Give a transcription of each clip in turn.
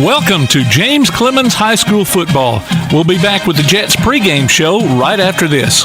Welcome to James Clemens High School football. We'll be back with the Jets pregame show right after this.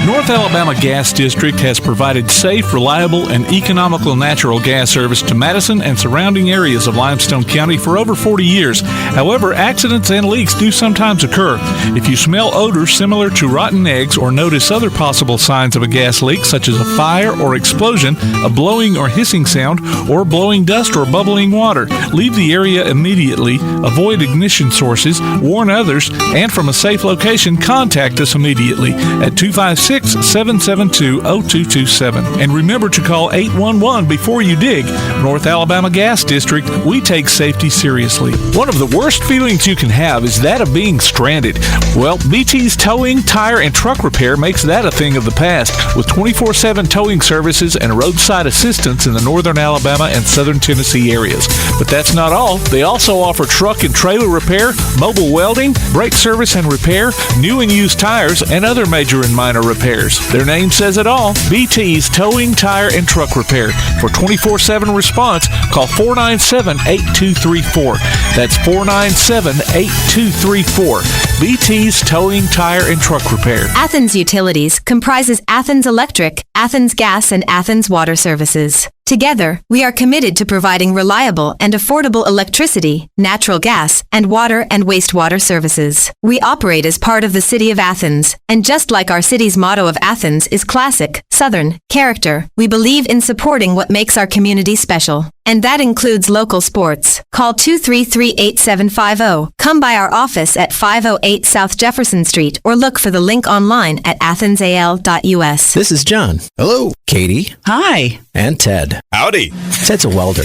North Alabama Gas District has provided safe, reliable, and economical natural gas service to Madison and surrounding areas of Limestone County for over 40 years. However, accidents and leaks do sometimes occur. If you smell odors similar to rotten eggs or notice other possible signs of a gas leak, such as a fire or explosion, a blowing or hissing sound, or blowing dust or bubbling water, leave the area immediately, avoid ignition sources, warn others, and from a safe location, contact us immediately at 256-772-0227. And remember to call 811 before you dig. North Alabama Gas District, we take safety seriously. One of the worst feelings you can have is that of being stranded. Well, BT's Towing, Tire, and Truck Repair makes that a thing of the past, with 24/7 towing services and roadside assistance in the northern Alabama and southern Tennessee areas. But that's not all. They also offer truck and trailer repair, mobile welding, brake service and repair, new and used tires, and other major and minor repairs. Their name says it all. BT's Towing, Tire, and Truck Repair. For 24/7 response, call 497-8234. That's 497-8234. BT's Towing, Tire, and Truck Repair. Athens Utilities comprises Athens Electric, Athens Gas, and Athens Water Services. Together, we are committed to providing reliable and affordable electricity, natural gas, and water and wastewater services. We operate as part of the City of Athens, and just like our city's motto of Athens is classic, Southern, character, we believe in supporting what makes our community special. And that includes local sports. Call 233-8750. Come by our office at 508 South Jefferson Street or look for the link online at athensal.us. This is John. Hello. Katie. Hi. And Ted. Howdy. Ted's a welder.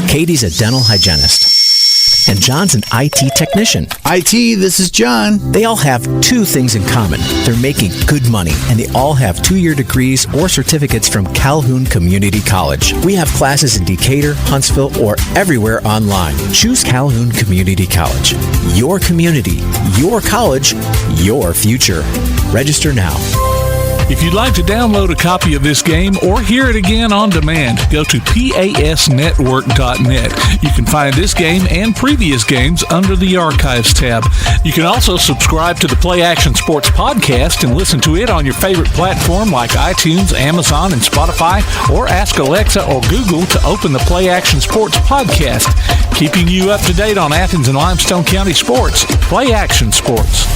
Katie's a dental hygienist. And John's an IT technician. IT, this is John. They all have two things in common. They're making good money, and they all have 2-year degrees or certificates from Calhoun Community College. We have classes in Decatur, Huntsville, or everywhere online. Choose Calhoun Community College. Your community, your college, your future. Register now. If you'd like to download a copy of this game or hear it again on demand, go to pasnetwork.net. You can find this game and previous games under the Archives tab. You can also subscribe to the Play Action Sports podcast and listen to it on your favorite platform like iTunes, Amazon, and Spotify, or ask Alexa or Google to open the Play Action Sports podcast, keeping you up to date on Athens and Limestone County sports. Play Action Sports.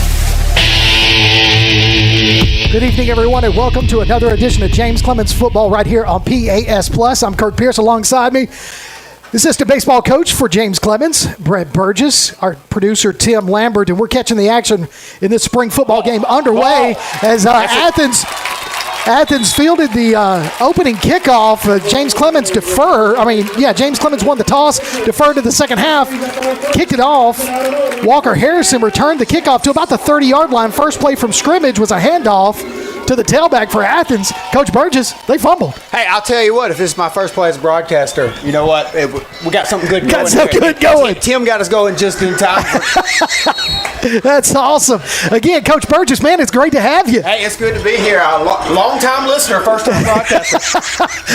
Good evening, everyone, and welcome to another edition of James Clemens Football right here on PAS Plus. I'm Kurt Pierce. Alongside me, the assistant baseball coach for James Clemens, Brett Burgess, our producer, Tim Lambert, and we're catching the action in this spring football game underway as Athens fielded the opening kickoff. James Clemens James Clemens won the toss, deferred to the second half, kicked it off. Walker Harrison returned the kickoff to about the 30-yard line. First play from scrimmage was a handoff to the tailback for Athens. Coach Burgess, they fumbled. Hey, I'll tell you what, if this is my first play as a broadcaster, you know what? We got something good going. Got something good going. Tim got us going just in time. That's awesome. Again, Coach Burgess, man, it's great to have you. Hey, it's good to be here. A long-time listener, first-time broadcaster.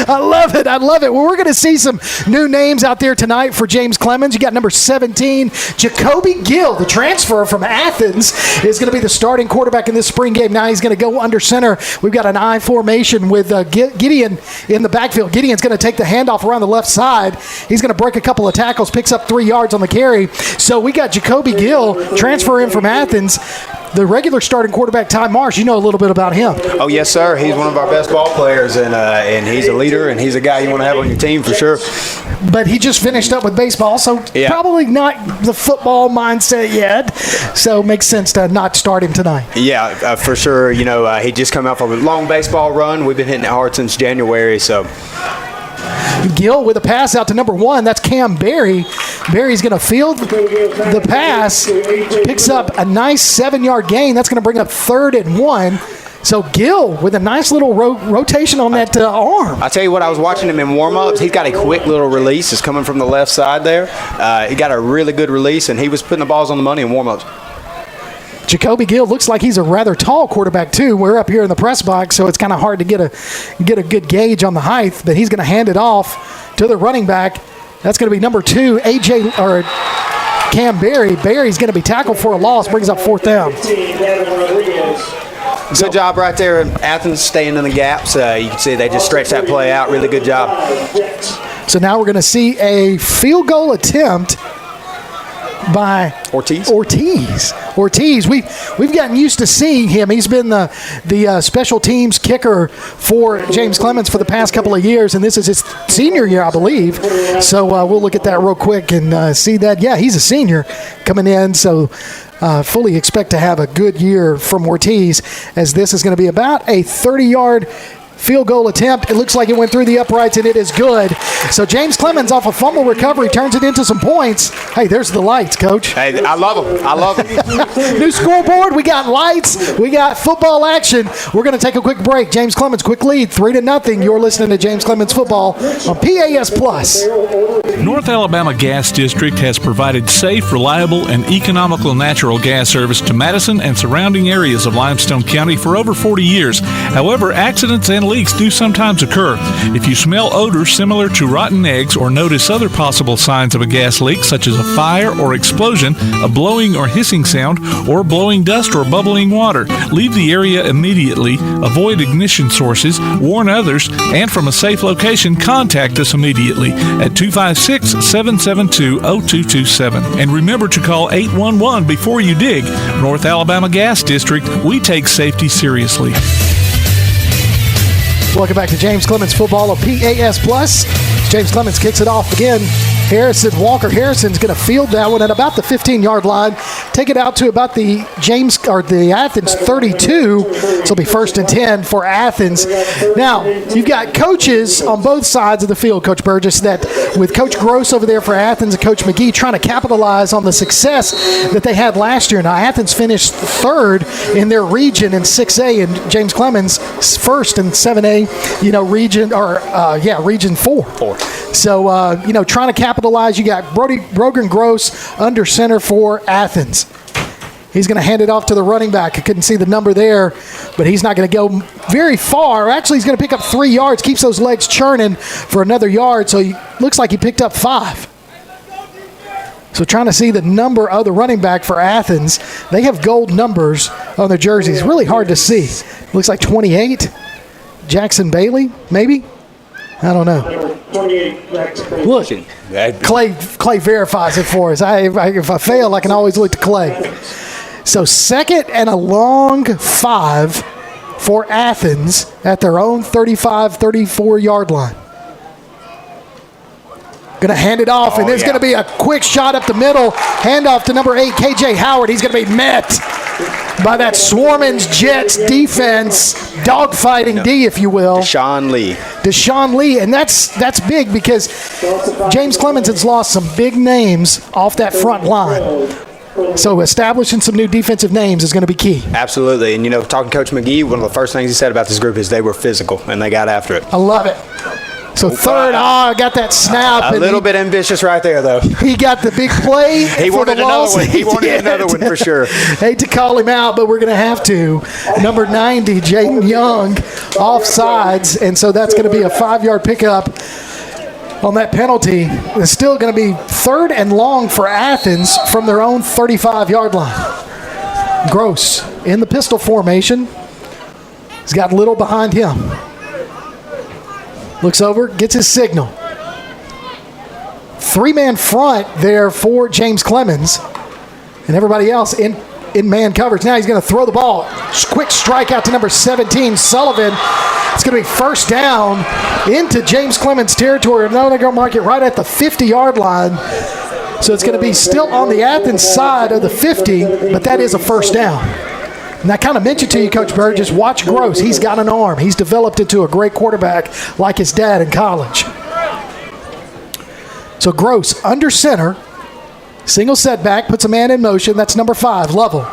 I love it. Well, we're going to see some new names out there tonight for James Clemens. You got number 17, Jacoby Gill, the transfer from Athens, is going to be the starting quarterback in this spring game. Now he's going to go under center. We've got an I formation with Gideon in the backfield. Gideon's going to take the handoff around the left side. He's going to break a couple of tackles, picks up 3 yards on the carry. So we got Jacoby Gill, transfer in from Athens. The regular starting quarterback, Ty Marsh, you know a little bit about him. Oh, yes, sir. He's one of our best ball players, and he's a leader, and he's a guy you want to have on your team for sure. But he just finished up with baseball, so probably not the football mindset yet. So it makes sense to not start him tonight. Yeah, for sure. You know, he just come out from a long baseball run. We've been hitting it hard since January, so. Gill with a pass out to number 1. That's Cam Berry. Berry's going to field the pass, picks up a nice 7-yard gain. That's going to bring up 3rd and 1. So Gill with a nice little rotation on that arm. I tell you what, I was watching him in warm-ups. He's got a quick little release. It's coming from the left side there. He got a really good release, and he was putting the balls on the money in warm-ups. Jacoby Gill looks like he's a rather tall quarterback too. We're up here in the press box, so it's kind of hard to get a good gauge on the height, but he's going to hand it off to the running back. That's going to be number 2, Cam Berry. Berry's going to be tackled for a loss, brings up fourth down. Good job right there, Athens, staying in the gaps. You can see they just stretched that play out. Really good job. So now we're going to see a field goal attempt by Ortiz. We've gotten used to seeing him. He's been the special teams kicker for James Clemens for the past couple of years, and this is his senior year, I believe. So we'll look at that real quick and see that. Yeah, he's a senior coming in, so fully expect to have a good year from Ortiz, as this is going to be about a 30-yard field goal attempt. It looks like it went through the uprights, and it is good. So James Clemens, off a fumble recovery, turns it into some points. Hey, there's the lights, Coach. Hey, I love them. New scoreboard. We got lights. We got football action. We're going to take a quick break. James Clemens, quick lead, 3-0. You're listening to James Clemens Football on PAS Plus. North Alabama Gas District has provided safe, reliable, and economical natural gas service to Madison and surrounding areas of Limestone County for over 40 years. However, accidents and leaks do sometimes occur. If you smell odors similar to rotten eggs or notice other possible signs of a gas leak, such as a fire or explosion, a blowing or hissing sound, or blowing dust or bubbling water, leave the area immediately, avoid ignition sources, warn others, and from a safe location, contact us immediately at 256-772-0227. And remember to call 811 before you dig. North Alabama Gas District, we take safety seriously. Welcome back to James Clemens Football on PAS Plus. James Clemens kicks it off again. Walker Harrison's going to field that one at about the 15-yard line. Take it out to about the Athens 32. So it'll be 1st and 10 for Athens. Now, you've got coaches on both sides of the field, Coach Burgess, that with Coach Gross over there for Athens and Coach McGee trying to capitalize on the success that they had last year. Now, Athens finished 3rd in their region in 6A, and James Clemens 1st in 7A, region 4. So, trying to capitalize. You got Brogan Gross under center for Athens. He's going to hand it off to the running back. I couldn't see the number there, but he's not going to go very far. Actually, he's going to pick up 3 yards, keeps those legs churning for another yard, so he looks like he picked up 5. So trying to see the number of the running back for Athens. They have gold numbers on their jerseys. Really hard to see. Looks like 28. Jackson Bailey, maybe? I don't know. Look, Clay verifies it for us. If I fail, I can always look to Clay. So 2nd and a long 5 for Athens at their own 35, 34-yard line. Going to hand it off, and there's going to be a quick shot up the middle. Handoff to number 8, KJ Howard. He's going to be met by that Swarman's Jets defense, dogfighting D, if you will. Deshaun Lee, and that's big because James Clemens has lost some big names off that front line. So establishing some new defensive names is going to be key. Absolutely, and talking to Coach McGee, one of the first things he said about this group is they were physical and they got after it. I love it. So 3rd, I got that snap. A little bit ambitious right there, though. He got the big play. He wanted another one. He wanted another one for sure. Hate to call him out, but we're going to have to. Number 90, Jaden Young, offsides, and so that's going to be a 5-yard pickup on that penalty. It's still going to be 3rd and long for Athens from their own 35-yard line. Gross in the pistol formation. He's got Little behind him. Looks over, gets his signal. 3-man front there for James Clemens. And everybody else in man coverage. Now he's going to throw the ball. Quick strike out to number 17, Sullivan. It's going to be 1st down into James Clemens territory. I'm going to mark it right at the 50-yard line. So it's going to be still on the Athens side of the 50, but that is a 1st down. And I kind of mentioned to you, Coach Burgess, watch Gross. He's got an arm. He's developed into a great quarterback like his dad in college. So Gross under center, single setback, puts a man in motion. That's number 5, Lovell.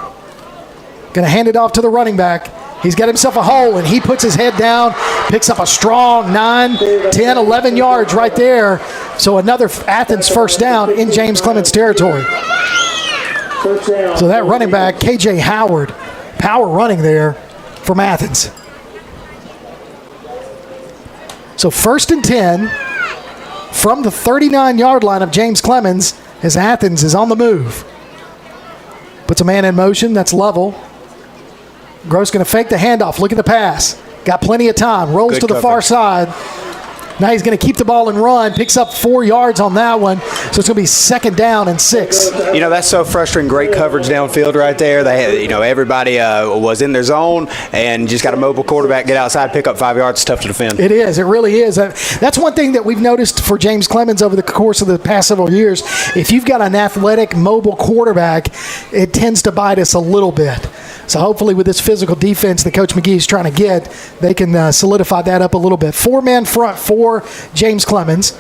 Going to hand it off to the running back. He's got himself a hole, and he puts his head down, picks up a strong 9, 10, 11 yards right there. So another Athens 1st down in James Clemens territory. So that running back, KJ Howard, power running there from Athens. So 1st and 10 from the 39-yard line of James Clemens as Athens is on the move. Puts a man in motion. That's level. Gross going to fake the handoff. Look at the pass. Got plenty of time. Rolls Good to the coverage. far side. Now he's going to keep the ball and run. Picks up 4 yards on that one. So it's going to be 2nd down and 6. That's so frustrating. Great coverage downfield right there. They had, everybody was in their zone and just got a mobile quarterback, get outside, pick up 5 yards. It's tough to defend. It is. It really is. That's one thing that we've noticed for James Clemens over the course of the past several years. If you've got an athletic, mobile quarterback, it tends to bite us a little bit. So hopefully with this physical defense that Coach McGee is trying to get, they can solidify that up a little bit. 4-man front for James Clemens.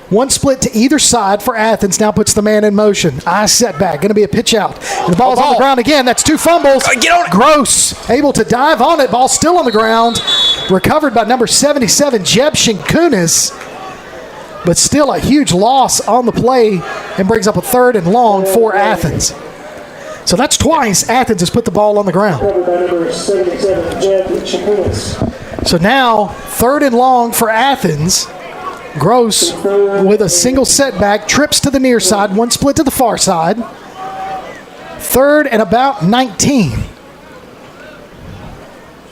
One split to either side for Athens. Now puts the man in motion. Eye set back. Going to be a pitch out. And the ball's on the ground again. That's 2 fumbles. Get on it. Gross able to dive on it. Ball still on the ground. Recovered by number 77, Jeb Shinkunis. But still a huge loss on the play and brings up a 3rd and long for Athens. So that's twice Athens has put the ball on the ground. So now 3rd and long for Athens. Gross with a single setback, trips to the near side, one split to the far side. 3rd and about 19.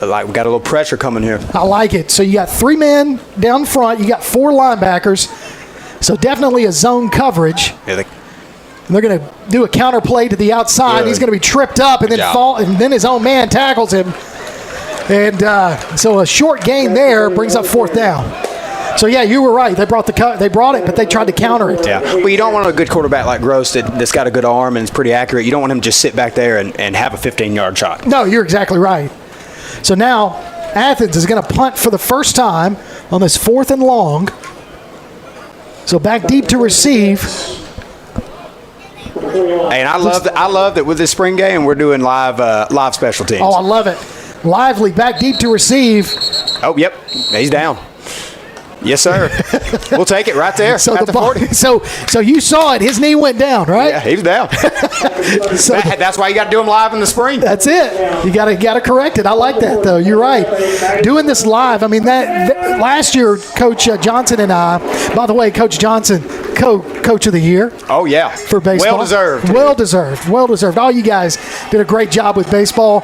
Like we got a little pressure coming here. I like it. So you got 3 men down front. You got 4 linebackers. So definitely a zone coverage. Yeah, And they're going to do a counter play to the outside. Good. He's going to be tripped up and Good then job. fall, and then his own man tackles him. And so a short gain there brings up 4th down. So yeah, you were right. They brought it, but they tried to counter it. Yeah. Well, you don't want a good quarterback like Gross that's got a good arm and is pretty accurate. You don't want him to just sit back there and have a 15-yard shot. No, you're exactly right. So now Athens is going to punt for the first time on this 4th and long. So back deep to receive. And I love that with this spring game we're doing live special teams. Oh, I love it. Lively back deep to receive. Oh, yep. He's down. Yes, sir. We'll take it right there. So at the 40. So you saw it. His knee went down, right? Yeah, he was down. So That's why you got to do them live in the spring. that's it. You got to correct it. I like that though. You're right. Doing this live. I mean that last year, Coach Johnson and I. By the way, Coach Johnson, Coach of the Year. Oh yeah, For baseball. Well deserved. Well deserved. All you guys did a great job with baseball.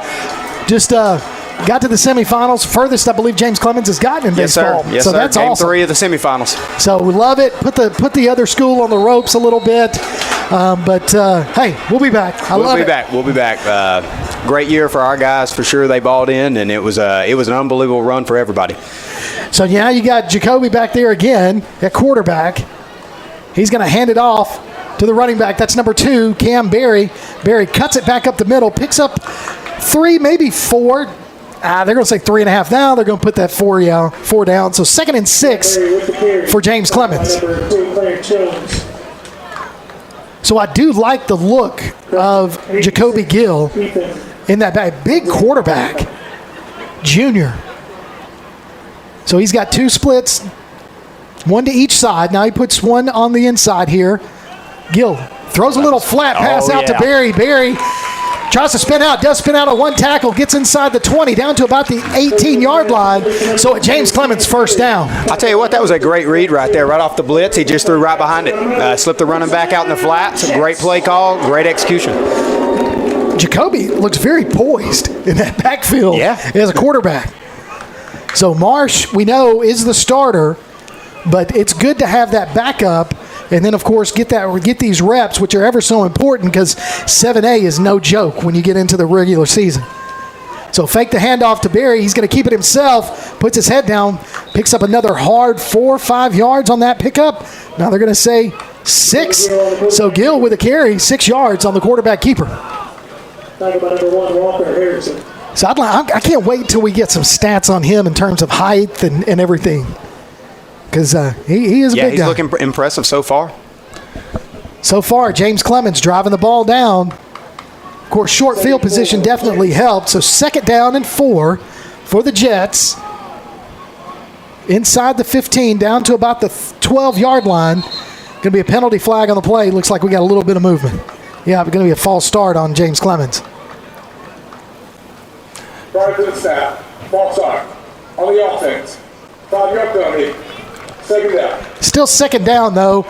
Just got to the semifinals. Furthest I believe James Clemens has gotten in Yes, baseball. sir. Yes, so sir. that's Game awesome. 3 of the semifinals. So we love it. Put the other school on the ropes a little bit. But hey, we'll be back. We'll be back. Great year for our guys for sure. They balled in, and it was an unbelievable run for everybody. So now you got Jacoby back there again at quarterback. He's going to hand it off to the running back. That's number 2, Cam Berry. Berry cuts it back up the middle, picks up 3, maybe 4. They're going to say 3.5 now. They're going to put that 4 down. So 2nd and 6 for James Clemens. So I do like the look of Jacoby Gill in that back. Big quarterback, junior. So he's got 2 splits, 1 to each side. Now he puts 1 on the inside here. Gill throws a little flat pass out to Berry. Berry tries to spin out, does spin out on 1 tackle, gets inside the 20, down to about the 18-yard line. So at James Clemens, 1st down. I'll tell you what, that was a great read right there, right off the blitz. He just threw right behind it. Slipped the running back out in the flats. Great play call, great execution. Jacoby looks very poised in that backfield as a quarterback. So Marsh, we know, is the starter, but it's good to have that backup. And then, of course, get these reps, which are ever so important because 7A is no joke when you get into the regular season. So fake the handoff to Berry. He's going to keep it himself, puts his head down, picks up another hard 4 or 5 yards on that pickup. Now they're going to say 6. So Gill with a carry, 6 yards on the quarterback keeper. So I can't wait till we get some stats on him in terms of height and everything. Because he is a big guy. Yeah, he's looking impressive so far. So far, James Clemens driving the ball down. Of course, short field position definitely helped. So 2nd down and 4 for the Jets. Inside the 15, down to about the 12-yard line. Going to be a penalty flag on the play. Looks like we got a little bit of movement. Yeah, going to be a false start on James Clemens. Right to the snap. False start. On the offense. 5-yard penalty. Still second down, though,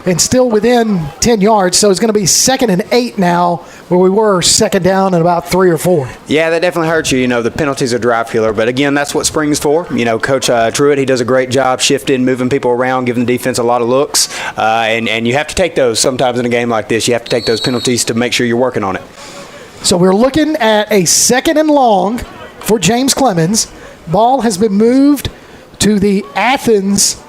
and still within 10 yards. So it's going to be 2nd and 8 now, where we were second down and about 3 or 4. Yeah, that definitely hurts you. The penalties are drive killer. But, again, that's what spring's for. Coach Truitt, he does a great job shifting, moving people around, giving the defense a lot of looks. And you have to take those sometimes in a game like this. You have to take those penalties to make sure you're working on it. So we're looking at a 2nd and long for James Clemens. Ball has been moved to the Athens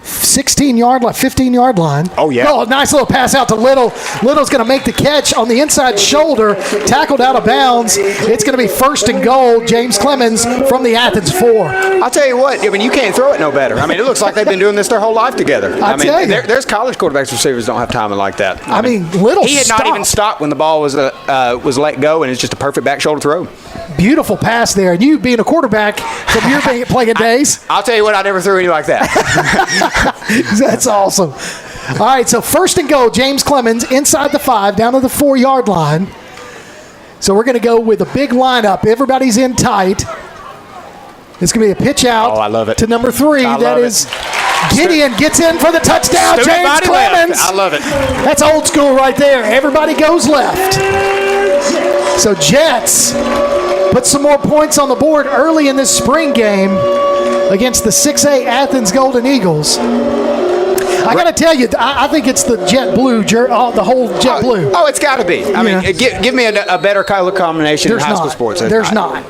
15-yard line. Oh, yeah. Oh, nice little pass out to Little. Little's going to make the catch on the inside shoulder, tackled out of bounds. It's going to be 1st and goal, James Clemens from the Athens 4. I'll tell you what, you can't throw it no better. It looks like they've been doing this their whole life together. There's college quarterbacks, receivers don't have timing like that. Little he had not even stopped when the ball was let go, and it's just a perfect back shoulder throw. Beautiful pass there. And you being a quarterback from your playing days. I'll tell you what, I never threw any like that. That's awesome. All right, so 1st and goal, James Clemens inside the 5, down to the 4-yard line. So we're going to go with a big lineup. Everybody's in tight. It's going to be a pitch out. Oh, I love it. To number 3. That is Gideon gets in for the touchdown. Student James Clemens. Left. I love it. That's old school right there. Everybody goes left. So Jets put some more points on the board early in this spring game against the 6A Athens Golden Eagles. I got to tell you, I think it's the jet blue, the whole jet blue. Oh, it's got to be. Give me a better color combination in high school sports. There's not.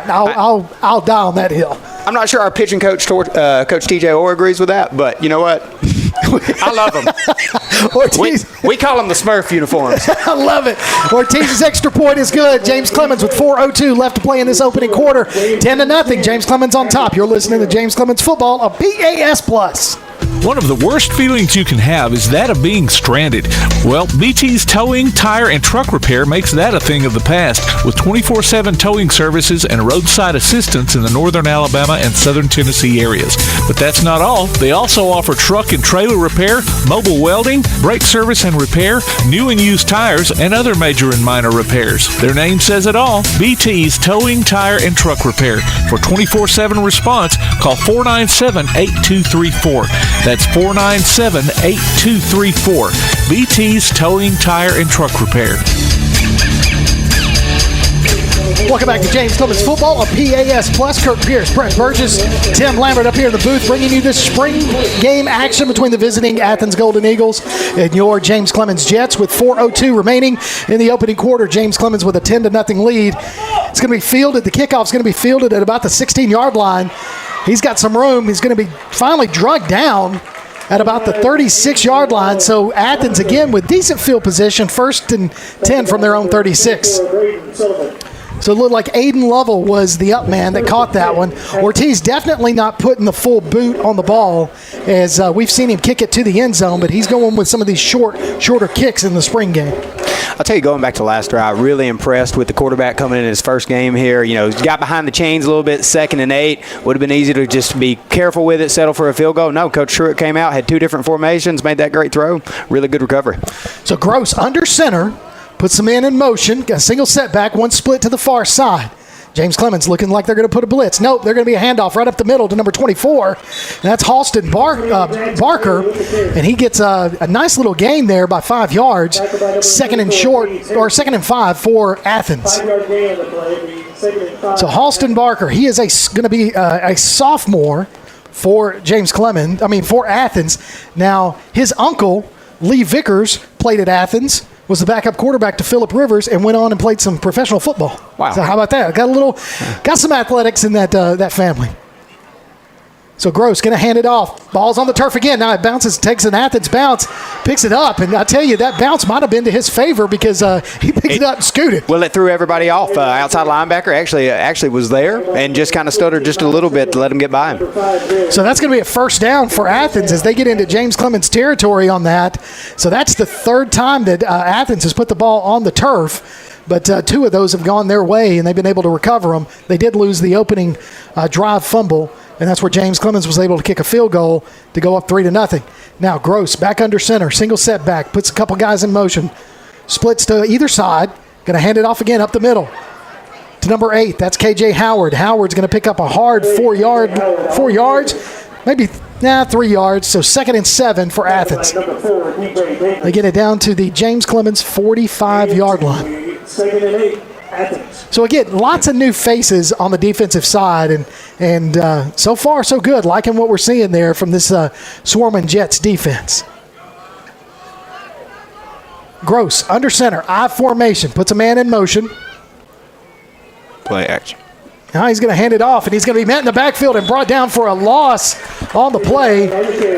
I'll die on that hill. I'm not sure our pitching coach, Coach TJ Orr, agrees with that, but you know what? I love them. We call them the Smurf uniforms. I love it. Ortiz's extra point is good. James Clemens with 4:02 left to play in this opening quarter. 10-0. James Clemens on top. You're listening to James Clemens Football on PAS+. One of the worst feelings you can have is that of being stranded. Well, BT's Towing, Tire, and Truck Repair makes that a thing of the past with 24/7 towing services and roadside assistance in the northern Alabama and southern Tennessee areas. But that's not all. They also offer truck and trailer repair, mobile welding, brake service and repair, new and used tires, and other major and minor repairs. Their name says it all. BT's Towing, Tire, and Truck Repair. For 24/7 response, call 497-8234. That's 497-8234. BT's Towing, Tire, and Truck Repair. Welcome back to James Clemens Football on PAS+. Kurt Pierce, Brett Burgess, Tim Lambert up here in the booth bringing you this spring game action between the visiting Athens Golden Eagles and your James Clemens Jets with 4:02 remaining in the opening quarter. James Clemens with a 10-0 lead. It's going to be fielded. The kickoff's going to be fielded at about the 16-yard line. He's got some room. He's going to be finally drugged down at about the 36-yard line. So Athens, again, with decent field position, 1st and 10 from their own 36. So it looked like Aiden Lovell was the up man that caught that one. Ortiz definitely not putting the full boot on the ball, as we've seen him kick it to the end zone, but he's going with some of these shorter kicks in the spring game. I'll tell you, going back to last drive, really impressed with the quarterback coming in his first game here. Got behind the chains a little bit, 2nd and 8. Would have been easy to just be careful with it, settle for a field goal. No, Coach Truitt came out, had 2 different formations, made that great throw. Really good recovery. So Gross under center, puts the man in motion, got a single setback, 1 split to the far side. James Clemens looking like they're going to put a blitz. Nope, they're going to be a handoff right up the middle to number 24. And that's Halston Barker, and he gets a nice little gain there by 5 yards. 2nd and short, or 2nd and 5 for Athens. So Halston Barker, he is going to be a sophomore for for Athens. Now, his uncle, Lee Vickers, played at Athens, was the backup quarterback to Phillip Rivers, and went on and played some professional football. Wow. So how about that? Got some athletics in that family. So Gross going to hand it off. Ball's on the turf again. Now it bounces, takes an Athens bounce, picks it up. And I tell you, that bounce might have been to his favor because he picked it up and scooted. Well, it threw everybody off. Outside linebacker actually was there and just kind of stuttered just a little bit to let him get by him. So that's going to be a 1st down for Athens as they get into James Clemens territory on that. So that's the 3rd time that Athens has put the ball on the turf. But 2 of those have gone their way, and they've been able to recover them. They did lose the opening drive fumble, and that's where James Clemens was able to kick a field goal to go up 3-0. Now Gross back under center, single setback, puts a couple guys in motion, splits to either side, going to hand it off again up the middle to number 8. That's KJ Howard. Howard's going to pick up a hard 4 yards, maybe Nah, 3 yards. So 2nd and 7 for Athens. They get it down to the James Clemens 45-yard line. 2nd and 8, Athens. So again, lots of new faces on the defensive side, and so far so good. Liking what we're seeing there from this swarming Jets defense. Gross, under center, I formation, puts a man in motion. Play action. Now he's going to hand it off, and he's going to be met in the backfield and brought down for a loss on the play.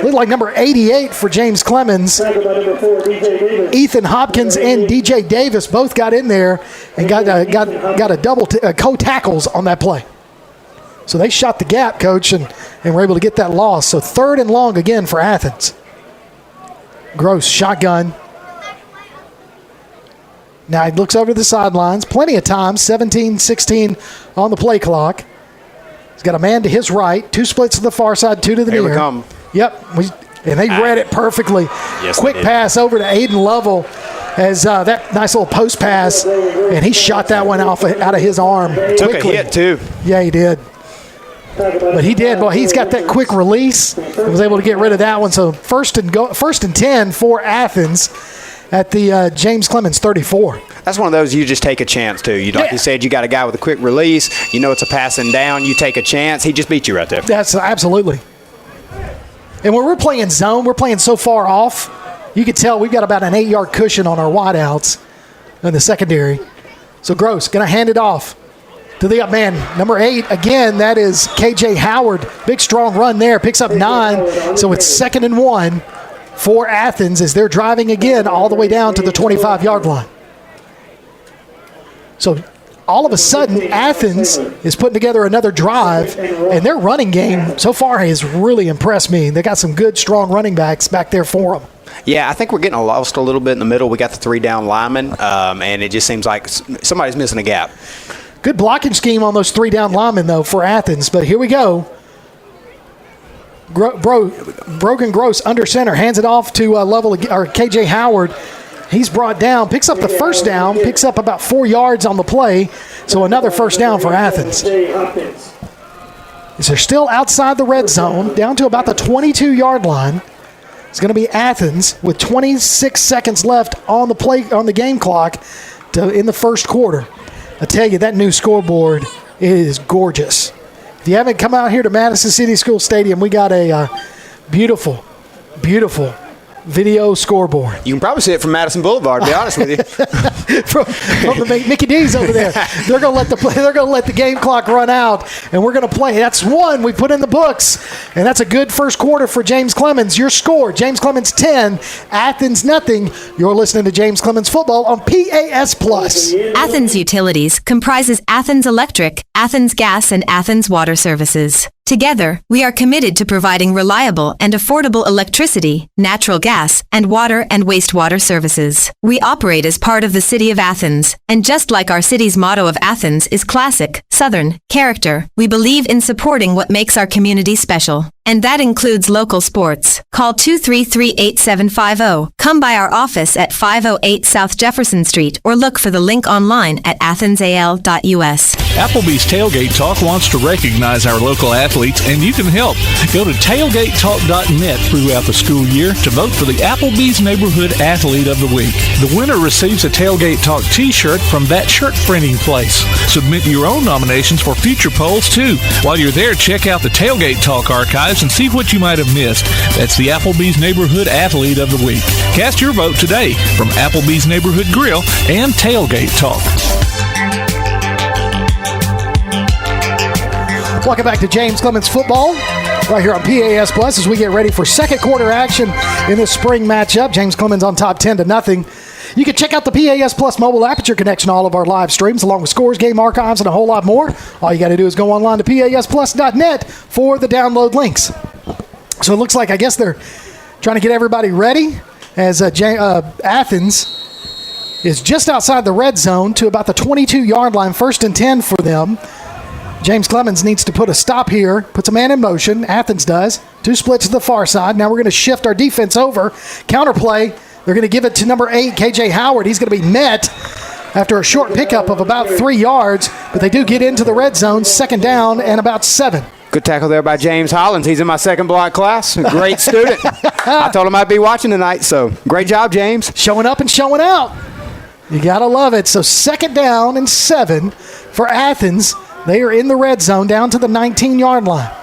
Looked like number 88 for James Clemens. Ethan Hopkins and DJ Davis both got in there and got a double co-tackles on that play. So they shot the gap, Coach, and were able to get that loss. So 3rd and long again for Athens. Gross, shotgun. Now he looks over to the sidelines. Plenty of time, 17-16 on the play clock. He's got a man to his right, 2 splits to the far side, 2 to the near. Here we come. Yep, and they read it perfectly. Yes, Quick pass over to Aiden Lovell as that nice little post pass, and he shot that one off out of his arm Took quickly. a hit, too. Yeah, he did. But he did. Well, he's got that quick release and was able to get rid of that one. So first and 10 for Athens at the James Clemens 34. That's one of those you just take a chance to. Like you said, you got a guy with a quick release. You know it's a passing down. You take a chance. He just beat you right there. That's absolutely. And when we're playing zone, we're playing so far off, you can tell we've got about an 8-yard cushion on our wideouts in the secondary. So Gross going to hand it off to the man, number 8. Again, that is KJ Howard. Big, strong run there. Picks up 9. So it's 2nd and 1 for Athens as they're driving again all the way down to the 25-yard line. So all of a sudden, Athens is putting together another drive, and their running game so far has really impressed me. They got some good, strong running backs back there for them. Yeah, I think we're getting lost a little bit in the middle. We got the 3 down linemen, and it just seems like somebody's missing a gap. Good blocking scheme on those 3 down linemen, though, for Athens. But here we go. Brogan Gross under center, hands it off to KJ Howard. He's brought down, picks up the first down, picks up about 4 yards on the play. So another first down for Athens. They're still outside the red zone, down to about the 22-yard line. It's going to be Athens with 26 seconds left on the game clock in the first quarter. I tell you, that new scoreboard is gorgeous. If you haven't come out here to Madison City School Stadium, we got a beautiful, beautiful video scoreboard. You can probably see it from Madison Boulevard, to be honest with you. from the Mickey D's over there. They're going to let the game clock run out, and we're going to play. That's one we put in the books, and that's a good first quarter for James Clemens. Your score, James Clemens 10, Athens nothing. You're listening to James Clemens Football on PAS+. Athens Utilities comprises Athens Electric, Athens Gas, and Athens Water Services. Together, we are committed to providing reliable and affordable electricity, natural gas, and water and wastewater services. We operate as part of the City of Athens, and just like our city's motto of Athens is classic, Southern, character, we believe in supporting what makes our community special. And that includes local sports. Call 233-8750. Come by our office at 508 South Jefferson Street or look for the link online at athensal.us. Applebee's Tailgate Talk wants to recognize our local athletes, and you can help. Go to tailgatetalk.net throughout the school year to vote for the Applebee's Neighborhood Athlete of the Week. The winner receives a Tailgate Talk t-shirt from that shirt printing place. Submit your own nominations for future polls, too. While you're there, check out the Tailgate Talk archives and see what you might have missed. That's the Applebee's Neighborhood Athlete of the Week. Cast your vote today from Applebee's Neighborhood Grill and Tailgate Talk. Welcome back to James Clemens Football right here on PAS Plus as we get ready for second quarter action in this spring matchup. James Clemens on top 10-0. You can check out the PAS Plus mobile app at your connection to all of our live streams, along with scores, game archives, and a whole lot more. All you got to do is go online to pasplus.net for the download links. So it looks like, I guess they're trying to get everybody ready as Athens is just outside the red zone to about the 22-yard line, 1st and 10 for them. James Clemens needs to put a stop here, puts a man in motion. Athens does. 2 splits to the far side. Now we're going to shift our defense over. Counterplay. They're going to give it to number 8, KJ Howard. He's going to be met after a short pickup of about 3 yards, but they do get into the red zone, 2nd down and about 7. Good tackle there by James Hollins. He's in my second block class. Great student. I told him I'd be watching tonight, so great job, James. Showing up and showing out. You got to love it. So 2nd down and 7 for Athens. They are in the red zone down to the 19-yard line.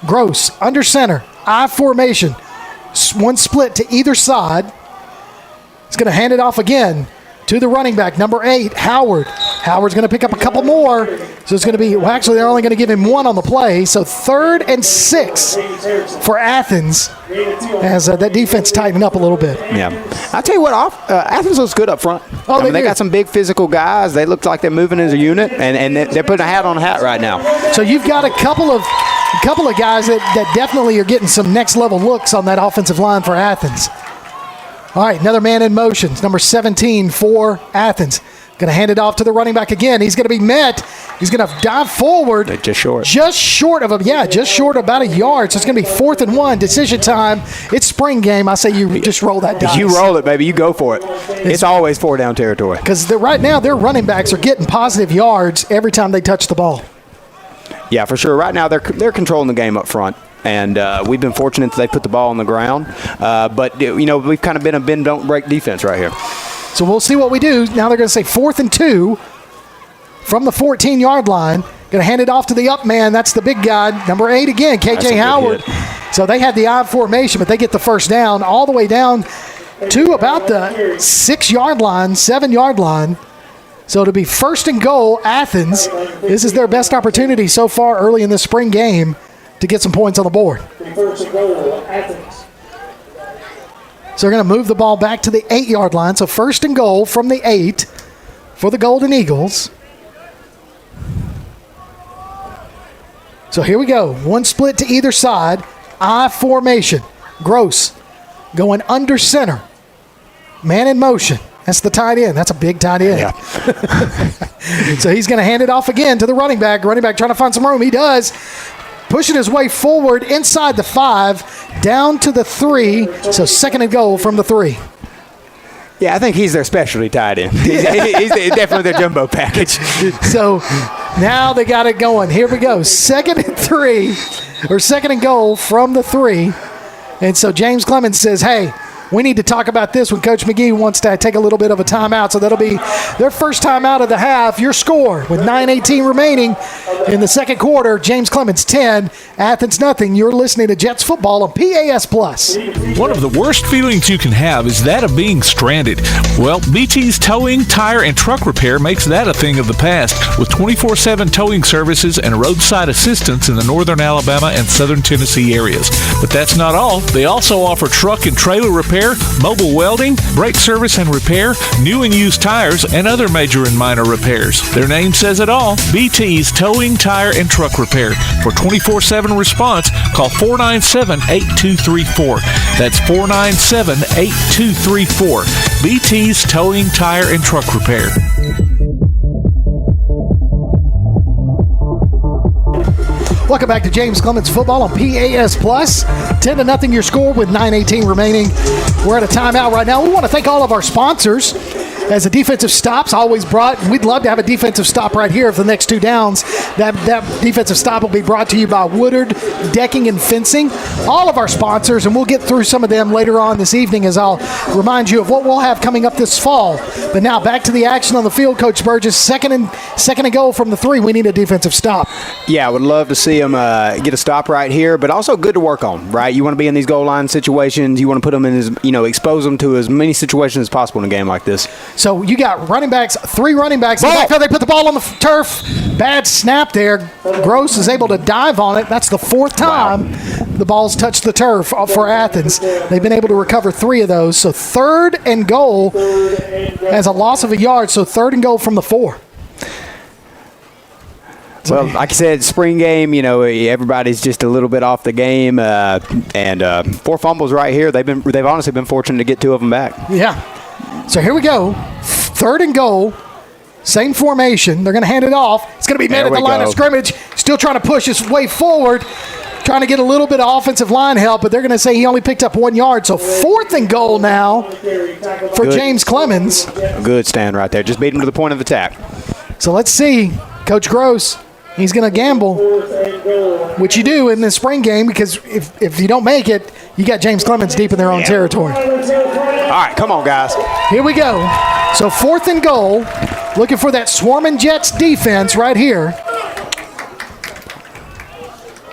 Gross, under center, I formation. One split to either side. He's going to hand it off again to the running back, number 8, Howard. Howard's going to pick up a couple more. So it's going to be, well, actually, they're only going to give him 1 on the play. So 3rd and 6 for Athens as that defense tightened up a little bit. Yeah. I'll tell you what, Athens looks good up front. Oh, they got some big physical guys. They look like they're moving as a unit, and they're putting a hat on a hat right now. So you've got a couple of guys that definitely are getting some next-level looks on that offensive line for Athens. All right, another man in motion. It's number 17 for Athens. Going to hand it off to the running back again. He's going to be met. He's going to dive forward. Just short. Just short of about a yard. So it's going to be 4th and 1. Decision time. It's spring game. I say you just roll that dice. You roll it, baby. You go for it. It's always 4-down territory. Because right now their running backs are getting positive yards every time they touch the ball. Yeah, for sure. Right now they're controlling the game up front. And we've been fortunate that they put the ball on the ground. But, we've kind of been a bend-don't-break defense right here. So we'll see what we do. Now they're going to say 4th and 2 from the 14-yard line. Going to hand it off to the up man. That's the big guy, number 8 again, KJ Howard. So they had the I formation, but they get the first down all the way down to about the 6-yard line, 7-yard line. So it'll be 1st and goal, Athens. This is their best opportunity so far early in this spring game to get some points on the board. 1st and goal, Athens. So they're going to move the ball back to the 8-yard line. So 1st and goal from the 8 for the Golden Eagles. So here we go. One split to either side. I formation. Gross going under center. Man in motion. That's the tight end. That's a big tight end. Yeah. So he's going to hand it off again to the running back. Running back trying to find some room. He does. Pushing his way forward inside the 5, down to the 3. So 2nd and goal from the 3. Yeah, I think he's their specialty tight end. He's definitely their jumbo package. So now they got it going. Here we go. 2nd and 3, or 2nd and goal from the 3. And so James Clemens says, hey, we need to talk about this when Coach McGee wants to take a little bit of a timeout. So that'll be their first timeout of the half. Your score with 9:18 remaining in the 2nd quarter. James Clemens 10, Athens nothing. You're listening to Jets football on PAS Plus. One of the worst feelings you can have is that of being stranded. Well, BT's towing, tire, and truck repair makes that a thing of the past with 24/7 towing services and roadside assistance in the northern Alabama and southern Tennessee areas. But that's not all. They also offer truck and trailer repair, mobile welding, brake service and repair, new and used tires, and other major and minor repairs. Their name says it all. BT's Towing, Tire, and Truck Repair. For 24/7 response, call 497-8234. That's 497-8234. BT's Towing, Tire, and Truck Repair. Welcome back to James Clemens football on PAS Plus. 10-0 your score with 9:18 remaining. We're at a timeout right now. We want to thank all of our sponsors. As a defensive stop's always brought, we'd love to have a defensive stop right here for the next 2 downs. That defensive stop will be brought to you by Woodard Decking and Fencing. All of our sponsors, and we'll get through some of them later on this evening as I'll remind you of what we'll have coming up this fall. But now back to the action on the field, Coach Burgess. Second and goal from the 3. We need a defensive stop. Yeah, I would love to see them get a stop right here, but also good to work on, right? You want to be in these goal line situations. You want to put them in, expose them to as many situations as possible in a game like this. So you got running backs, 3 running backs. In the backfield, they put the ball on the turf. Bad snap there. Gross is able to dive on it. That's the 4th time the ball's touched the turf for Athens. They've been able to recover 3 of those. So 3rd and goal as a loss of a yard. So 3rd and goal from the 4. Well, like I said, spring game, everybody's just a little bit off the game, and 4 fumbles right here. They've honestly been fortunate to get 2 of them back. Yeah. So here we go. 3rd and goal. Same formation. They're going to hand it off. It's going to be met at the line of scrimmage. Still trying to push his way forward. Trying to get a little bit of offensive line help, but they're going to say he only picked up 1 yard. So 4th and goal now for James Clemens. Good stand right there. Just beat him to the point of attack. So let's see. Coach Gross He's going to gamble, which you do in this spring game, because if you don't make it, you got James Clemens deep in their own territory. All right, come on, guys. Here we go. So 4th and goal, looking for that swarming Jets defense right here.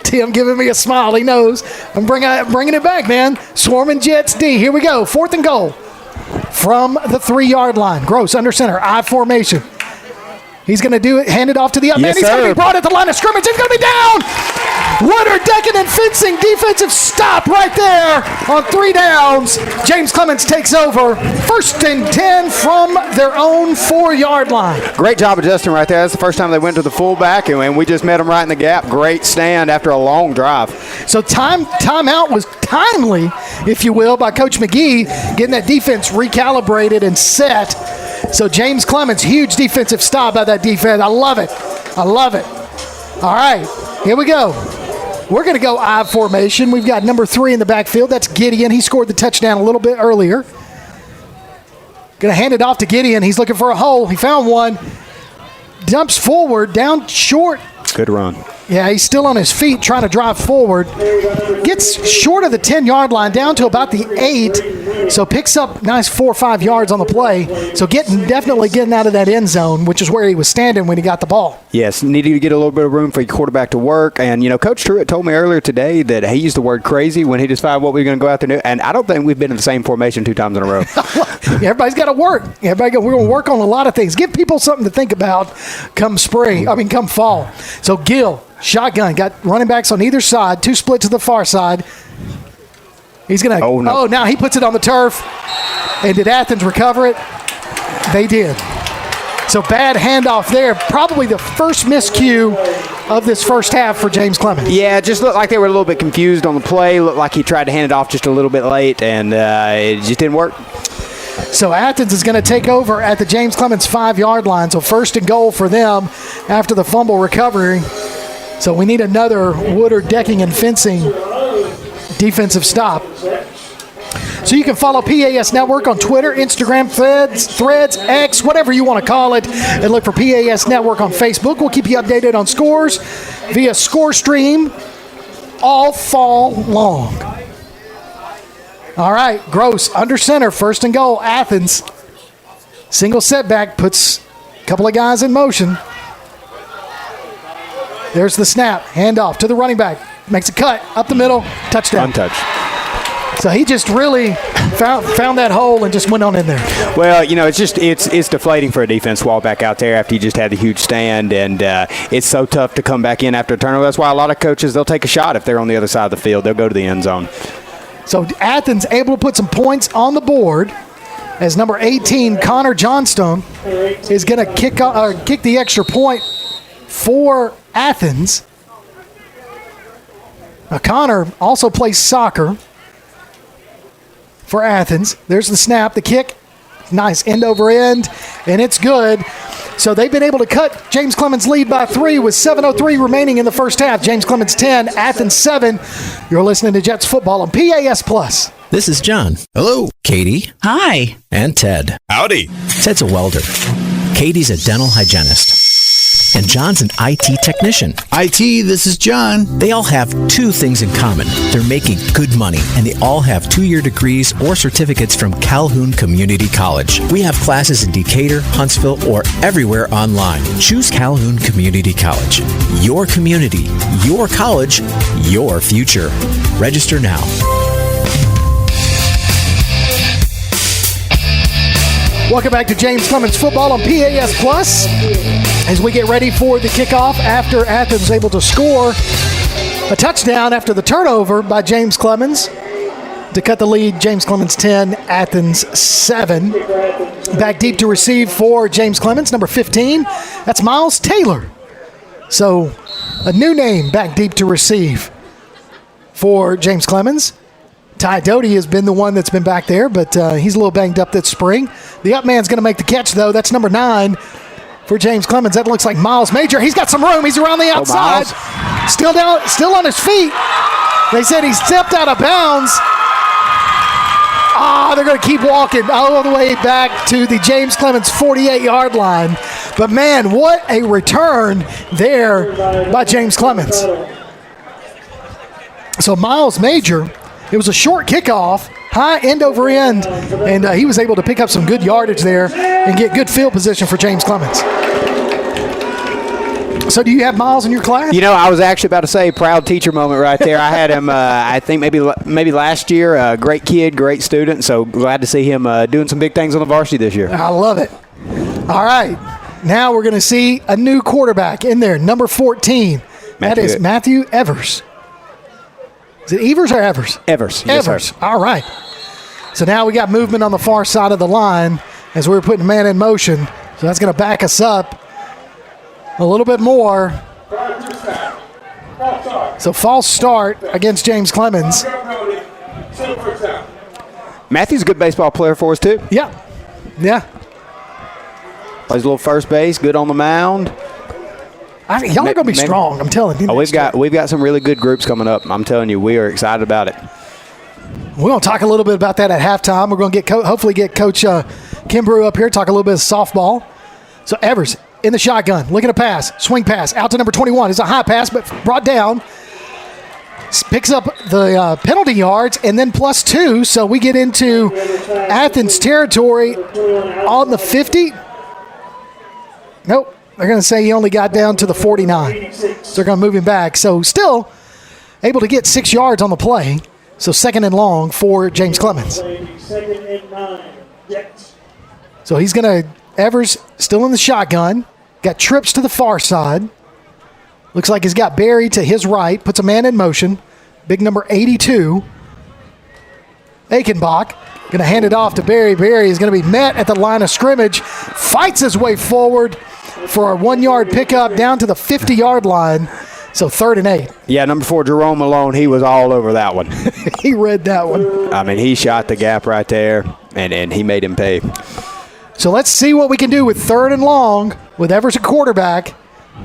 Tim giving me a smile. He knows. I'm bringing it back, man. Swarming Jets D. Here we go. 4th and goal from the 3-yard line. Gross under center. I formation. He's going to do it, hand it off to the up man. He's going to be brought at the line of scrimmage. He's going to be down. Wooder decking and fencing. Defensive stop right there on 3 downs. James Clemens takes over. 1st and 10 from their own 4-yard line. Great job adjusting right there. That's the first time they went to the fullback, and we just met them right in the gap. Great stand after a long drive. So timeout was timely, if you will, by Coach McGee, getting that defense recalibrated and set. So James Clemens, huge defensive stop by that defense. I love it. All right, here we go. We're going to go I formation. We've got number 3 in the backfield. That's Gideon. He scored the touchdown a little bit earlier. Going to hand it off to Gideon. He's looking for a hole. He found one. Dumps forward, down short. Good run. Yeah, he's still on his feet trying to drive forward. Gets short of the 10-yard line, down to about the 8. So picks up nice 4 or 5 yards on the play. So definitely getting out of that end zone, which is where he was standing when he got the ball. Yes, needed to get a little bit of room for your quarterback to work. And, Coach Truitt told me earlier today that he used the word crazy when he decided what we were going to go out there and do. And I don't think we've been in the same formation 2 times in a row. Everybody's got to work. We're going to work on a lot of things. Give people something to think about come fall. So Gill, shotgun, got running backs on either side, 2 split to the far side. He's going to, now he puts it on the turf. And did Athens recover it? They did. So bad handoff there. Probably the first miscue of this first half for James Clemens. Yeah, it just looked like they were a little bit confused on the play. Looked like he tried to hand it off just a little bit late, and it just didn't work. So Athens is going to take over at the James Clemens 5-yard line. So 1st and goal for them after the fumble recovery. So we need another Wooder decking and fencing defensive stop. So you can follow PAS Network on Twitter, Instagram, Threads, X, whatever you want to call it, and look for PAS Network on Facebook. We'll keep you updated on scores via ScoreStream all fall long. All right, Gross under center, 1st and goal, Athens. Single setback puts a couple of guys in motion. There's the snap, handoff to the running back. Makes a cut, up the middle, touchdown. Untouched. So he just really found that hole and just went on in there. Well, it's deflating for a defense wall back out there after you just had a huge stand, and it's so tough to come back in after a turnover. That's why a lot of coaches, they'll take a shot if they're on the other side of the field. They'll go to the end zone. So Athens able to put some points on the board as number 18, Connor Johnstone, is going to kick the extra point for Athens. Now, Connor also plays soccer for Athens. There's the snap, the kick. Nice end over end, and it's good. So they've been able to cut James Clemens' lead by 3 with 7:03 remaining in the first half. James Clemens 10, Athens 7. You're listening to Jets football on PAS+. This is John. Hello. Katie. Hi. And Ted. Howdy. Ted's a welder. Katie's a dental hygienist. And John's an IT technician. IT, this is John. They all have 2 things in common. They're making good money, and they all have 2-year degrees or certificates from Calhoun Community College. We have classes in Decatur, Huntsville, or everywhere online. Choose Calhoun Community College. Your community, your college, your future. Register now. Welcome back to James Clemens football on PAS+. As we get ready for the kickoff after Athens able to score a touchdown after the turnover by James Clemens to cut the lead. James Clemens 10, Athens 7. Back deep to receive for James Clemens, number 15. That's Miles Taylor. So a new name back deep to receive for James Clemens. Ty Doty has been the one that's been back there, but he's a little banged up this spring. The up man's going to make the catch, though. That's number 9 for James Clemens. That looks like Miles Major. He's got some room. He's around the outside. Still on his feet. They said he stepped out of bounds. They're going to keep walking all the way back to the James Clemens 48-yard line. But, man, what a return there by James Clemens. So Miles Major, it was a short kickoff, high end over end, and he was able to pick up some good yardage there and get good field position for James Clemens. So do you have Miles in your class? You know, I was actually about to say proud teacher moment right there. I had him, I think maybe last year. Great kid, great student. So glad to see him doing some big things on the varsity this year. I love it. All right. Now we're going to see a new quarterback in there, number 14. That is Matthew Evers. Is it Evers or Evers? Evers. Evers. Yes, all right. So now we got movement on the far side of the line as we're putting man in motion. So that's going to back us up a little bit more. So false start against James Clemens. Matthew's a good baseball player for us, too. Yeah. Plays a little first base, good on the mound. Y'all are going to be strong, I'm telling you. We've got some really good groups coming up. I'm telling you, we are excited about it. We're going to talk a little bit about that at halftime. We're going to hopefully get Coach Kimbrough up here, talk a little bit of softball. So Evers in the shotgun, looking to pass, swing pass, out to number 21. It's a high pass, but brought down. Picks up the penalty yards and then +2. So we get into Athens territory on the 50. Nope. They're going to say he only got down to the 49. So they're going to move him back. So still able to get 6 yards on the play. So 2nd and long for James Clemens. So he's going to, Evers still in the shotgun. Got trips to the far side. Looks like he's got Barry to his right. Puts a man in motion. Big number 82. Aikenbach. Going to hand it off to Barry. Barry is going to be met at the line of scrimmage. Fights his way forward for a 1-yard pickup down to the 50-yard line. So 3rd and 8. Yeah, number 4, Jerome Malone, he was all over that one. He read that one. I mean, he shot the gap right there, and he made him pay. So let's see what we can do with 3rd and long with Evers a quarterback.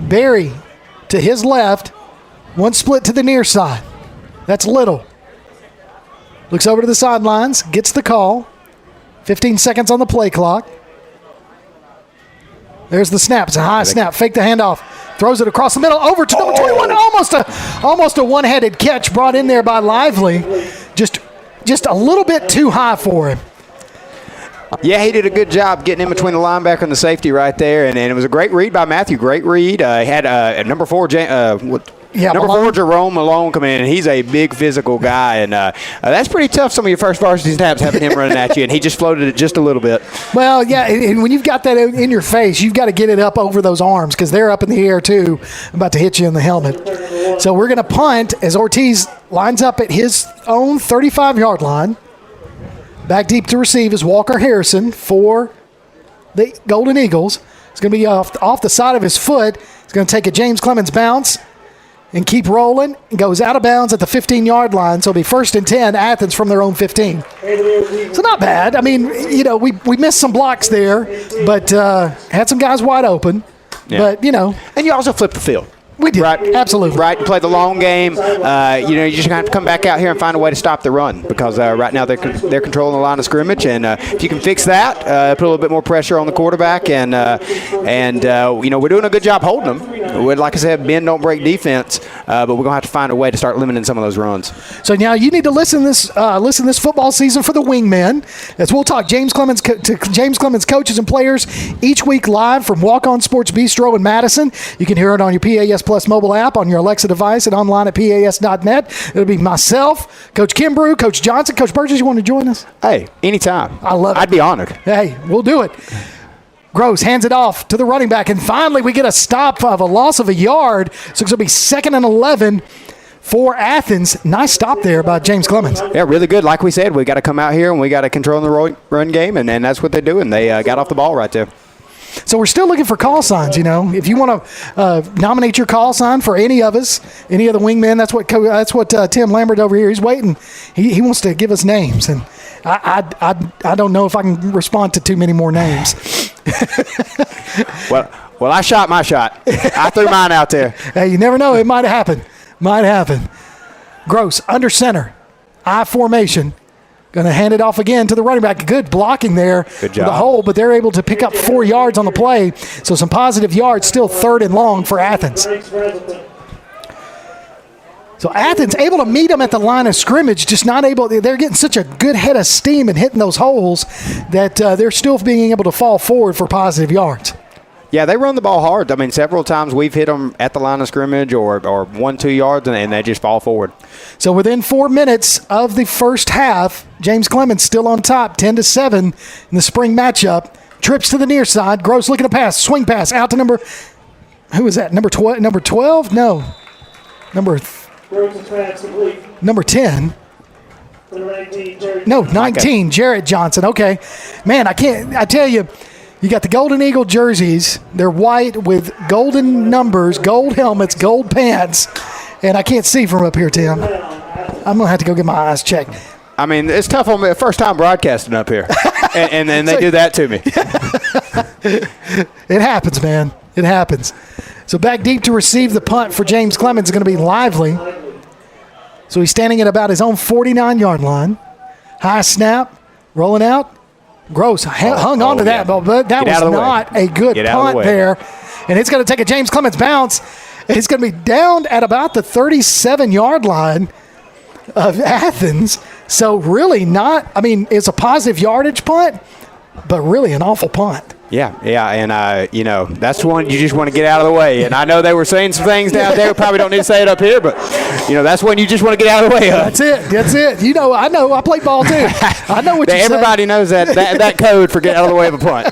Barry to his left. One split to the near side. That's Little. Looks over to the sidelines, gets the call. 15 seconds on the play clock. There's the snap. It's a high snap. Fake the handoff. Throws it across the middle. Over to number 21. Almost a one-handed catch brought in there by Lively. Just a little bit too high for him. Yeah, he did a good job getting in between the linebacker and the safety right there, and it was a great read by Matthew. Great read. He had number 4, number 4, Jerome Malone coming in, and he's a big physical guy, and that's pretty tough. Some of your first varsity snaps having him running at you, and he just floated it just a little bit. Well, yeah, and when you've got that in your face, you've got to get it up over those arms because they're up in the air too, about to hit you in the helmet. So we're going to punt as Ortiz lines up at his own 35-yard line. Back deep to receive is Walker Harrison for the Golden Eagles. It's going to be off the side of his foot. It's going to take a James Clemens bounce and keep rolling. It goes out of bounds at the 15-yard line. So it'll be 1st and 10, Athens from their own 15. So not bad. I mean, we missed some blocks there, but had some guys wide open. Yeah. But, And you also flipped the field. We did, right? Absolutely. Right, and play the long game. You just have to come back out here and find a way to stop the run because right now they're controlling the line of scrimmage, and if you can fix that, put a little bit more pressure on the quarterback, and we're doing a good job holding them. Like I said, bend don't break defense, but we're gonna have to find a way to start limiting some of those runs. So now you need to listen this football season for the wingmen, as we'll talk James Clemens coaches and players each week live from Walk On Sports Bistro in Madison. You can hear it on your PAS Plus mobile app, on your Alexa device, and online at PAS.net. It'll be myself, Coach Kimbrough, Coach Johnson. Coach Burgess, you want to join us? Hey, anytime. I love it. I'd be honored. Hey, we'll do it. Gross hands it off to the running back, and finally we get a stop of a loss of a yard. So it's going to be 2nd and 11 for Athens. Nice stop there by James Clemens. Yeah, really good. Like we said, we got to come out here and we got to control the run game, and that's what they're doing. They got off the ball right there. So we're still looking for call signs, If you want to nominate your call sign for any of us, any of the wingmen, that's what Tim Lambert over here, he's waiting. He wants to give us names, and I don't know if I can respond to too many more names. Well, I shot my shot. I threw mine out there. Hey, you never know. It might happen. Gross, under center, I formation. Going to hand it off again to the running back. Good blocking there. Good job. The hole, but they're able to pick up 4 yards on the play. So some positive yards, still 3rd and long for Athens. So Athens able to meet them at the line of scrimmage, just not able. They're getting such a good head of steam and hitting those holes that they're still being able to fall forward for positive yards. Yeah, they run the ball hard. I mean, several times we've hit them at the line of scrimmage or 1-2 yards, and they just fall forward. So within 4 minutes of the first half, James Clemens still on top, 10-7 in the spring matchup. Trips to the near side. Gross looking to pass. Swing pass out to who is that? Number 12? No. Number 10. No, 19. Okay. Jarrett Johnson. Okay. Man, I tell you, you got the Golden Eagle jerseys. They're white with golden numbers, gold helmets, gold pants. And I can't see from up here, Tim. I'm going to have to go get my eyes checked. I mean, it's tough on me. First time broadcasting up here. and then they do that to me. It happens, man. It happens. So back deep to receive the punt for James Clemens is going to be Lively. So he's standing at about his own 49-yard line. High snap, rolling out. Gross hung on to that, but that was not a good punt there. And it's going to take a James Clemens bounce. It's going to be down at about the 37-yard line of Athens. So really it's a positive yardage punt, but really an awful punt. Yeah, and that's one you just want to get out of the way. And I know they were saying some things down there. We probably don't need to say it up here, but that's one you just want to get out of the way of. That's it. I know. I play ball too. I know what you're saying. Everybody knows that code for getting out of the way of a punt.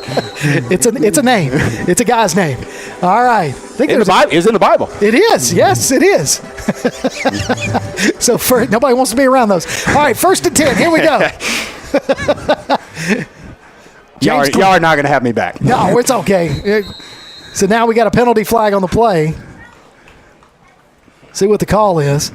It's a name. It's a guy's name. All right. It's in the Bible. It is. Yes, it is. So nobody wants to be around those. All right, 1st and 10. Here we go. Y'all are not going to have me back. No, it's okay. So now we got a penalty flag on the play. See what the call is.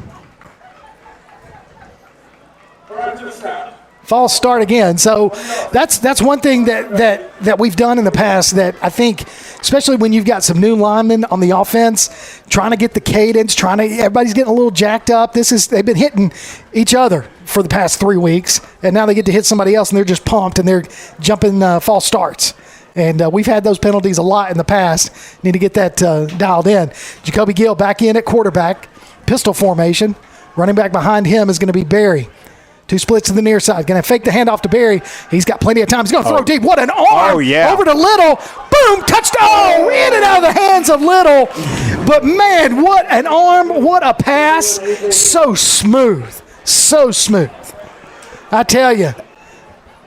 False start again. So that's one thing that we've done in the past that I think, especially when you've got some new linemen on the offense, trying to get the cadence, everybody's getting a little jacked up. They've been hitting each other for the past 3 weeks, and now they get to hit somebody else, and they're just pumped, and they're jumping false starts. And we've had those penalties a lot in the past. Need to get that dialed in. Jacoby Gill back in at quarterback, pistol formation. Running back behind him is going to be Barry. 2 splits to the near side. Going to fake the handoff to Barry. He's got plenty of time. He's going to throw deep. What an arm. Over to Little. Boom. Touchdown. In and out of the hands of Little. But, man, what an arm. What a pass. So smooth. So smooth. I tell you.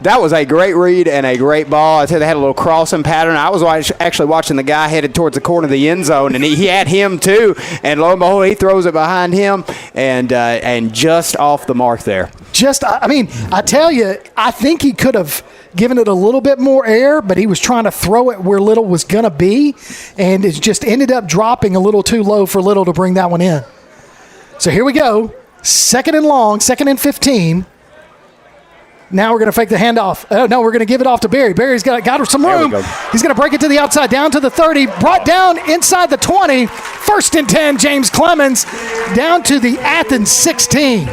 That was a great read and a great ball. I said they had a little crossing pattern. I was actually watching the guy headed towards the corner of the end zone, and he had him too. And lo and behold, he throws it behind him and just off the mark there. I tell you, I think he could have given it a little bit more air, but he was trying to throw it where Little was going to be, and it just ended up dropping a little too low for Little to bring that one in. So here we go. 2nd and long, 2nd and 15. Now we're going to fake the handoff. No, we're going to give it off to Barry. Barry's got some room. He's going to break it to the outside, down to the 30, brought down inside the 20. 1st and 10, James Clemens, down to the Athens 16.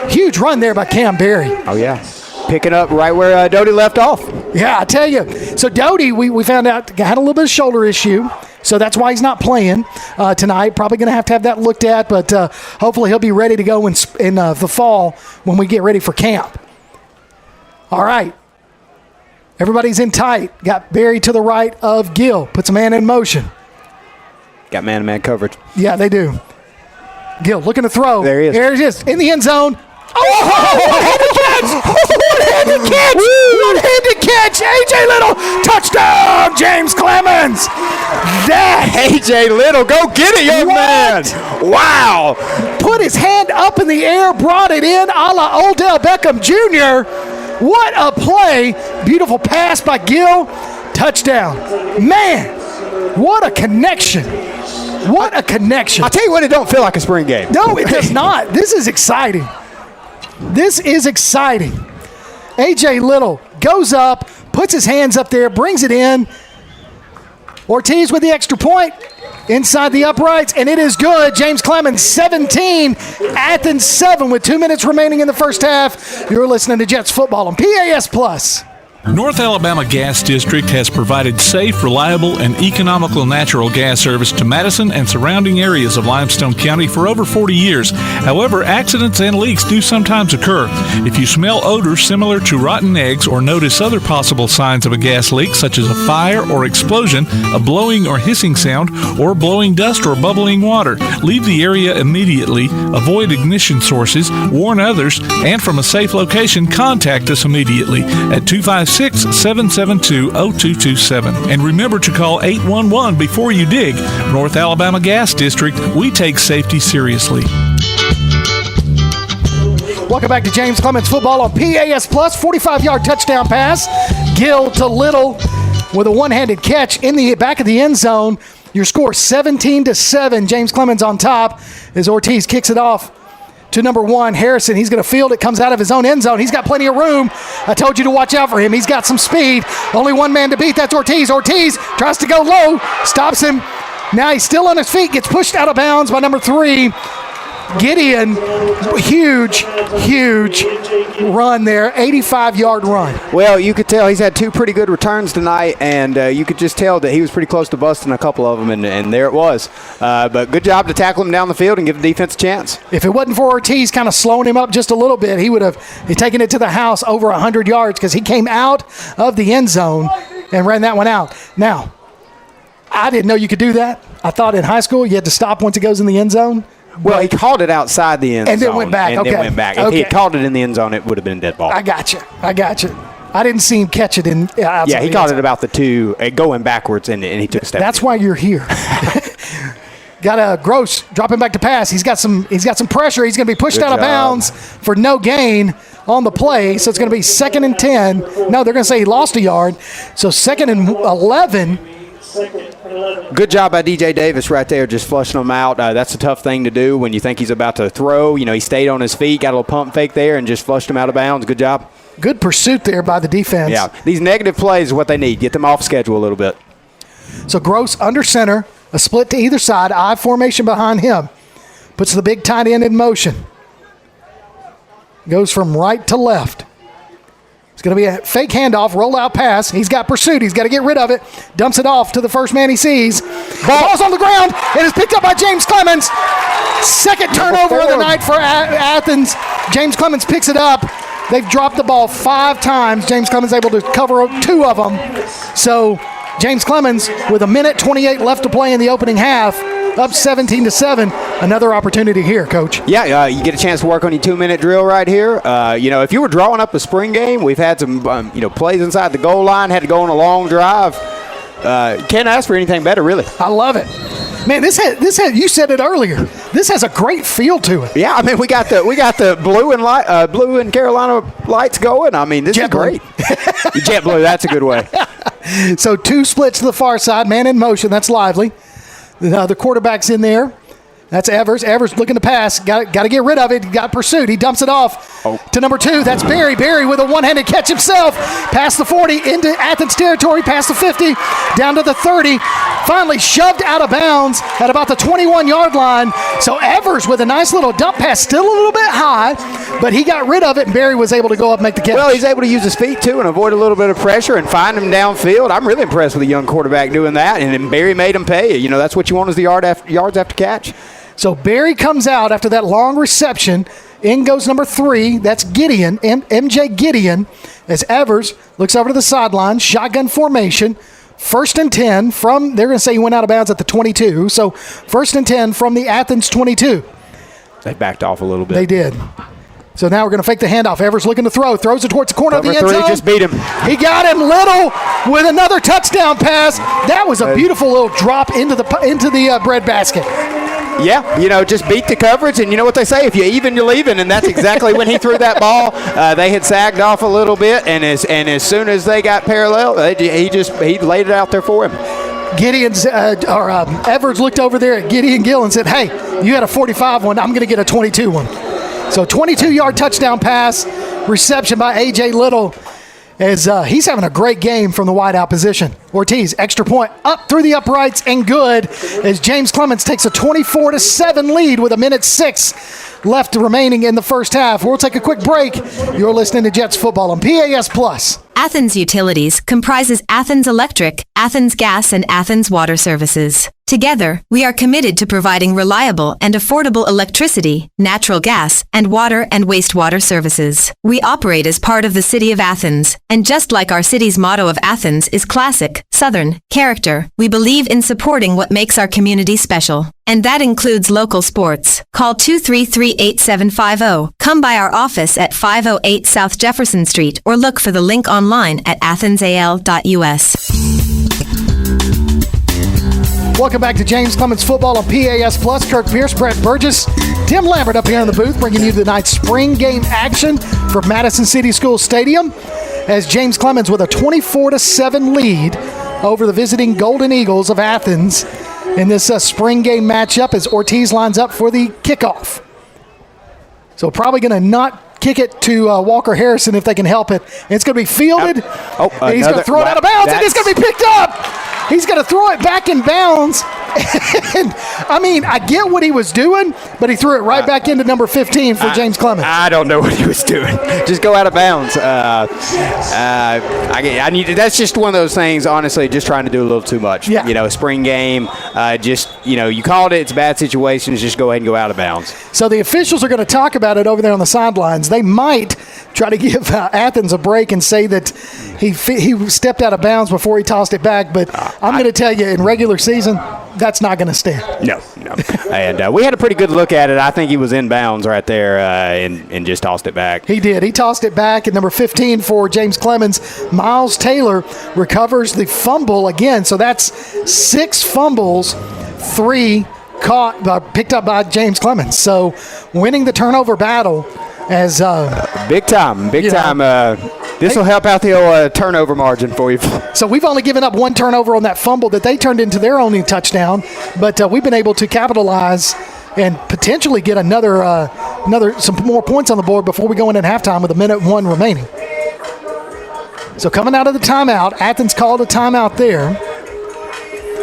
Huge run there by Cam Barry. Oh, yeah. Picking up right where Doty left off. Yeah, I tell you. So Doty, we found out, had a little bit of shoulder issue. So that's why he's not playing tonight. Probably going to have that looked at, but hopefully he'll be ready to go in the fall when we get ready for camp. All right. Everybody's in tight. Got Barry to the right of Gill. Puts a man in motion. Got man-to-man coverage. Yeah, they do. Gill looking to throw. There he is. There he is. In the end zone. One-handed catch! One-handed catch! One-handed catch! A.J. Little! Touchdown, James Clemens! That A.J. Little, go get it, young man! Wow! Put his hand up in the air, brought it in a la Odell Beckham Jr. What a play! Beautiful pass by Gill. Touchdown. Man, what a connection. What a connection. I'll tell you what, it don't feel like a spring game. No, it does not. This is exciting. This is exciting. A.J. Little goes up, puts his hands up there, brings it in. Ortiz with the extra point. inside the uprights, and it is good. James Clemens 17, Athens 7 with 2 minutes remaining in the first half. You're listening to Jets football on PAS Plus. North Alabama Gas District has provided safe, reliable, and economical natural gas service to Madison and surrounding areas of Limestone County for over 40 years. However, accidents and leaks do sometimes occur. If you smell odors similar to rotten eggs or notice other possible signs of a gas leak, such as a fire or explosion, a blowing or hissing sound, or blowing dust or bubbling water, leave the area immediately, avoid ignition sources, warn others, and from a safe location, contact us immediately at 256-772-0227. And remember to call 811 before you dig. North Alabama Gas District, we take safety seriously. Welcome back to James Clemens football on PAS Plus. 45-yard touchdown pass. Gill to Little with a one-handed catch in the back of the end zone. Your score 17-7. James Clemens on top as Ortiz kicks it off to number 1, Harrison. He's going to field it, comes out of his own end zone. He's got plenty of room. I told you to watch out for him. He's got some speed. Only one man to beat. That's Ortiz. Ortiz tries to go low, stops him. Now he's still on his feet, gets pushed out of bounds by number 3, Gideon. Huge run there, 85-yard run. Well, you could tell he's had 2 pretty good returns tonight, and you could just tell that he was pretty close to busting a couple of them, and there it was. But good job to tackle him down the field and give the defense a chance. If it wasn't for Ortiz kind of slowing him up just a little bit, he would have taken it to the house over 100 yards because he came out of the end zone and ran that one out. Now, I didn't know you could do that. I thought in high school you had to stop once it goes in the end zone. Well, he called it outside the end zone. And then went back. Then went back. If he had called it in the end zone, it would have been a dead ball. I got you. I didn't see him catch it in outside. Yeah, he called it about the 2, going backwards, and he took a step. That's why you're here. Got a Gross dropping back to pass. He's got some pressure. He's going to be pushed out of bounds for no gain on the play. So it's going to be 2nd and 10. No, they're going to say he lost a yard. So 2nd and 11. Good job by DJ Davis right there, just flushing him out. That's a tough thing to do when you think he's about to throw. He stayed on his feet, got a little pump fake there, and just flushed him out of bounds. Good job. Good pursuit there by the defense. Yeah, these negative plays is what they need. Get them off schedule a little bit. So Gross under center, a split to either side, I formation behind him. Puts the big tight end in motion. Goes from right to left. It's going to be a fake handoff, rollout pass. He's got pursuit. He's got to get rid of it. Dumps it off to the first man he sees. Ball's on the ground. It is picked up by James Clemens. Second turnover of the night for Athens. James Clemens picks it up. They've dropped the ball 5 times. James Clemens able to cover 2 of them. So James Clemens with 1:28 left to play in the opening half. Up 17-7. Another opportunity here, Coach. Yeah, you get a chance to work on your 2-minute drill right here. If you were drawing up a spring game, we've had some plays inside the goal line, had to go on a long drive. Can't ask for anything better, really. I love it. Man, this has you said it earlier. This has a great feel to it. Yeah, I mean we got the blue and Carolina lights going. I mean this is great. Jet blue, that's a good way. So 2 splits to the far side, man in motion. That's lively. The quarterback's in there. That's Evers. Evers looking to pass. Got to get rid of it. Got pursuit. He dumps it off to number 2. That's Barry. Barry with a one-handed catch himself. Past the 40 into Athens territory. Past the 50. Down to the 30. Finally shoved out of bounds at about the 21-yard line. So Evers with a nice little dump pass. Still a little bit high, but he got rid of it, and Barry was able to go up and make the catch. Well, he's able to use his feet, too, and avoid a little bit of pressure and find him downfield. I'm really impressed with a young quarterback doing that, and then Barry made him pay. That's what you want is the yards after catch. So Barry comes out after that long reception. In goes number 3. That's Gideon, MJ Gideon, as Evers looks over to the sideline. Shotgun formation. 1st and 10 from, they're going to say he went out of bounds at the 22. So 1st and 10 from the Athens 22. They backed off a little bit. They did. So now we're going to fake the handoff. Evers looking to throw. Throws it towards the corner of the end zone. Just beat him. He got him. Little with another touchdown pass. That was a beautiful little drop into the bread basket. Yeah, just beat the coverage, and you know what they say, if you even, you're leaving, and that's exactly when he threw that ball. They had sagged off a little bit, and as soon as they got parallel, he laid it out there for him. Evers looked over there at Gideon Gill and said, hey, you had a 45 one, I'm going to get a 22 one. So 22-yard touchdown pass, reception by A.J. Little. as he's having a great game from the wideout position. Ortiz, extra point, up through the uprights and good as James Clemens takes a 24-7 lead with 1:06 left remaining in the first half. We'll take a quick break. You're listening to Jets football on PAS Plus. Athens Utilities comprises Athens Electric, Athens Gas, and Athens Water Services. Together, we are committed to providing reliable and affordable electricity, natural gas, and water and wastewater services. We operate as part of the City of Athens, and just like our city's motto of Athens is classic, Southern, character, we believe in supporting what makes our community special. And that includes local sports. Call 233-8750. Come by our office at 508 South Jefferson Street or look for the link online at athensal.us. Welcome back to James Clemens Football on PAS Plus. Kirk Pierce, Brett Burgess, Tim Lambert up here in the booth bringing you tonight's spring game action from Madison City School Stadium as James Clemens with a 24-7 lead over the visiting Golden Eagles of Athens in this spring game matchup as Ortiz lines up for the kickoff. So probably going to not kick it to Walker Harrison if they can help it. And it's going to be fielded. And he's going to throw it out of bounds, and it's going to be picked up. He's going to throw it back in bounds. And, I mean, I get what he was doing, but he threw it right back into number 15 for James Clemens. I don't know what he was doing. Just go out of bounds. That's just one of those things, honestly, just trying to do a little too much. Yeah. You know, a spring game, you called it, it's bad situations, just go ahead and go out of bounds. So the officials are going to talk about it over there on the sidelines. They might try to give Athens a break and say that he stepped out of bounds before he tossed it back, but I'm going to tell you, in regular season, that's not going to stand. No. And we had a pretty good look at it. I think he was in bounds right there and just tossed it back. He did. He tossed it back. And number 15 for James Clemens, Miles Taylor, recovers the fumble again. So that's 6 fumbles, 3 picked up by James Clemens. So winning the turnover battle as big time. This will help out the old turnover margin for you. So we've only given up 1 turnover on that fumble that they turned into their only touchdown, but we've been able to capitalize and potentially get some more points on the board before we go in at halftime with 1:01 remaining. So coming out of the timeout, Athens called a timeout there.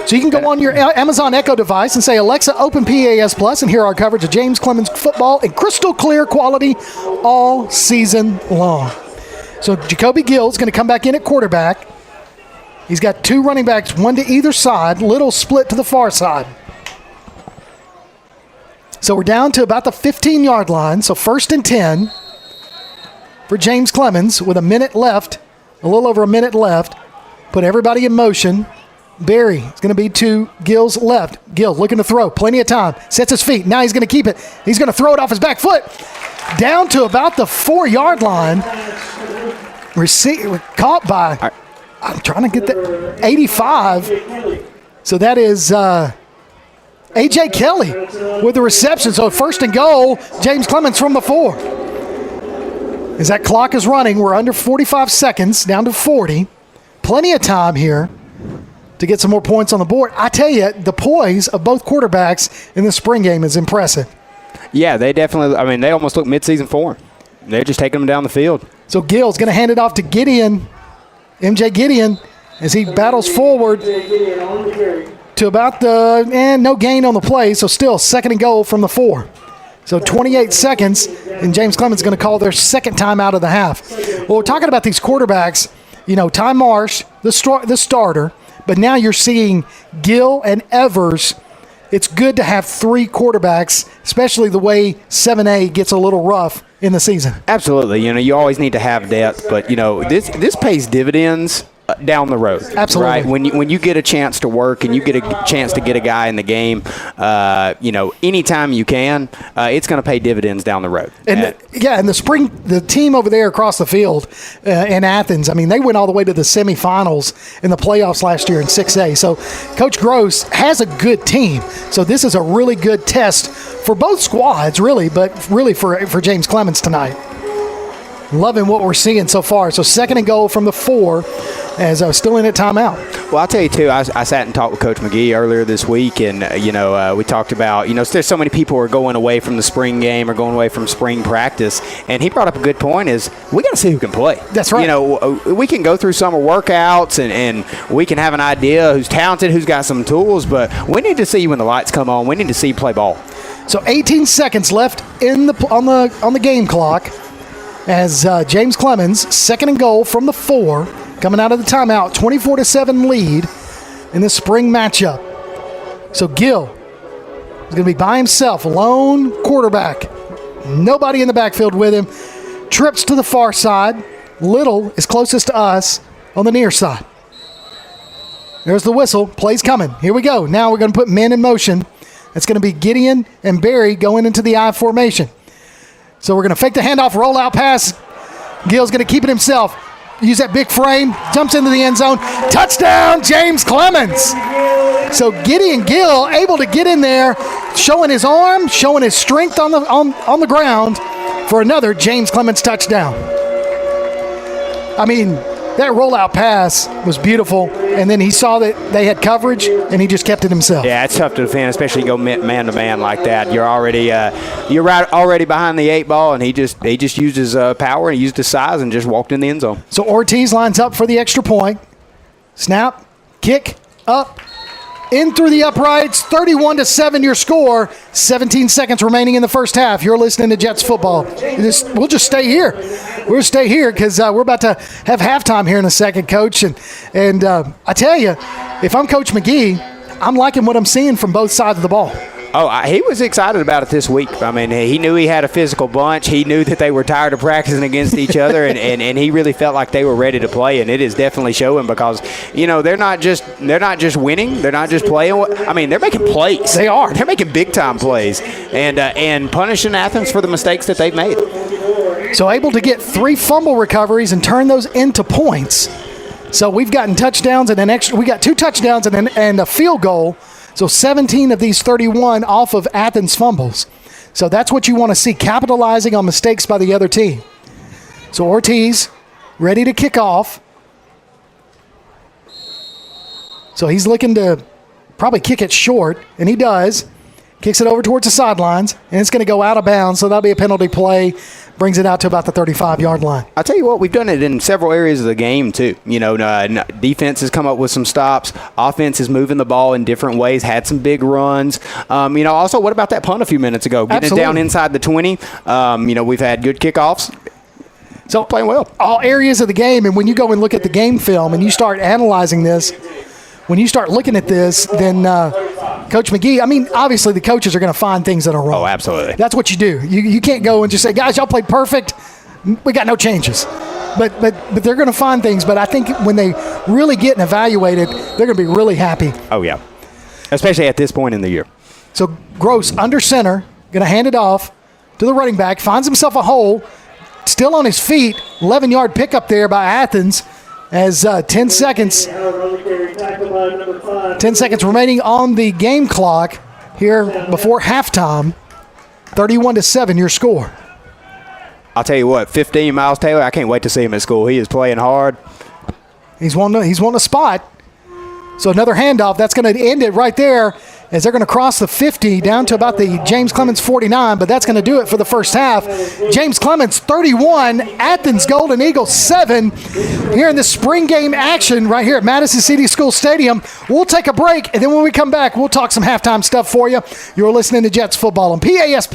So you can go on your Amazon Echo device and say, Alexa, open PAS Plus, and hear our coverage of James Clemens football in crystal clear quality all season long. So Jacoby Gill's going to come back in at quarterback. He's got 2 running backs, 1 to either side, little split to the far side. So we're down to about the 15-yard line, so 1st and 10 for James Clemens with a minute left, a little over a minute left. Put everybody in motion. Barry is going to be to Gill's left. Gill looking to throw. Plenty of time. Sets his feet. Now he's going to keep it. He's going to throw it off his back foot. Down to about the 4-yard line. Caught by, I'm trying to get that, 85. So that is A.J. Kelly with the reception. So 1st and goal, James Clemens from the 4. As that clock is running, we're under 45 seconds, down to 40. Plenty of time here to get some more points on the board. I tell you, the poise of both quarterbacks in the spring game is impressive. Yeah, they definitely, they almost look midseason form. They're just taking them down the field. So Gill's going to hand it off to Gideon, MJ Gideon, as he battles forward to about no gain on the play, so still 2nd and goal from the 4. So 28 seconds, and James Clemens is going to call their 2nd time out of the half. Well, we're talking about these quarterbacks, Ty Marsh, the starter, but now you're seeing Gill and Evers. It's good to have 3 quarterbacks, especially the way 7A gets a little rough in the season. Absolutely. You always need to have depth, but, this pays dividends down the road. Absolutely. Right? When you get a chance to work and you get a chance to get a guy in the game, anytime you can, it's going to pay dividends down the road. And the team over there across the field in Athens, they went all the way to the semifinals in the playoffs last year in 6A. So Coach Gross has a good team. So this is a really good test for both squads, really, but really for James Clemens tonight. Loving what we're seeing so far. So 2nd and goal from the 4 as I was still in at timeout. Well, I'll tell you, too, I sat and talked with Coach McGee earlier this week, and, we talked about, there's so many people who are going away from the spring game or going away from spring practice, and he brought up a good point is we got to see who can play. That's right. We can go through summer workouts, and we can have an idea who's talented, who's got some tools, but we need to see when the lights come on. We need to see you play ball. So 18 seconds left on the game clock as James Clemens, 2nd and goal from the 4, coming out of the timeout, 24-7 lead in this spring matchup. So Gill is going to be by himself, lone quarterback. Nobody in the backfield with him. Trips to the far side. Little is closest to us on the near side. There's the whistle. Play's coming. Here we go. Now we're going to put men in motion. It's going to be Gideon and Barry going into the I formation. So we're going to fake the handoff, rollout pass. Gill's going to keep it himself. Use that big frame. Jumps into the end zone. Touchdown, James Clemens. So Gideon Gill able to get in there, showing his arm, showing his strength on the ground for another James Clemens touchdown. I mean, that rollout pass was beautiful, and then he saw that they had coverage, and he just kept it himself. Yeah, it's tough to defend, especially go man-to-man like that. You're already behind the 8 ball, and he just used his power and he used his size and just walked in the end zone. So Ortiz lines up for the extra point. Snap, kick, up, in through the uprights, 31-7 your score, 17 seconds remaining in the first half. You're listening to Jets football. We'll just stay here. We'll stay here because we're about to have halftime here in a second, Coach. And I tell you, if I'm Coach McGee, I'm liking what I'm seeing from both sides of the ball. Oh, he was excited about it this week. I mean, he knew he had a physical bunch. He knew that they were tired of practicing against each other, and he really felt like they were ready to play. And it is definitely showing because they're not just winning. They're not just playing. I mean, they're making plays. They are. They're making big time plays and punishing Athens for the mistakes that they've made. So able to get 3 fumble recoveries and turn those into points. So we've gotten touchdowns and we got 2 touchdowns and a field goal. So 17 of these 31 off of Athens fumbles. So that's what you want to see, capitalizing on mistakes by the other team. So Ortiz ready to kick off. So he's looking to probably kick it short, and he does. Kicks it over towards the sidelines, and it's going to go out of bounds, so that'll be a penalty play. Brings it out to about the 35-yard line. I'll tell you what, we've done it in several areas of the game, too. Defense has come up with some stops. Offense is moving the ball in different ways, had some big runs. Also, what about that punt a few minutes ago? Getting Absolutely. it down inside the 20. We've had good kickoffs. So playing well. All areas of the game, and when you go and look at the game film and you start analyzing this, when you start looking at this, then Coach McGee, obviously the coaches are going to find things that are wrong. Oh, absolutely. That's what you do. You can't go and just say, guys, y'all played perfect. We got no changes. But they're going to find things. But I think when they really get and evaluate it, they're going to be really happy. Oh, yeah. Especially at this point in the year. So Gross under center, going to hand it off to the running back, finds himself a hole, still on his feet, 11-yard pickup there by Athens. As 10 seconds remaining on the game clock here before halftime. 31-7 your score. I'll tell you what, 15 Miles Taylor, I can't wait to see him at school. He is playing hard. He's won a spot. So another handoff. That's going to end it right there as they're going to cross the 50 down to about the James Clemens 49, but that's going to do it for the first half. James Clemens 31, Athens Golden Eagles 7 here in the spring game action right here at Madison City School Stadium. We'll take a break, and then when we come back, we'll talk some halftime stuff for you. You're listening to Jets Football on PAS+.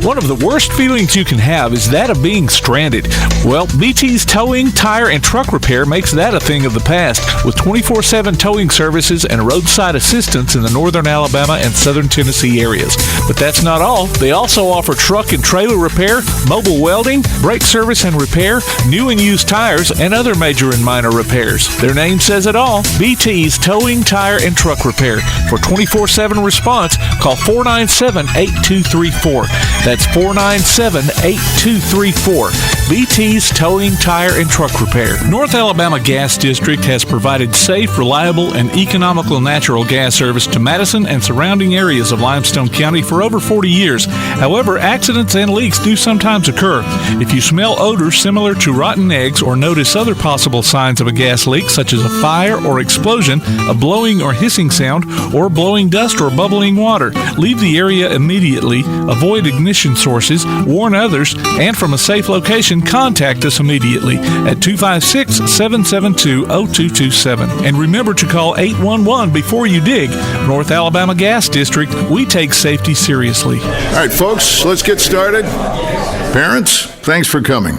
One of the worst feelings you can have is that of being stranded. Well, BT's Towing, Tire, and Truck Repair makes that a thing of the past with 24/7 towing services and roadside assistance in the northern Alabama and southern Tennessee areas. But that's not all. They also offer truck and trailer repair, mobile welding, brake service and repair, new and used tires, and other major and minor repairs. Their name says it all. BT's Towing, Tire, and Truck Repair. For 24/7 response, call 497-8234. That's 497-8234. BT's Towing, Tire, and Truck Repair. North Alabama Gas District has provided safe, reliable, and economical natural gas service to Madison and surrounding areas of Limestone County for over 40 years. However, accidents and leaks do sometimes occur. If you smell odors similar to rotten eggs or notice other possible signs of a gas leak, such as a fire or explosion, a blowing or hissing sound, or blowing dust or bubbling water, leave the area immediately, avoid ignition sources, warn others, and from a safe location, contact us immediately at 256-772-0227. And remember to call 811 before you dig. North Alabama Gas District, we take safety seriously. All right, folks, let's get started. Parents, thanks for coming.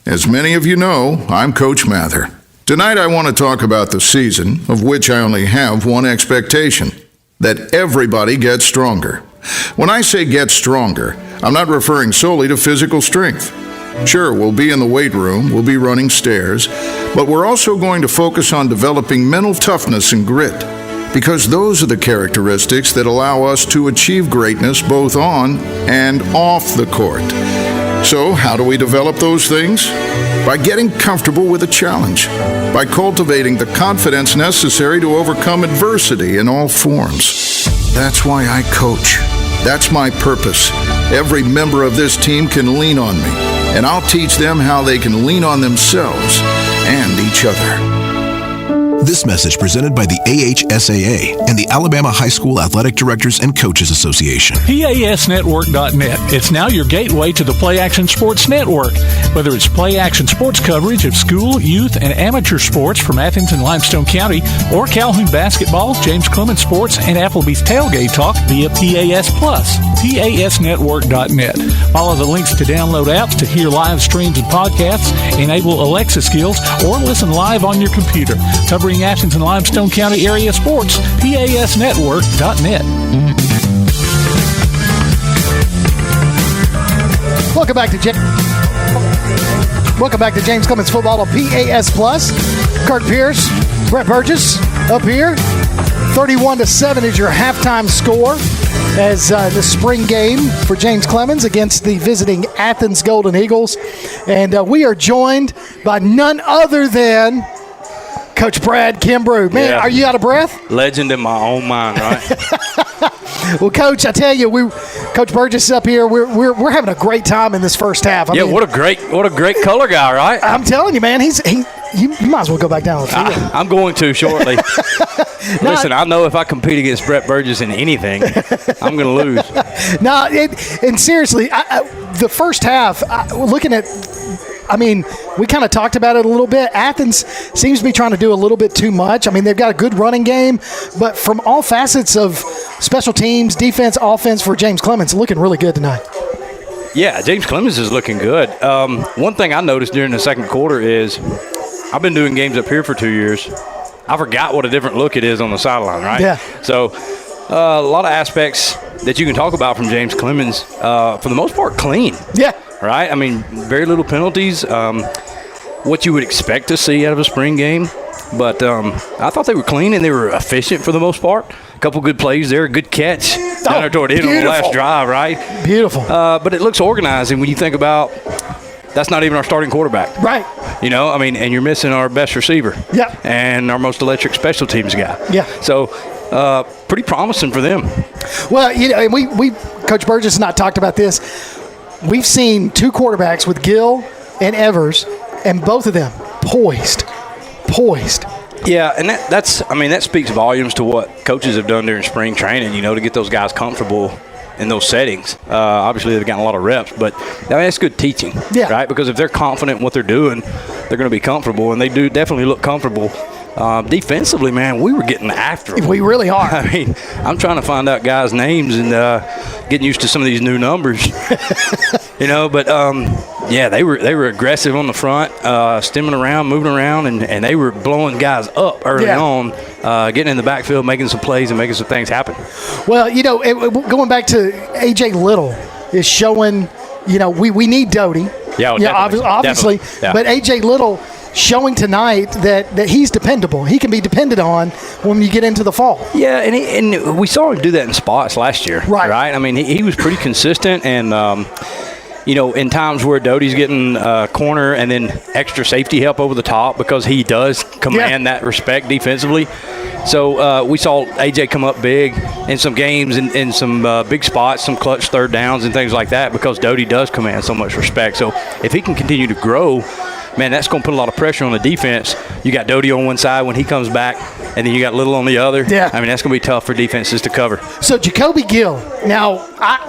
As many of you know, I'm Coach Mather. Tonight I want to talk about the season, of which I only have one expectation: that everybody gets stronger. When I say get stronger, I'm not referring solely to physical strength. Sure, we'll be in the weight room, we'll be running stairs, but we're also going to focus on developing mental toughness and grit, because those are the characteristics that allow us to achieve greatness both on and off the court. So, how do we develop those things? By getting comfortable with a challenge, by cultivating the confidence necessary to overcome adversity in all forms. That's why I coach. That's my purpose. Every member of this team can lean on me, and I'll teach them how they can lean on themselves and each other. This message presented by the AHSAA and the Alabama High School Athletic Directors and Coaches Association. PASnetwork.net. It's now your gateway to the Play Action Sports Network. Whether it's Play Action Sports coverage of school, youth, and amateur sports from Athens and Limestone County, or Calhoun basketball, James Clemens sports, and Applebee's tailgate talk via PAS Plus. PASnetwork.net. Follow the links to download apps to hear live streams and podcasts, enable Alexa skills, or listen live on your computer. Covering Athens and Limestone County area sports, PASnetwork.net. Welcome back to James Clemens Football on PAS Plus. Kurt Pierce, Brett Burgess up here. 31-7 is your halftime score as the spring game for James Clemens against the visiting Athens Golden Eagles. And we are joined by none other than Coach Brad Kimbrough. Man, Are you out of breath? Legend in my own mind, right? Well, Coach, I tell you, Coach Burgess is up here. We're having a great time in this first half. I mean, what a great color guy, right? I'm telling you, man, you might as well go back down the field. I'm going to shortly. Listen, I know if I compete against Brett Burgess in anything, I'm going to lose. No, and seriously, the first half, looking at. I mean, we kind of talked about it a little bit. Athens seems to be trying to do a little bit too much. I mean, they've got a good running game, but from all facets of special teams, defense, offense for James Clemens, looking really good tonight. Yeah, James Clemens is looking good. One thing I noticed during the second quarter is I've been doing games up here for 2 years. I forgot what a different look it is on the sideline, right? Yeah. So a lot of aspects that you can talk about from James Clemens, for the most part, clean. Yeah. Right? I mean, very little penalties. What you would expect to see out of a spring game. But I thought they were clean and they were efficient for the most part. A couple good plays there. Good catch down there toward the end of the last drive, right? Beautiful. But it looks organized. And when you think about that's not even our starting quarterback. Right. You know, I mean, and you're missing our best receiver. Yeah. And our most electric special teams guy. Yeah. So pretty promising for them. Well, you know, we Coach Burgess and I talked about this. We've seen two quarterbacks with Gill and Evers, and both of them poised. Yeah, and that speaks volumes to what coaches have done during spring training, you know, to get those guys comfortable in those settings. Obviously, they've gotten a lot of reps, but that's good teaching, right? Because if they're confident in what they're doing, they're going to be comfortable, and they do definitely look comfortable. Defensively, man, we were getting after them. We really are. I mean, I'm trying to find out guys' names and getting used to some of these new numbers. You know, but they were aggressive on the front, stemming around, moving around, and they were blowing guys up early on, getting in the backfield, making some plays and making some things happen. Well, you know, going back to A.J. Little is showing, you know, we need Doty. Obviously. Yeah. But A.J. Little showing tonight that he's dependable. He can be depended on when you get into the fall. Yeah, and we saw him do that in spots last year. Right? I mean, he was pretty consistent, and in times where Doty's getting corner and then extra safety help over the top because he does command that respect defensively. So we saw AJ come up big in some games in some big spots, some clutch third downs and things like that because Doty does command so much respect. So if he can continue to grow, man, that's going to put a lot of pressure on the defense. You got Doty on one side when he comes back, and then you got Little on the other. Yeah. I mean, that's going to be tough for defenses to cover. So Jacoby Gill. Now,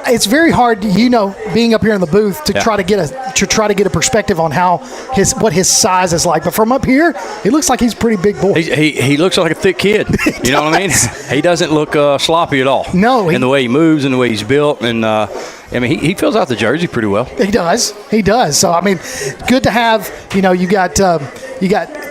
it's very hard, being up here in the booth to try to get a perspective on what his size is like. But from up here, he looks like he's a pretty big boy. He looks like a thick kid. You know what I mean? He doesn't look sloppy at all. No. In the way he moves and the way he's built, and he fills out the jersey pretty well. He does. So I mean, good to have. You got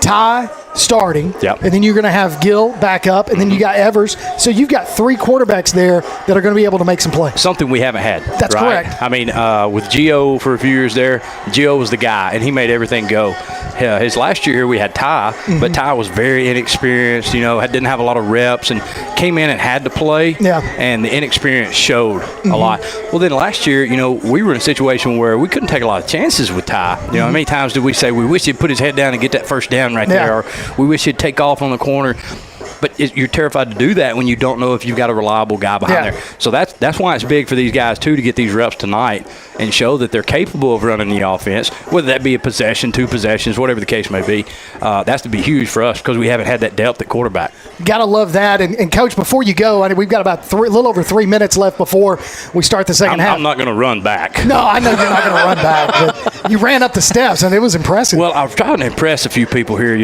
Ty starting, and then you're going to have Gill back up, and then you got Evers. So you've got 3 quarterbacks there that are going to be able to make some plays. Something we haven't had. That's right? correct. I mean, with Gio for a few years there, Gio was the guy, and he made everything go. His last year here we had Ty, but Ty was very inexperienced, didn't have a lot of reps, and came in and had to play, and the inexperience showed a lot. Well, then last year, we were in a situation where we couldn't take a lot of chances with Ty. How many times did we say, we wish he'd put his head down and get that first down right there, or we wish he'd take off on the corner. But you're terrified to do that when you don't know if you've got a reliable guy behind there. So that's why it's big for these guys, too, to get these reps tonight and show that they're capable of running the offense, whether that be a possession, 2 possessions, whatever the case may be. That's to be huge for us because we haven't had that depth at quarterback. Got to love that. And Coach, before you go, we've got about a little over 3 minutes left before we start the second half. I'm not going to run back. No, I know you're not going to run back, but you ran up the steps, and it was impressive. Well, I've tried to impress a few people here,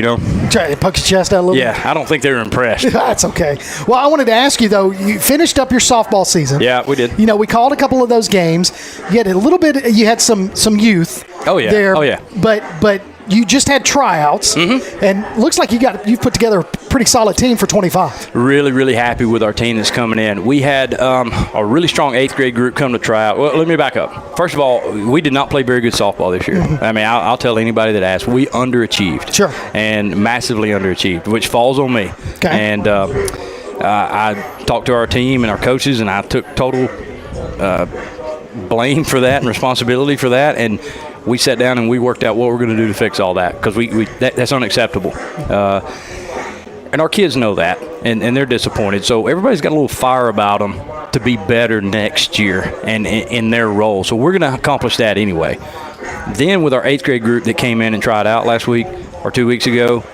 Try to poke your chest out a little bit? Yeah, I don't think they were impressed. That's okay. Well, I wanted to ask you, though, you finished up your softball season. Yeah, we did. We called a couple of those games. You had a little bit, you had some youth there. Oh, yeah. But you just had tryouts, and looks like you've put together a pretty solid team for 25. Really, really happy with our team that's coming in. We had a really strong 8th grade group come to try out. Well, let me back up. First of all, we did not play very good softball this year. I mean, I'll tell anybody that asks. We underachieved. Sure. And massively underachieved, which falls on me. Okay. And I talked to our team and our coaches, and I took total blame for that and responsibility for that. And we sat down and we worked out what we're going to do to fix all that because that's unacceptable. And our kids know that, and they're disappointed. So everybody's got a little fire about them to be better next year and in their role. So we're going to accomplish that anyway. Then with our 8th grade group that came in and tried out last week or 2 weeks ago,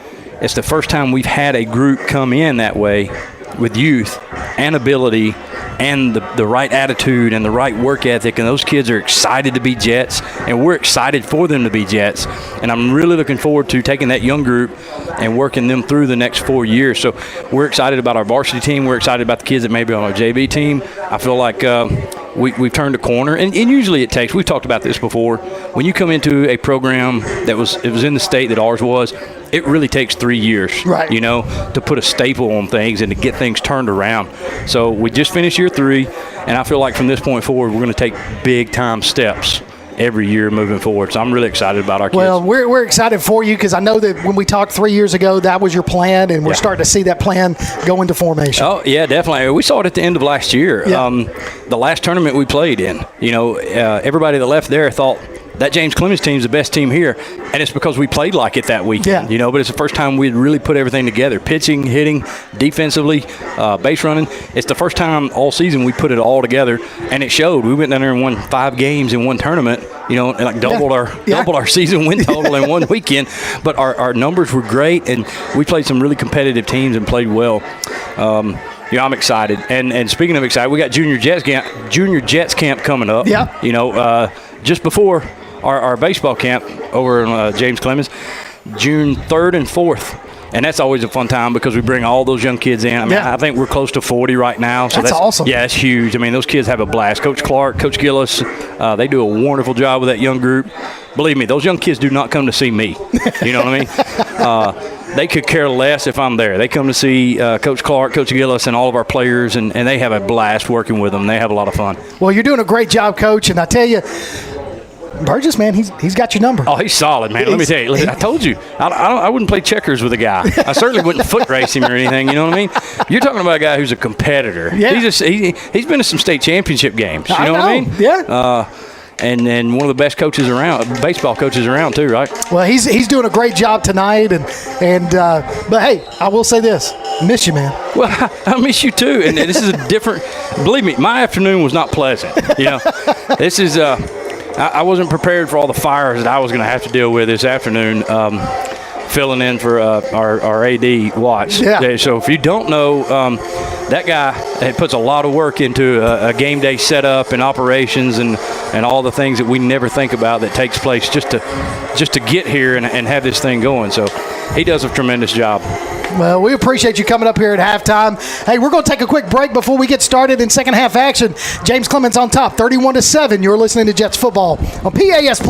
it's the first time we've had a group come in that way with youth and ability and the right attitude and the right work ethic, and those kids are excited to be Jets, and we're excited for them to be Jets. And I'm really looking forward to taking that young group and working them through the next 4 years. So we're excited about our varsity team. We're excited about the kids that may be on our JV team. I feel like we've turned a corner, and usually it takes, we've talked about this before, when you come into a program it was in the state that ours was, it really takes 3 years, right, to put a staple on things and to get things turned around. So we just finished year 3, and I feel like from this point forward, we're going to take big-time steps every year moving forward. So I'm really excited about our kids. Well, we're excited for you because I know that when we talked 3 years ago, that was your plan, and we're starting to see that plan go into formation. Oh, yeah, definitely. We saw it at the end of last year. Yeah. The last tournament we played in, everybody that left there thought that James Clemens team is the best team here, and it's because we played like it that weekend. But it's the first time we'd really put everything together, pitching, hitting, defensively, base running. It's the first time all season we put it all together, and it showed. We went down there and won 5 games in one tournament, and like doubled our season win total in one weekend. But our numbers were great, and we played some really competitive teams and played well. I'm excited. And speaking of excited, we got Junior Jets camp coming up. Yeah. Just before our baseball camp over in James Clemens, June 3rd and 4th. And that's always a fun time because we bring all those young kids in. I think we're close to 40 right now. So that's awesome. Yeah, it's huge. Those kids have a blast. Coach Clark, Coach Gillis, they do a wonderful job with that young group. Believe me, those young kids do not come to see me. You know what I mean? They could care less if I'm there. They come to see Coach Clark, Coach Gillis, and all of our players, and they have a blast working with them. They have a lot of fun. Well, you're doing a great job, Coach, and I tell you, Burgess, man, he's got your number. Oh, he's solid, man. Let me tell you. Listen, I told you, I wouldn't play checkers with a guy. I certainly wouldn't foot race him or anything. You know what I mean? You're talking about a guy who's a competitor. Yeah. He's been to some state championship games. You know what I mean? Yeah. and one of the best coaches around, baseball coaches around too, right? Well, he's doing a great job tonight, but hey, I will say this: miss you, man. Well, I miss you too, and this is a different. Believe me, my afternoon was not pleasant. This is. I wasn't prepared for all the fires that I was going to have to deal with this afternoon. Filling in for our AD Watts. Yeah. So if you don't know, that guy puts a lot of work into a game day setup and operations and all the things that we never think about that takes place just to get here and have this thing going. So he does a tremendous job. Well, we appreciate you coming up here at halftime. Hey, we're going to take a quick break before we get started in second half action. James Clemens on top, 31-7. You're listening to Jets football on PAS+.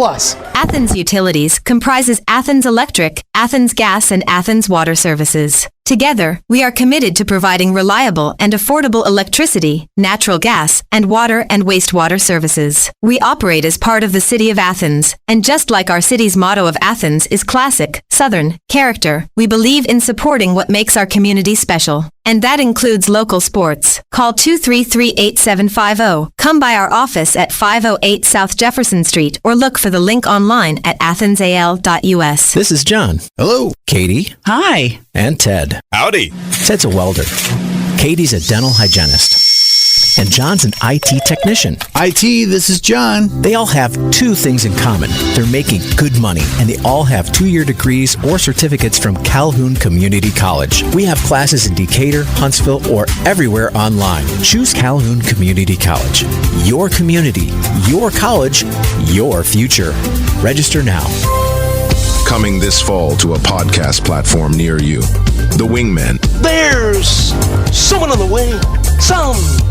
Athens Utilities comprises Athens Electric, Athens Gas, and Athens Water Services. Together, we are committed to providing reliable and affordable electricity, natural gas, and water and wastewater services. We operate as part of the City of Athens, and just like our city's motto of Athens is classic, Southern, character, we believe in supporting what makes our community special. And that includes local sports. Call 233-8750. Come by our office at 508 South Jefferson Street or look for the link online at athensal.us. This is John. Hello. Katie. Hi. And Ted. Howdy. Ted's a welder. Katie's a dental hygienist. And John's an IT technician. IT, this is John. They all have two things in common. They're making good money, and they all have 2-year degrees or certificates from Calhoun Community College. We have classes in Decatur, Huntsville, or everywhere online. Choose Calhoun Community College. Your community, your college, your future. Register now. Coming this fall to a podcast platform near you. The Wingmen. There's someone on the wing. Something.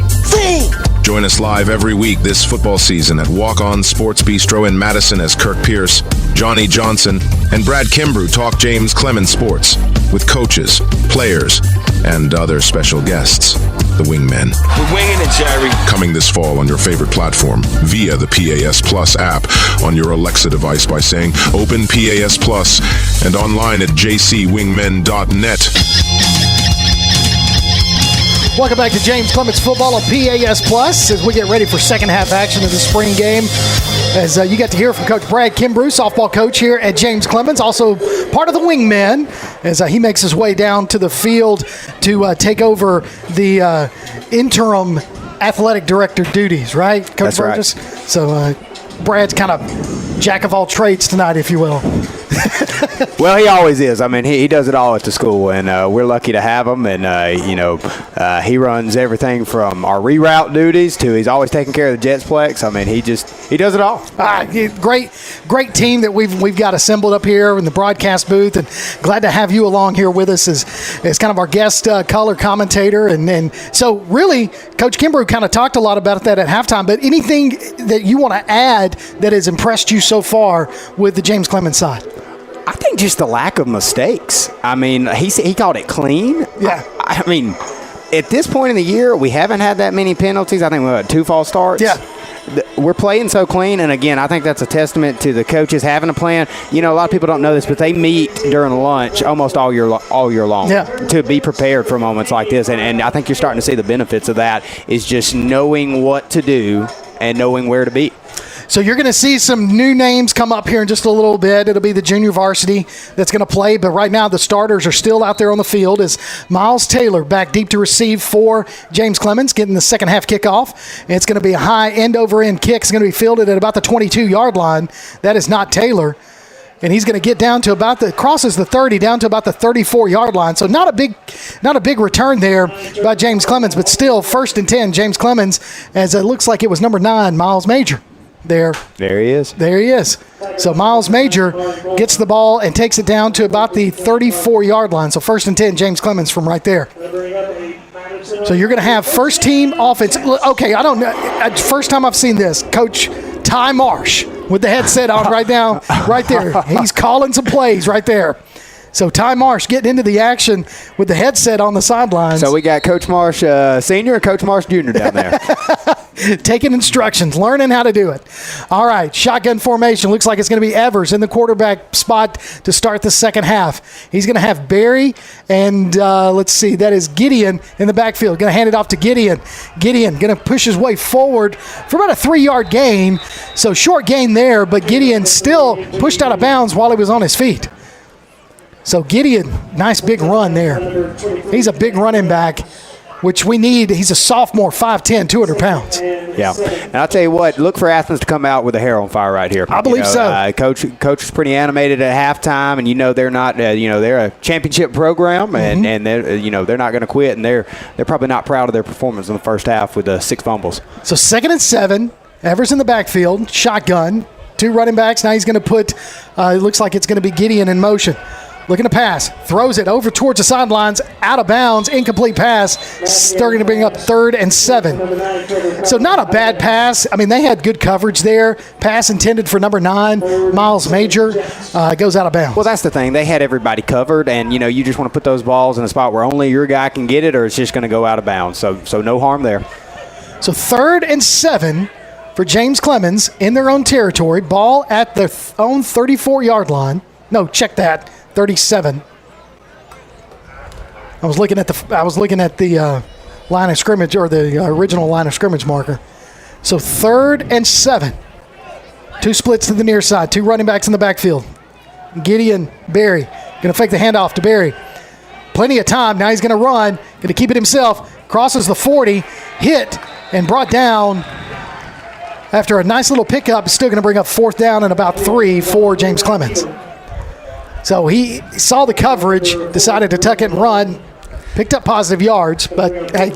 Join us live every week this football season at Walk On Sports Bistro in Madison as Kirk Pierce, Johnny Johnson, and Brad Kimbrough talk James Clemens sports with coaches, players, and other special guests. The Wingmen. We're winging it, Jerry. Coming this fall on your favorite platform via the PAS Plus app on your Alexa device by saying Open PAS Plus and online at jcwingmen.net. Welcome back to James Clemens football on PAS+, as we get ready for second half action of the spring game. As you got to hear from Coach Brad Kimbrough, softball coach here at James Clemens, also part of the Wingmen, as he makes his way down to the field to take over the interim athletic director duties, right, Coach That's Burgess? Right. So Brad's kind of jack of all trades tonight, if you will. Well, he always is. I mean, he does it all at the school, and we're lucky to have him. And, he runs everything from our reroute duties to he's always taking care of the Jetsplex. I mean, he does it all. Great team that we've got assembled up here in the broadcast booth, and glad to have you along here with us as kind of our guest color commentator. And so really, Coach Kimbrough kind of talked a lot about that at halftime, but anything that you want to add that has impressed you so far with the James Clemens side? I think just the lack of mistakes. I mean, he called it clean. Yeah. I mean, at this point in the year, we haven't had that many penalties. I think we had 2 false starts. Yeah. We're playing so clean, and again, I think that's a testament to the coaches having a plan. You know, a lot of people don't know this, but they meet during lunch almost all year long to be prepared for moments like this. And I think you're starting to see the benefits of that, is just knowing what to do and knowing where to be. So you're going to see some new names come up here in just a little bit. It'll be the junior varsity that's going to play. But right now the starters are still out there on the field as Miles Taylor back deep to receive for James Clemens, getting the second half kickoff. And it's going to be a high end-over-end kick. It's going to be fielded at about the 22-yard line. That is not Taylor. And he's going to get down to crosses the 30, down to about the 34-yard line. So not a big return there by James Clemens, but still 1st and 10, James Clemens, as it looks like it was number 9, Miles Major. There he is. So Miles Major gets the ball and takes it down to about the 34-yard line. So 1st and 10, James Clemens from right there. So you're going to have first team offense. Okay, I don't know. First time I've seen this. Coach Ty Marsh with the headset on right now, right there. He's calling some plays right there. So Ty Marsh getting into the action with the headset on the sidelines. So we got Coach Marsh Sr. and Coach Marsh Jr. down there. Taking instructions, learning how to do it. All right, shotgun formation. Looks like it's going to be Evers in the quarterback spot to start the second half. He's going to have Barry and, let's see, that is Gideon in the backfield. Going to hand it off to Gideon. Gideon going to push his way forward for about a 3-yard gain. So short gain there, but Gideon still pushed out of bounds while he was on his feet. So Gideon, nice big run there. He's a big running back, which we need. He's a sophomore, 5'10", 200 pounds. Yeah, and I'll tell you what, look for Athens to come out with a hair on fire right here. I believe so. Coach is pretty animated at halftime, and they're not, they're a championship program, and they're not going to quit, and they're probably not proud of their performance in the first half with 6 fumbles. So 2nd and 7, Evers in the backfield, shotgun, 2 running backs. Now he's going to put, it looks like it's going to be Gideon in motion. Looking to pass, throws it over towards the sidelines, out of bounds, incomplete pass. They're going to bring up 3rd and 7. So not a bad pass. I mean, they had good coverage there. Pass intended for number 9, Miles Major, goes out of bounds. Well, that's the thing. They had everybody covered, and, you just want to put those balls in a spot where only your guy can get it, or it's just going to go out of bounds. So no harm there. So 3rd and 7 for James Clemens in their own territory. Ball at their own 34-yard line. No, check that. 37. I was looking at the line of scrimmage, or the original line of scrimmage marker. So 3rd and 7. 2 splits to the near side. 2 running backs in the backfield. Gideon, Barry. Going to fake the handoff to Barry. Plenty of time. Now he's going to run. Going to keep it himself. Crosses the 40. Hit and brought down after a nice little pickup. Still going to bring up 4th down and about 3 for James Clemens. So he saw the coverage, decided to tuck it and run, picked up positive yards, but, hey,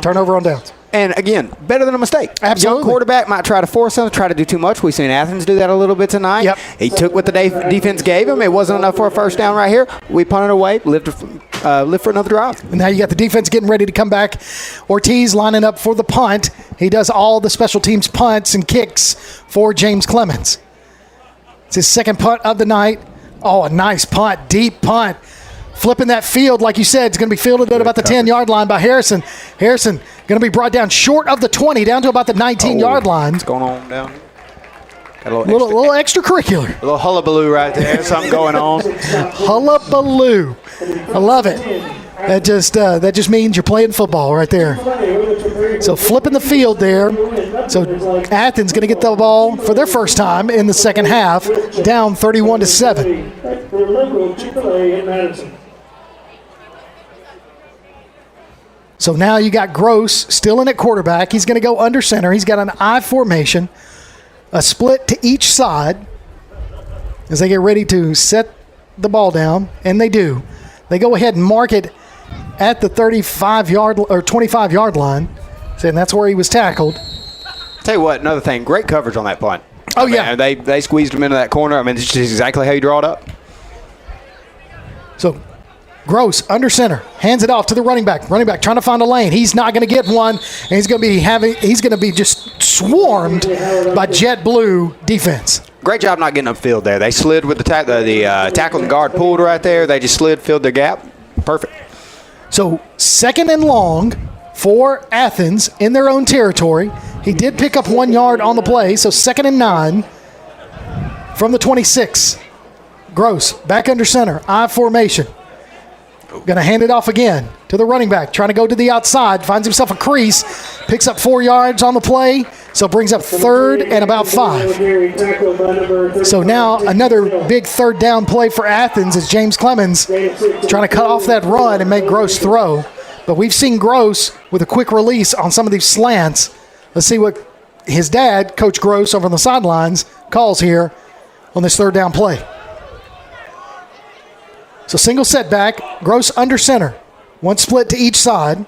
turnover on downs. And, again, better than a mistake. Absolutely. Young quarterback might try to force him, try to do too much. We've seen Athens do that a little bit tonight. Yep. He took what the defense gave him. It wasn't enough for a first down right here. We punted away, lived for another drive. And now you got the defense getting ready to come back. Ortiz lining up for the punt. He does all the special teams punts and kicks for James Clemens. It's his 2nd punt of the night. Oh, a nice punt, deep punt. Flipping that field, like you said, it's going to be fielded at about the 10-yard line by Harrison. Harrison going to be brought down short of the 20, down to about the 19-yard line. What's going on down here? Got a little extracurricular. A little hullabaloo right there. Something going on. Hullabaloo. I love it. That just means you're playing football right there. So flipping the field there. So Athens going to get the ball for their first time in the second half, down 31-7. So now you got Gross still in at quarterback. He's going to go under center. He's got an I formation, a split to each side as they get ready to set the ball down, and they do. They go ahead and mark it at the 35-yard or 25-yard line, and that's where he was tackled. Tell you what, another thing, great coverage on that punt. Oh, yeah. They squeezed him into that corner. I mean, it's just exactly how you draw it up. So Gross under center, hands it off to the running back. Running back trying to find a lane. He's not going to get one, and he's going to be just swarmed by Jet Blue defense. Great job not getting upfield there. They slid with the tackle and guard pulled right there. They just filled their gap. Perfect. So 2nd and long for Athens in their own territory. He did pick up 1 yard on the play, so 2nd and 9 from the 26. Gross back under center, I formation. Going to hand it off again to the running back, trying to go to the outside, finds himself a crease, picks up 4 yards on the play, so brings up 3rd and about 5. So now another big 3rd down play for Athens as James Clemens trying to cut off that run and make Gross throw. But we've seen Gross with a quick release on some of these slants. Let's see what his dad, Coach Gross, over on the sidelines, calls here on this 3rd down play. So single setback, Gross under center. 1 split to each side.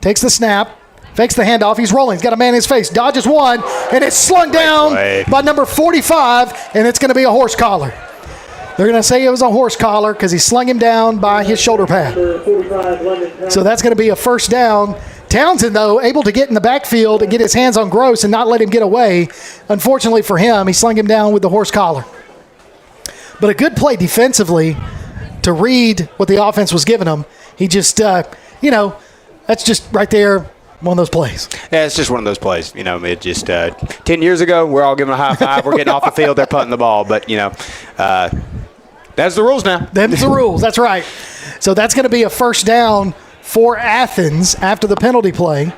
Takes the snap, fakes the handoff. He's rolling. He's got a man in his face. Dodges one, and it's slung down by number 45, and it's going to be a horse collar. They're going to say it was a horse collar because he slung him down by his shoulder pad. So that's going to be a first down. Townsend, though, able to get in the backfield and get his hands on Gross and not let him get away. Unfortunately for him, he slung him down with the horse collar. But a good play defensively to read what the offense was giving him. He just, That's just right there, one of those plays. Yeah, it's just one of those plays. You know, it just 10 years ago, we're all giving a high five. We're getting off the field. They're punting the ball. But, that's the rules now. Them's the rules. That's right. So that's going to be a first down for Athens after the penalty play.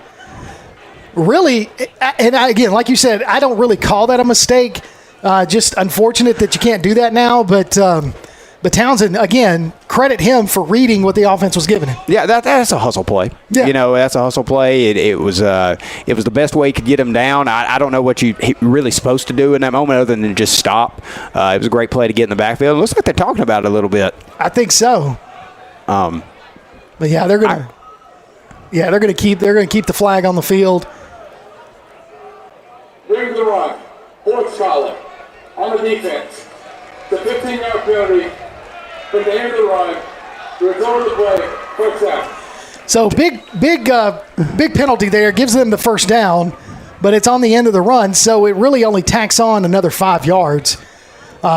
Really, and again, like you said, I don't really call that a mistake. Just unfortunate that you can't do that now. But Townsend, again, credit him for reading what the offense was giving him. Yeah, that's a hustle play. Yeah. That's a hustle play. It was the best way he could get him down. I don't know what you really supposed to do in that moment other than just stop. It was a great play to get in the backfield. It looks like they're talking about it a little bit. I think so. But yeah, they're gonna keep the flag on the field. Bring the run. Fourth scholar on the defense. The 15-yard penalty from the end of the run. Result of the play. First down. So big penalty there, gives them the first down, but it's on the end of the run, so it really only tacks on another 5 yards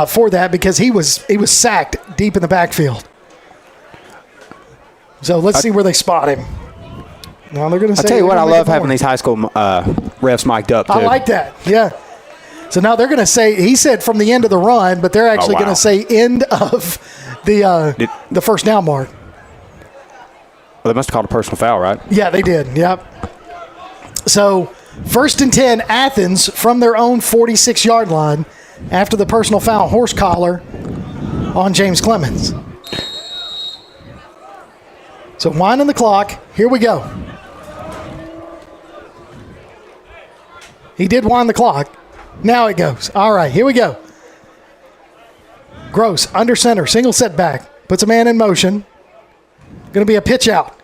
for that because he was sacked deep in the backfield. So let's see where they spot him. Now they're going to say. I'll tell you what, I love having these high school refs mic'd up too. I like that. Yeah. So now they're going to say, he said from the end of the run, but they're actually going to say end of the first down mark. Well, they must have called a personal foul, right? Yeah, they did. Yep. So 1st and 10, Athens from their own 46-yard line after the personal foul horse collar on James Clemens. So winding the clock. Here we go. He did wind the clock. Now it goes. All right, here we go. Gross, under center, single setback. Puts a man in motion. Going to be a pitch out.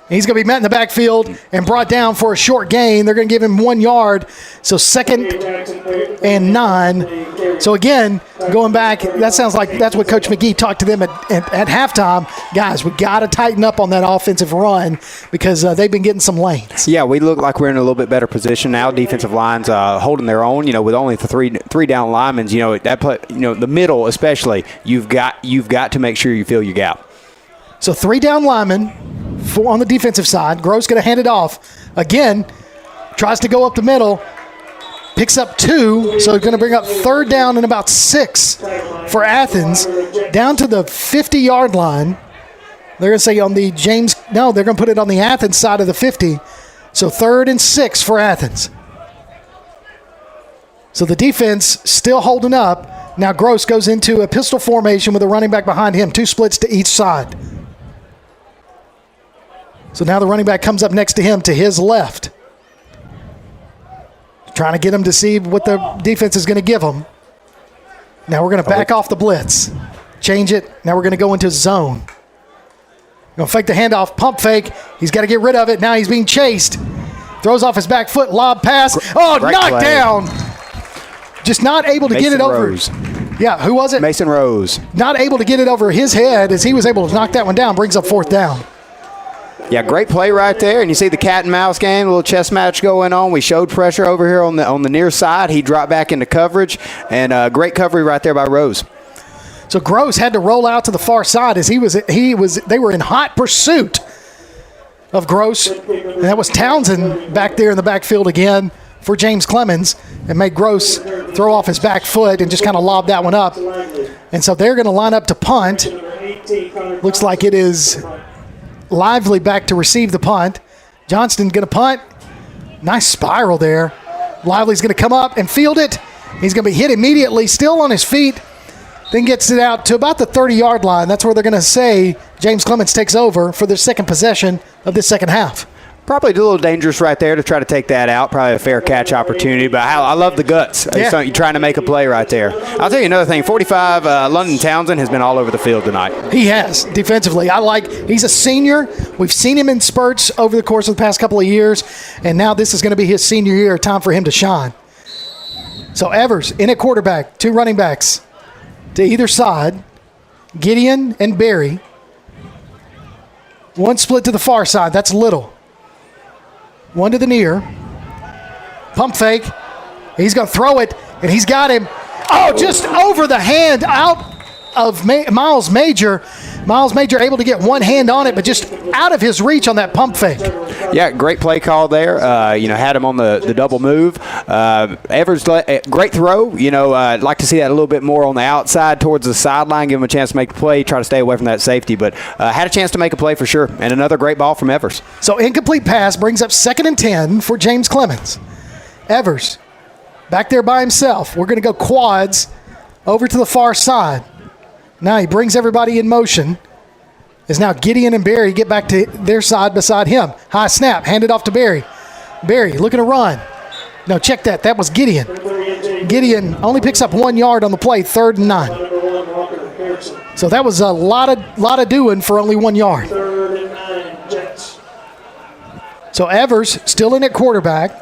He's going to be met in the backfield and brought down for a short gain. They're going to give him 1 yard. So 2nd and 9. So again, going back, that sounds like that's what Coach McGee talked to them at halftime. Guys, we got to tighten up on that offensive run because they've been getting some lanes. Yeah, we look like we're in a little bit better position now. Defensive lines holding their own. With only the three down linemen. That play, the middle especially. You've got to make sure you fill your gap. So 3 down linemen, 4 on the defensive side. Gross going to hand it off. Again, tries to go up the middle. Picks up 2, so he's going to bring up 3rd down and about 6 for Athens. Down to the 50-yard line. They're going to say on the they're going to put it on the Athens side of the 50. So 3rd and 6 for Athens. So the defense still holding up. Now Gross goes into a pistol formation with a running back behind him. 2 splits to each side. So now the running back comes up next to him to his left. Trying to get him to see what the defense is going to give him. Now we're going to back off the blitz. Change it. Now we're going to go into zone. Going to fake the handoff, pump fake. He's got to get rid of it. Now he's being chased. Throws off his back foot, lob pass. Knocked down. Just not able to get it over. Rose. Yeah, who was it? Mason Rose. Not able to get it over his head as he was able to knock that one down. Brings up 4th down. Yeah, great play right there. And you see the cat and mouse game, a little chess match going on. We showed pressure over here on the near side. He dropped back into coverage, and great coverage right there by Rose. So Gross had to roll out to the far side as they were in hot pursuit of Gross. And that was Townsend back there in the backfield again for James Clemens and made Gross throw off his back foot and just kind of lob that one up. And so they're going to line up to punt. Looks like it is Lively back to receive the punt. Johnston going to punt. Nice spiral there. Lively's going to come up and field it. He's going to be hit immediately, still on his feet. Then gets it out to about the 30-yard line. That's where they're going to say James Clemens takes over for their second possession of this second half. Probably a little dangerous right there to try to take that out. Probably a fair catch opportunity, but I love the guts. Yeah. You're trying to make a play right there. I'll tell you another thing. 45, London Townsend has been all over the field tonight. He has, defensively. He's a senior. We've seen him in spurts over the course of the past couple of years, and now this is going to be his senior year, time for him to shine. So Evers in at quarterback, 2 running backs to either side, Gideon and Barry. 1 split to the far side. That's Little. 1 to the near. Pump fake. He's going to throw it, and he's got him. Oh, just over the hand out of Miles Major. Miles Major able to get one hand on it, but just out of his reach on that pump fake. Yeah, great play call there. Had him on the double move. Evers, great throw. I'd like to see that a little bit more on the outside towards the sideline, give him a chance to make the play, try to stay away from that safety, but had a chance to make a play for sure. And another great ball from Evers. So incomplete pass brings up 2nd and 10 for James Clemens. Evers back there by himself. We're going to go quads over to the far side. Now he brings everybody in motion. As now Gideon and Barry get back to their side beside him. High snap, handed off to Barry. Barry looking to run. No, check that. That was Gideon. Gideon only picks up 1 yard on the play, 3rd and 9. So that was a lot of doing for only 1 yard. So Evers still in at quarterback.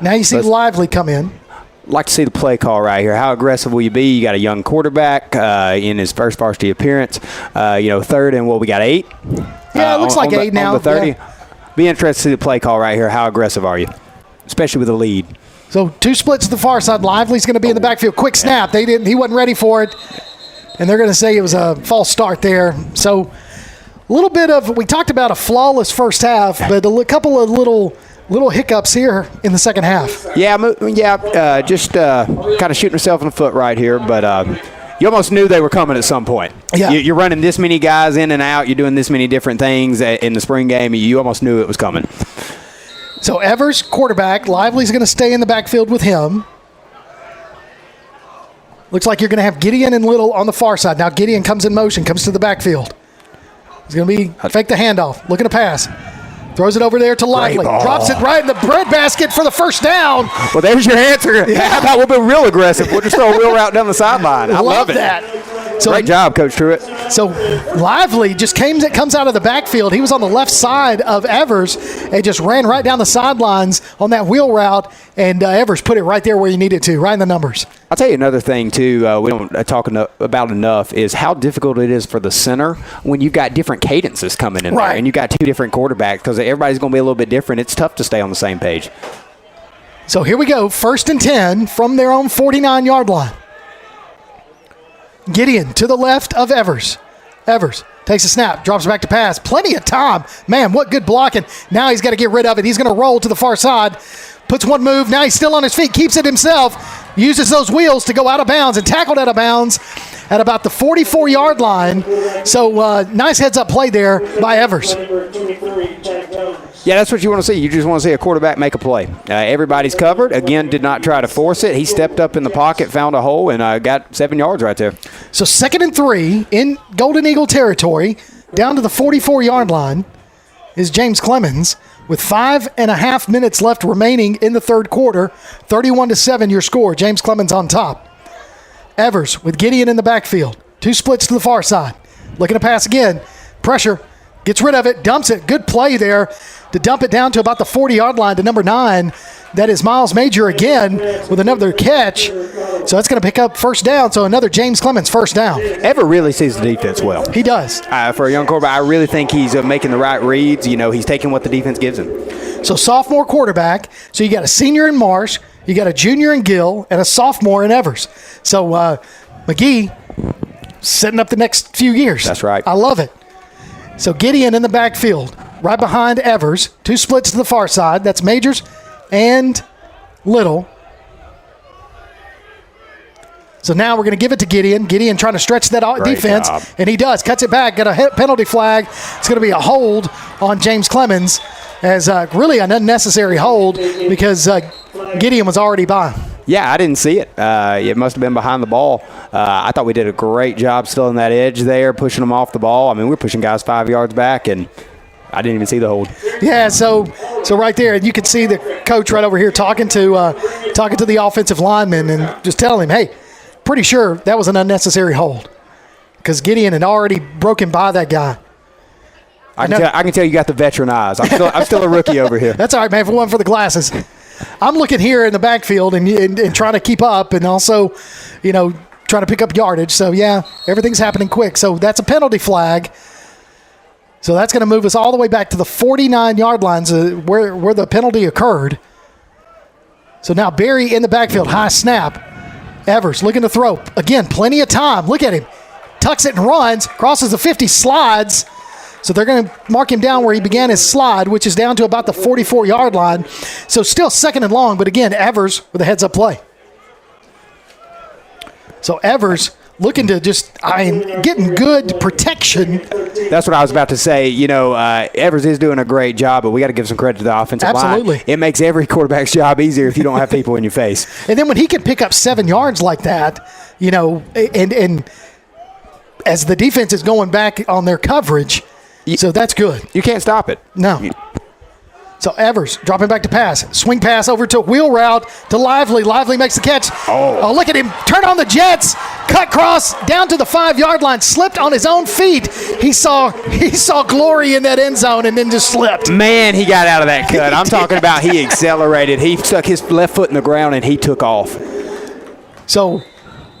Now you see Lively come in. Like to see the play call right here. How aggressive will you be? You got a young quarterback in his first varsity appearance. 3rd and we got 8. Yeah, it looks like 8 now. On the 30. Yeah. Be interested to see the play call right here. How aggressive are you? Especially with the lead. So 2 splits to the far side. Lively's going to be in the backfield. Quick snap. He wasn't ready for it. And they're going to say it was a false start there. So a little bit of, we talked about a flawless first half, but a couple of little hiccups here in the second half. Just kind of shooting herself in the foot right here, but you almost knew they were coming at some point. Yeah. You're running this many guys in and out. You're doing this many different things in the spring game. You almost knew it was coming. So Evers, quarterback. Lively's going to stay in the backfield with him. Looks like you're going to have Gideon and Little on the far side. Now Gideon comes in motion, comes to the backfield. He's going to be fake the handoff, looking to pass. Throws it over there to Lively. Drops it right in the bread basket for the first down. Well, there's your answer. Yeah. How about we'll be real aggressive? We'll just throw a wheel route down the sideline. I love it. That. So, great job, Coach Truitt. So Lively just comes out of the backfield. He was on the left side of Evers and just ran right down the sidelines on that wheel route, and Evers put it right there where he needed to, right in the numbers. I'll tell you another thing, too, we don't talk about enough is how difficult it is for the center when you've got different cadences coming in there and you've got 2 different quarterbacks because everybody's going to be a little bit different. It's tough to stay on the same page. So here we go, 1st and 10 from their own 49-yard line. Gideon to the left of Evers. Evers takes a snap, drops back to pass. Plenty of time. Man, what good blocking. Now he's got to get rid of it. He's going to roll to the far side. Puts one move. Now he's still on his feet. Keeps it himself. Uses those wheels to go out of bounds and tackled out of bounds at about the 44-yard line. So nice heads-up play there by Evers. Yeah, that's what you want to see. You just want to see a quarterback make a play. Everybody's covered. Again, did not try to force it. He stepped up in the pocket, found a hole, and got 7 yards right there. So 2nd and 3 in Golden Eagle territory, down to the 44-yard line is James Clemens with 5.5 minutes left remaining in the third quarter. 31-7 your score. James Clemens on top. Evers with Gideon in the backfield. 2 splits to the far side. Looking to pass again. Pressure. Gets rid of it. Dumps it. Good play there to dump it down to about the 40-yard line to number 9. That is Miles Major again with another catch. So that's going to pick up first down. So another James Clemens first down. Ever really sees the defense well. He does. For a young quarterback, I really think he's making the right reads. He's taking what the defense gives him. So sophomore quarterback. So you got a senior in Marsh, you got a junior in Gill, and a sophomore in Evers. So McGee setting up the next few years. That's right. I love it. So Gideon in the backfield, right behind Evers. 2 splits to the far side. That's Majors and Little. So now we're going to give it to Gideon. Gideon trying to stretch that defense, and he does. Cuts it back, got a penalty flag. It's going to be a hold on James Clemens, as really an unnecessary hold because Gideon was already by. Yeah, I didn't see it. It must have been behind the ball. I thought we did a great job still in that edge there, pushing them off the ball. I mean, we're pushing guys 5 yards back, and I didn't even see the hold. Yeah, so right there, you could see the coach right over here talking to the offensive lineman and just telling him, hey, pretty sure that was an unnecessary hold because Gideon had already broken by that guy. I can tell you got the veteran eyes. I'm still a rookie over here. That's all right, man. For one for the glasses. I'm looking here in the backfield and trying to keep up and also, trying to pick up yardage. So, yeah, everything's happening quick. So that's a penalty flag. So that's going to move us all the way back to the 49-yard lines where the penalty occurred. So now Barry in the backfield, high snap. Evers looking to throw. Again, plenty of time. Look at him. tucks it and runs, crosses the 50, slides. So they're going to mark him down where he began his slide, which is down to about the 44-yard line. So still second and long, but again, Evers with a heads-up play. So Evers looking to getting good protection. That's what I was about to say. Evers is doing a great job, but we got to give some credit to the offensive line. Absolutely. It makes every quarterback's job easier if you don't have people in your face. And then when he can pick up 7 yards like that, and as the defense is going back on their coverage, so that's good. You can't stop it. No. So Evers dropping back to pass. Swing pass over to wheel route to Lively. Lively makes the catch. Oh, look at him. Turn on the Jets. Cut cross down to the 5-yard line. Slipped on his own feet. He saw glory in that end zone and then just slipped. Man, he got out of that cut. I'm talking about he accelerated. He stuck his left foot in the ground and he took off. So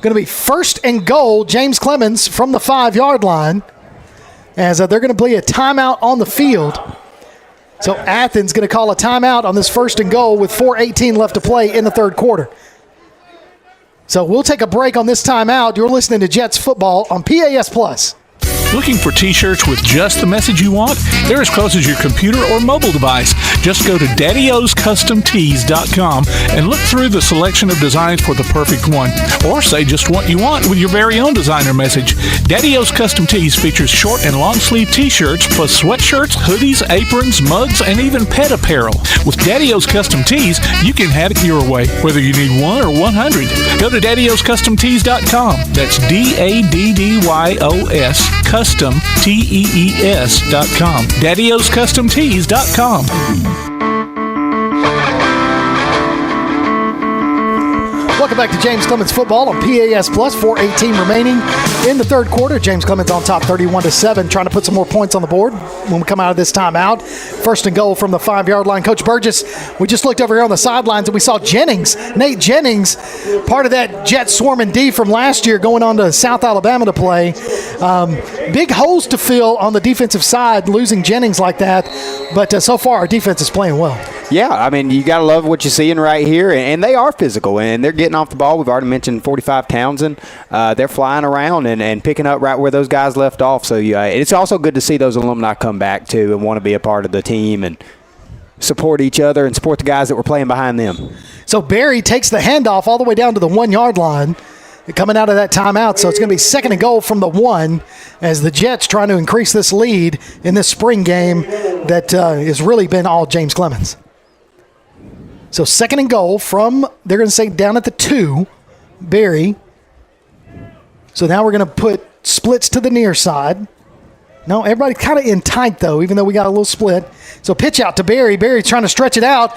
going to be first and goal, James Clemens from the 5-yard line, as they're going to play a timeout on the field. So Athens going to call a timeout on this first and goal with 4:18 left to play in the third quarter. So we'll take a break on this timeout. You're listening to Jets football on PAS Plus. Looking for t-shirts with just the message you want? They're as close as your computer or mobile device. Just go to daddyoscustomtees.com and look through the selection of designs for the perfect one. Or say just what you want with your very own designer message. Daddy O's Custom Tees features short and long sleeve t-shirts plus sweatshirts, hoodies, aprons, mugs, and even pet apparel. With Daddy O's Custom Tees, you can have it your way, whether you need 1 or 100. Go to daddyoscustomtees.com. That's DADDYOS CustomTees.com. DaddyOsCustomTees.com. Welcome back to James Clemens football on PAS Plus. 4:18 remaining in the third quarter. James Clemens on top 31-7, trying to put some more points on the board when we come out of this timeout. First and goal from the 5-yard line. Coach Burgess, we just looked over here on the sidelines and we saw Nate Jennings, part of that Jet swarming D from last year, going on to South Alabama to play. Big holes to fill on the defensive side, losing Jennings like that. But so far, our defense is playing well. Yeah, I mean, you got to love what you're seeing right here. And they are physical, and they're getting off the ball. We've already mentioned 45 Townsend. They're flying around and picking up right where those guys left off. So it's also good to see those alumni come back, too, and want to be a part of the team and support each other and support the guys that were playing behind them. So Barry takes the handoff all the way down to the 1-yard line coming out of that timeout. So it's going to be second and goal from the 1 as the Jets trying to increase this lead in this spring game that has really been all James Clemens. So second and goal from, they're going to say down at the 2, Barry. So now we're going to put splits to the near side. No, everybody kind of in tight, though, even though we got a little split. So pitch out to Barry. Barry's trying to stretch it out.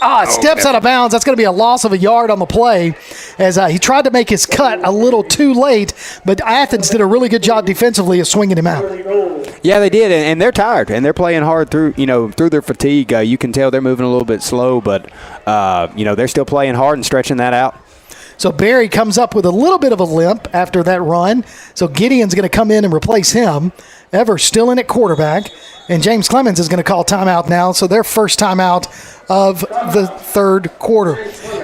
It steps out of bounds. That's going to be a loss of a yard on the play as he tried to make his cut a little too late, but Athens did a really good job defensively of swinging him out. Yeah, they did, and they're tired, and they're playing hard through their fatigue. You can tell they're moving a little bit slow, but they're still playing hard and stretching that out. So Barry comes up with a little bit of a limp after that run. So Gideon's going to come in and replace him. Evers still in at quarterback. And James Clemens is going to call timeout now. So their first timeout of the third quarter.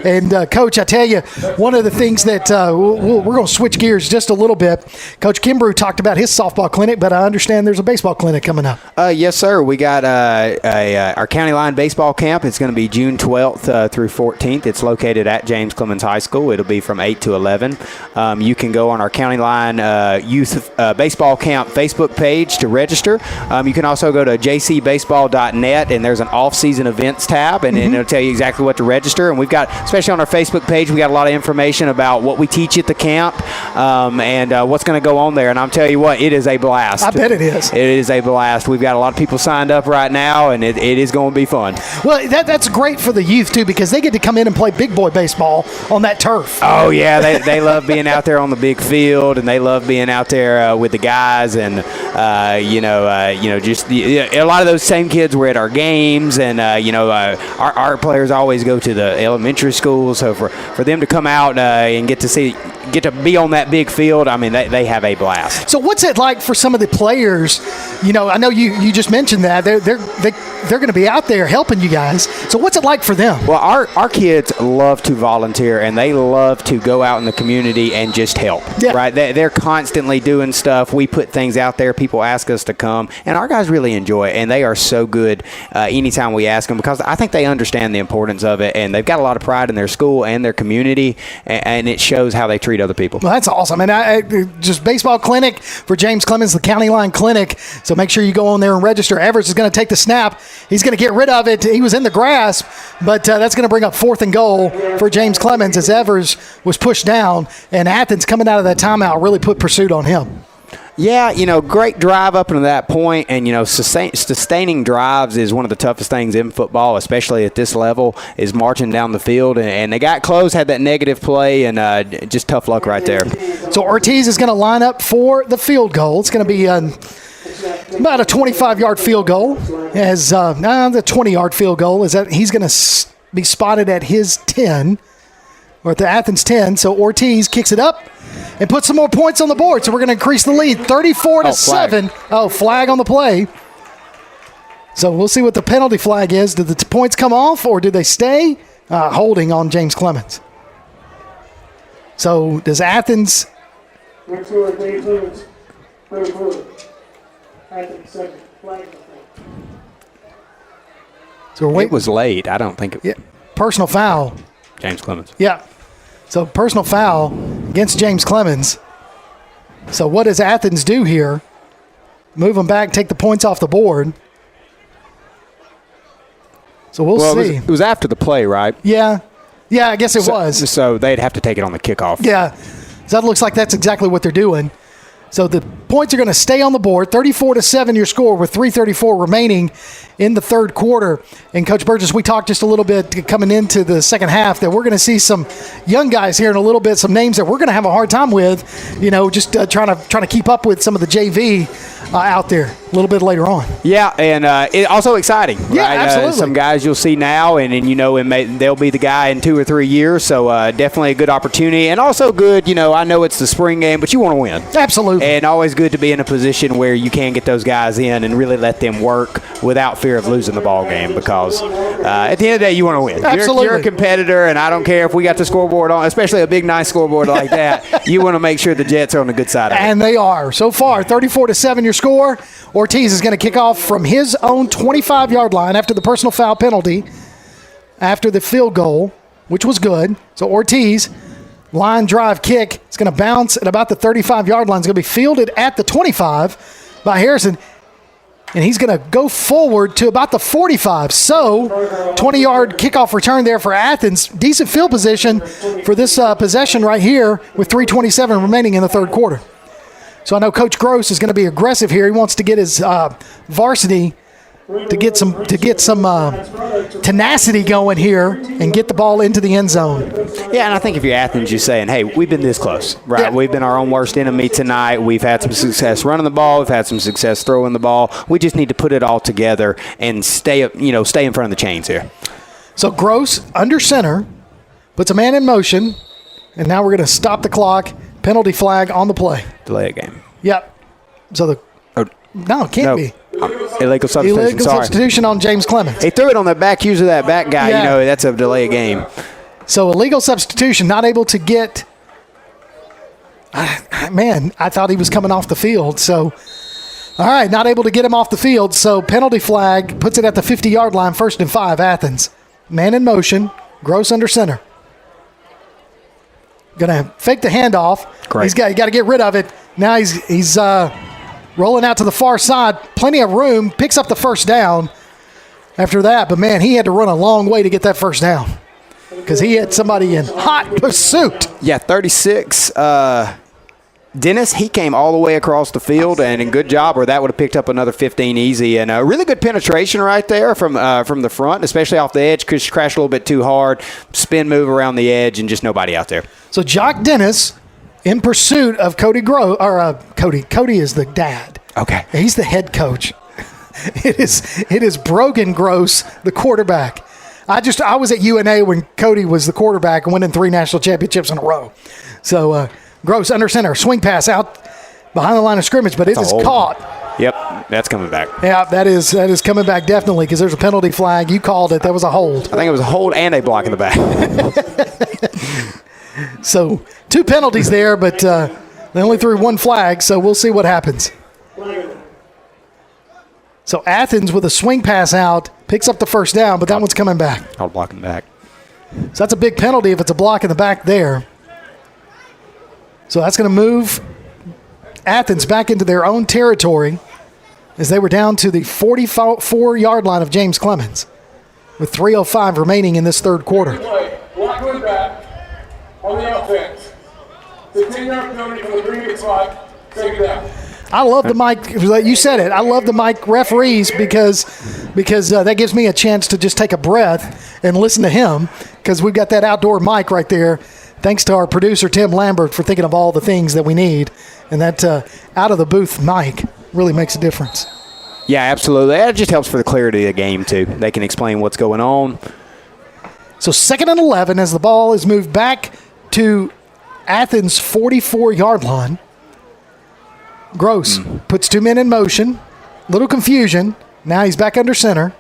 And, Coach, I tell you, one of the things that we're going to switch gears just a little bit. Coach Kimbrough talked about his softball clinic, but I understand there's a baseball clinic coming up. Yes, sir. We got our County Line baseball camp. It's going to be June 12th through 14th. It's located at James Clemens High School. It'll be from 8 to 11. You can go on our County Line Youth Baseball Camp Facebook page to register. You can also go to jcbaseball.net, and there's an off-season events tab, and it'll tell you exactly what to register. And we've got, especially on our Facebook page, we got a lot of information about what we teach at the camp and what's going to go on there. And I'm telling you what, it is a blast. I bet it is. It is a blast. We've got a lot of people signed up right now, and it is going to be fun. Well, that's great for the youth, too, because they get to come in and play big boy baseball on that turf. Oh, yeah. They love being out there on the big field, and they love being out there with the guys. And, a lot of those same kids were at our games, and, our players always go to the elementary schools. So for them to come out and get to get to be on that big field, I mean, they have a blast. So what's it like for some of the players? You know, I know you just mentioned that they're going to be out there helping you guys. So what's it like for them? Well, our kids love to volunteer, and they love to go out in the community and just help. Yeah. Right? They're constantly doing stuff. We put things out there. People ask us to come, and our guys really enjoy it, and they are so good anytime we ask them, because I think they understand the importance of it, and they've got a lot of pride in their school and their community, and it shows how they treat other people. Well, that's awesome. And I just baseball clinic for James Clemens, the County Line Clinic. So make sure you go on there and register. Evers is going to take the snap. He's going to get rid of it. He was in the grasp, but that's going to bring up 4th and goal for James Clemens as Evers was pushed down, and Athens coming out of that timeout really put pursuit on him. Yeah, great drive up into that point, and, sustaining drives is one of the toughest things in football, especially at this level, is marching down the field, and they got close, had that negative play, and just tough luck right there. So Ortiz is going to line up for the field goal. It's going to be about a 25-yard field goal. As the 20-yard field goal is that he's going to be spotted at his 10, or at the Athens 10. So Ortiz kicks it up and puts some more points on the board. So we're going to increase the lead 34-7. Flag on the play. So we'll see what the penalty flag is. Did the points come off or did they stay? Holding on James Clemens. So does Athens... So it was late. I don't think it... Yeah, personal foul. James Clemens. Yeah. So personal foul against James Clemens. So what does Athens do here? Move them back, take the points off the board. So we'll see. It was after the play, right? Yeah. Yeah, I guess it was. So they'd have to take it on the kickoff. Yeah. So that looks like that's exactly what they're doing. So the points are going to stay on the board. 34-7 your score with 3:34 remaining in the third quarter. And Coach Burgess, we talked just a little bit coming into the second half that we're going to see some young guys here in a little bit, some names that we're going to have a hard time with, just trying to keep up with some of the JV out there a little bit later on. Yeah, and it also exciting. Yeah, right? absolutely. Some guys you'll see now, and they'll be the guy in 2 or 3 years. So definitely a good opportunity, and also good. I know it's the spring game, but you want to win. Absolutely. And always good to be in a position where you can get those guys in and really let them work without fear of losing the ball game, because at the end of the day, you want to win. Absolutely. You're a competitor, and I don't care if we got the scoreboard on, especially a big, nice scoreboard like that. You want to make sure the Jets are on the good side of it. And they are. So far, 34-7 your score. Ortiz is going to kick off from his own 25-yard line after the personal foul penalty, after the field goal, which was good. So Ortiz, line drive kick, it's going to bounce at about the 35-yard line. It's going to be fielded at the 25 by Harrison, and he's going to go forward to about the 45. So 20-yard kickoff return there for Athens. Decent field position for this possession right here with 3:27 remaining in the third quarter. So I know Coach Gross is going to be aggressive here. He wants to get his varsity to get some tenacity going here and get the ball into the end zone. Yeah, and I think if you're Athens, you're saying, hey, we've been this close, right? Yeah. We've been our own worst enemy tonight. We've had some success running the ball. We've had some success throwing the ball. We just need to put it all together and stay in front of the chains here. So Gross under center, puts a man in motion, and now we're going to stop the clock. Penalty flag on the play. Delay a game. Yep. So no, it can't be. Illegal substitution. Illegal substitution on James Clemens. He threw it on the back, user that back guy. Yeah. That's a delay a game. So illegal substitution, not able to get. I thought he was coming off the field. So, all right, not able to get him off the field. So penalty flag puts it at the 50-yard line, 1st and 5, Athens. Man in motion, Gross under center. Going to fake the handoff. Great. He's got to get rid of it. Now he's rolling out to the far side. Plenty of room. Picks up the first down after that. But, man, he had to run a long way to get that first down because he had somebody in hot pursuit. Yeah, 36. Dennis, he came all the way across the field, and a good job, or that would have picked up another 15 easy. And a really good penetration right there from the front, especially off the edge. Crashed a little bit too hard. Spin move around the edge, and just nobody out there. So Jock Dennis in pursuit of Cody Cody. Cody is the dad. Okay. He's the head coach. It is Brogan Gross, the quarterback. I was at UNA when Cody was the quarterback and winning 3 national championships in a row. So Gross under center, swing pass out behind the line of scrimmage, but it is caught. Yep, that's coming back. Yeah, that is coming back definitely because there's a penalty flag. You called it. That was a hold. I think it was a hold and a block in the back. So 2 penalties there, but they only threw 1 flag, so we'll see what happens. So Athens with a swing pass out picks up the first down, but that one's coming back. Called block in the back. So that's a big penalty if it's a block in the back there. So that's going to move Athens back into their own territory as they were down to the 44-yard line of James Clemens with 3:05 remaining in this third quarter. Block going back on the offense. The 10-yard penalty from the previous spot. Take it down. I love the mic. You said it. I love the mic referees because that gives me a chance to just take a breath and listen to him because we've got that outdoor mic right there. Thanks to our producer, Tim Lambert, for thinking of all the things that we need. And that out-of-the-booth mic really makes a difference. Yeah, absolutely. That just helps for the clarity of the game, too. They can explain what's going on. So 2nd and 11 as the ball is moved back to Athens' 44-yard line. Gross puts 2 men in motion. Little confusion. Now he's back under center.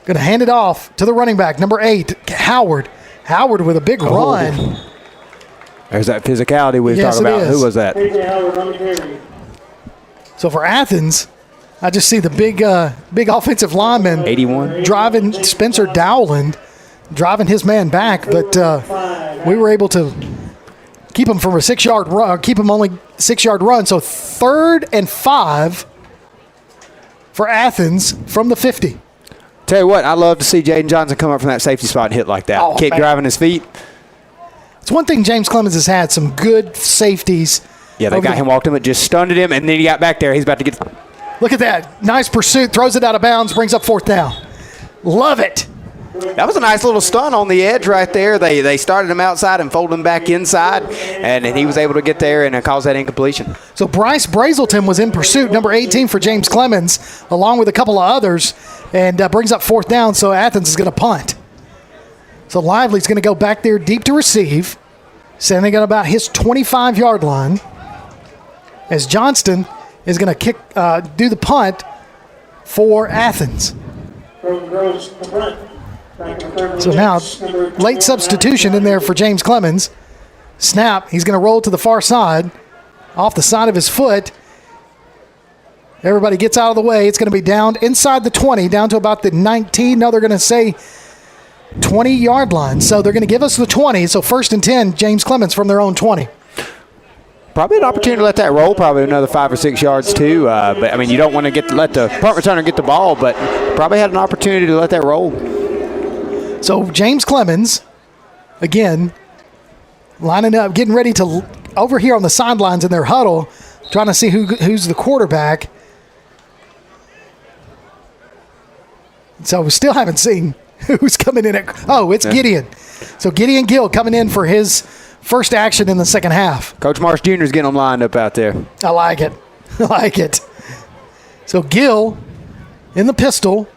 Going to hand it off to the running back, number 8, Howard. Howard with a big run. There's that physicality we were talking about. Who was that? So for Athens, I just see the big offensive lineman. 81. Driving Spencer Dowland, driving his man back. But we were able to keep him from a 6-yard run, keep him only 6-yard run. So 3rd and 5 for Athens from the 50. Tell you what, I'd love to see Jaden Johnson come up from that safety spot and hit like that. Oh, keep driving his feet. It's one thing James Clemens has had, some good safeties. Yeah, they got him, walked him, it just stunned him, and then he got back there. He's about to get. Look at that. Nice pursuit, throws it out of bounds, brings up 4th down. Love it. That was a nice little stun on the edge right there. They started him outside and folded him back inside, and he was able to get there and cause that incompletion. So Bryce Brazelton was in pursuit, number 18 for James Clemens, along with a couple of others, and brings up 4th down, so Athens is going to punt. So Lively's going to go back there deep to receive, standing at about his 25-yard line, as Johnston is going to do the punt for Athens. So now, late substitution in there for James Clemens. Snap, he's going to roll to the far side, off the side of his foot. Everybody gets out of the way. It's going to be down inside the 20, down to about the 19. No, they're going to say 20-yard line. So they're going to give us the 20. So 1st and 10, James Clemens from their own 20. Probably an opportunity to let that roll, probably another 5 or 6 yards too. But I mean, you don't want to let the punt returner get the ball, but probably had an opportunity to let that roll. So James Clemens, again, lining up, getting ready to over here on the sidelines in their huddle, trying to see who's the quarterback. So we still haven't seen who's coming in. It's Gideon. So Gideon Gill coming in for his first action in the second half. Coach Marsh Jr. is getting them lined up out there. I like it. I like it. So Gill in the pistol.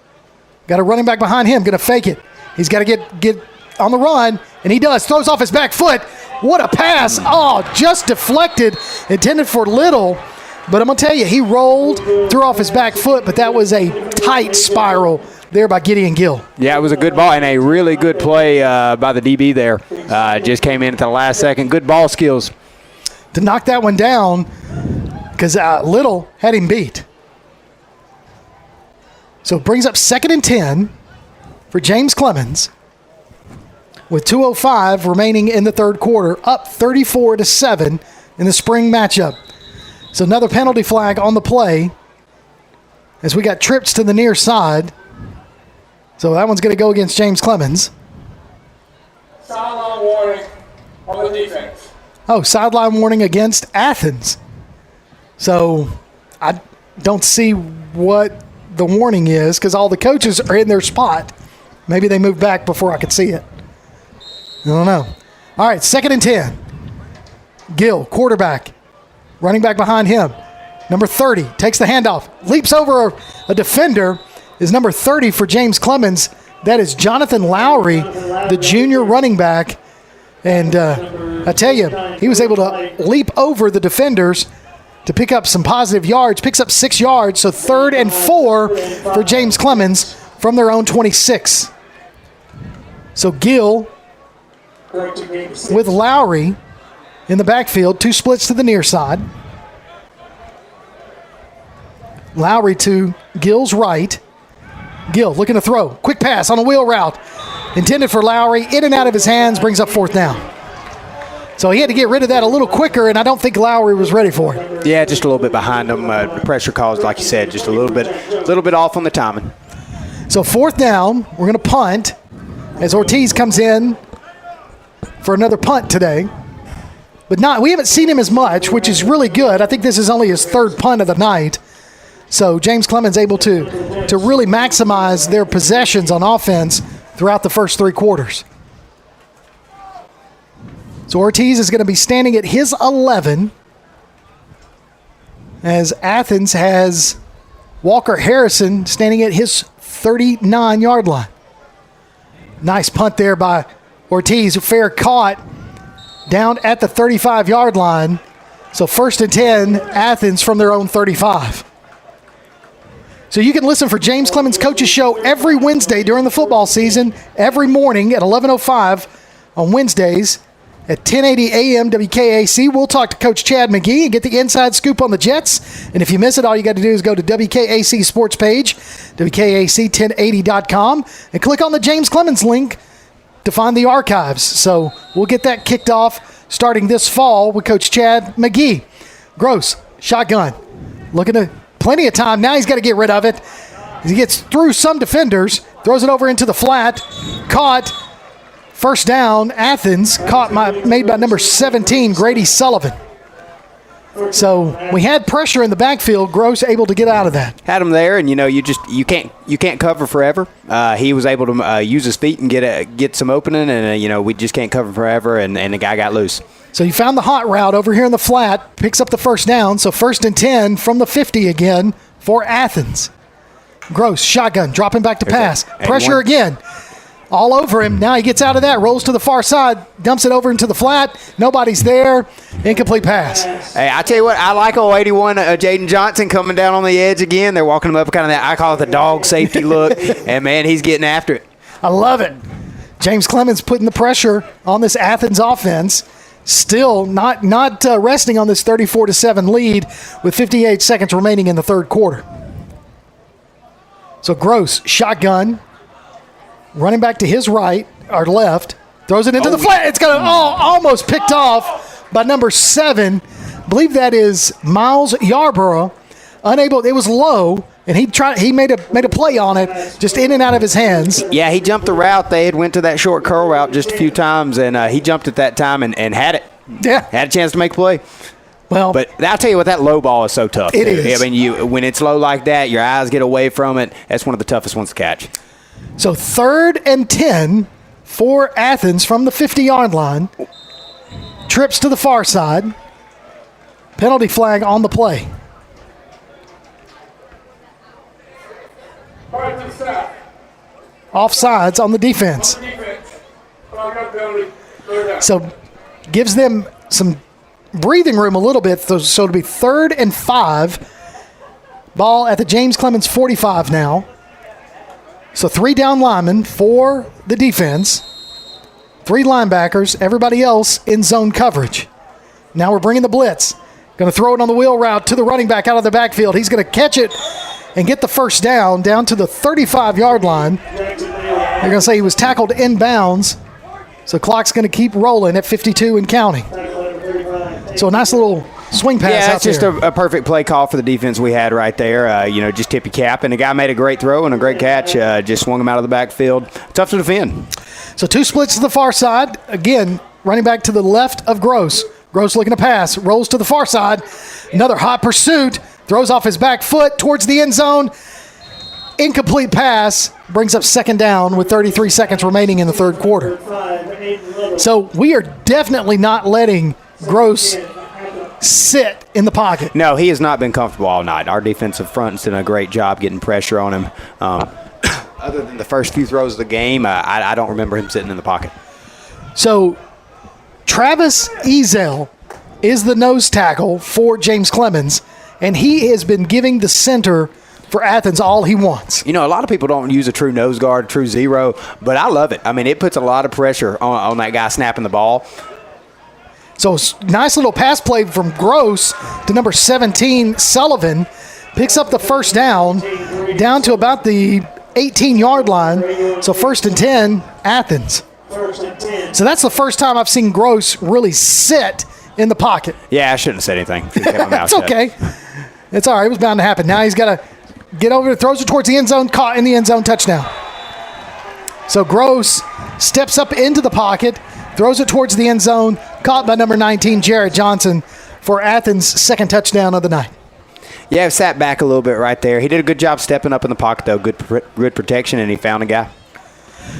Got a running back behind him. Going to fake it. He's got to get on the run, and he does. Throws off his back foot. What a pass. Oh, just deflected. Intended for Little. But I'm going to tell you, he rolled, threw off his back foot, but that was a tight spiral there by Gideon Gill. Yeah, it was a good ball and a really good play by the DB there. Just came in at the last second. Good ball skills. To knock that one down because Little had him beat. So it brings up 2nd and 10 for James Clemens with 2:05 remaining in the third quarter, up 34-7 in the spring matchup. So another penalty flag on the play as we got trips to the near side. So that one's going to go against James Clemens. Sideline warning on the defense. Oh, sideline warning against Athens. So I don't see what the warning is because all the coaches are in their spot. Maybe they moved back before I could see it. I don't know. All right, 2nd and 10. Gill, quarterback. Running back behind him. Number 30 takes the handoff. Leaps over a defender is number 30 for James Clemens, That is Jonathan Lowry, the junior running back. And I tell you, he was able to leap over the defenders to pick up some positive yards, picks up 6 yards. So 3rd and 4 for James Clemens from their own 26. So Gill with Lowry in the backfield, 2 splits to the near side. Lowry to Gill's right. Gill looking to throw. Quick pass on a wheel route. Intended for Lowry. In and out of his hands. Brings up 4th down. So he had to get rid of that a little quicker, and I don't think Lowry was ready for it. Yeah, just a little bit behind him. Pressure caused, like you said, just a little bit off on the timing. So 4th down. We're going to punt as Ortiz comes in for another punt today. But we haven't seen him as much, which is really good. I think this is only his 3rd punt of the night. So James Clemens able to really maximize their possessions on offense throughout the first 3 quarters. So Ortiz is going to be standing at his 11 as Athens has Walker Harrison standing at his 39-yard line. Nice punt there by Ortiz. Fair caught down at the 35-yard line. So 1st and 10, Athens from their own 35. So you can listen for James Clemens Coaches Show every Wednesday during the football season, every morning at 11:05 on Wednesdays at 1080 AM WKAC. We'll talk to Coach Chad McGee and get the inside scoop on the Jets. And if you miss it, all you got to do is go to WKAC sports page, WKAC1080.com, and click on the James Clemens link to find the archives. So we'll get that kicked off starting this fall with Coach Chad McGee. Gross, shotgun, looking to plenty of time. Now he's got to get rid of it. He gets through some defenders, throws it over into the flat, caught. 1st down, Athens, made by number 17, Grady Sullivan. So we had pressure in the backfield. Gross able to get out of that. Had him there, and you can't cover forever. He was able to use his feet and get some opening, and we just can't cover forever, and the guy got loose. So he found the hot route over here in the flat, picks up the 1st down. So 1st and 10 from the 50 again for Athens. Gross, shotgun, dropping back to pass. Pressure again. All over him. Now he gets out of that, rolls to the far side, dumps it over into the flat. Nobody's there. Incomplete pass. Hey, I tell you what, I like 81 Jaden Johnson coming down on the edge again. They're walking him up kind of that, I call it the dog safety look. And, man, he's getting after it. I love it. James Clemens putting the pressure on this Athens offense. Still not resting on this 34-7 lead with 58 seconds remaining in the 3rd quarter. So Gross, shotgun. Running back to his right, or left, throws it into the flat. It's got almost picked off by number 7. I believe that is Miles Yarborough. Unable, it was low, and he made a play on it, just in and out of his hands. Yeah, he jumped the route. They had went to that short curl route just a few times, and he jumped at that time and had it. Yeah, had a chance to make a play. Well, but I'll tell you what, that low ball is so tough. It is. I mean, when it's low like that, your eyes get away from it. That's one of the toughest ones to catch. So 3rd and 10 for Athens from the 50-yard line. Trips to the far side. Penalty flag on the play. Offsides on the defense. So gives them some breathing room a little bit. So it'll be 3rd and 5. Ball at the James Clemens 45 now. So 3 down linemen for the defense, 3 linebackers, everybody else in zone coverage. Now we're bringing the blitz. Going to throw it on the wheel route to the running back out of the backfield. He's going to catch it and get the 1st down to the 35-yard line. They're going to say he was tackled inbounds. So clock's going to keep rolling at 52 and counting. So a nice little swing pass out there. Yeah, it's just a perfect play call for the defense we had right there. Just tip your cap. And the guy made a great throw and a great catch. Just swung him out of the backfield. Tough to defend. So 2 splits to the far side. Again, running back to the left of Gross. Gross looking to pass. Rolls to the far side. Another hot pursuit. Throws off his back foot towards the end zone. Incomplete pass. Brings up 2nd down with 33 seconds remaining in the 3rd quarter. So we are definitely not letting Gross sit in the pocket. No, he has not been comfortable all night. Our defensive front has done a great job getting pressure on him. Other than the first few throws of the game, I don't remember him sitting in the pocket. So Travis Ezel is the nose tackle for James Clemens, and he has been giving the center for Athens all he wants. You know, a lot of people don't use a true nose guard, a true zero, but I love it. I mean, it puts a lot of pressure on that guy snapping the ball. So nice little pass play from Gross to number 17, Sullivan. Picks up the first down to about the 18-yard line. So 1st and 10, Athens. So that's the first time I've seen Gross really sit in the pocket. Yeah, I shouldn't have said anything. It's okay. It's all right. It was bound to happen. Now he's got to get over, throws it towards the end zone, caught in the end zone, touchdown. So Gross steps up into the pocket, throws it towards the end zone, caught by number 19, Jared Johnson, for Athens' second touchdown of the night. Yeah, he sat back a little bit right there. He did a good job stepping up in the pocket, though. Good protection, and he found a guy.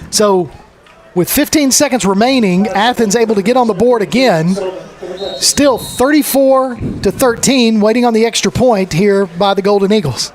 So with 15 seconds remaining, Athens able to get on the board again. Still 34-13, waiting on the extra point here by the Golden Eagles.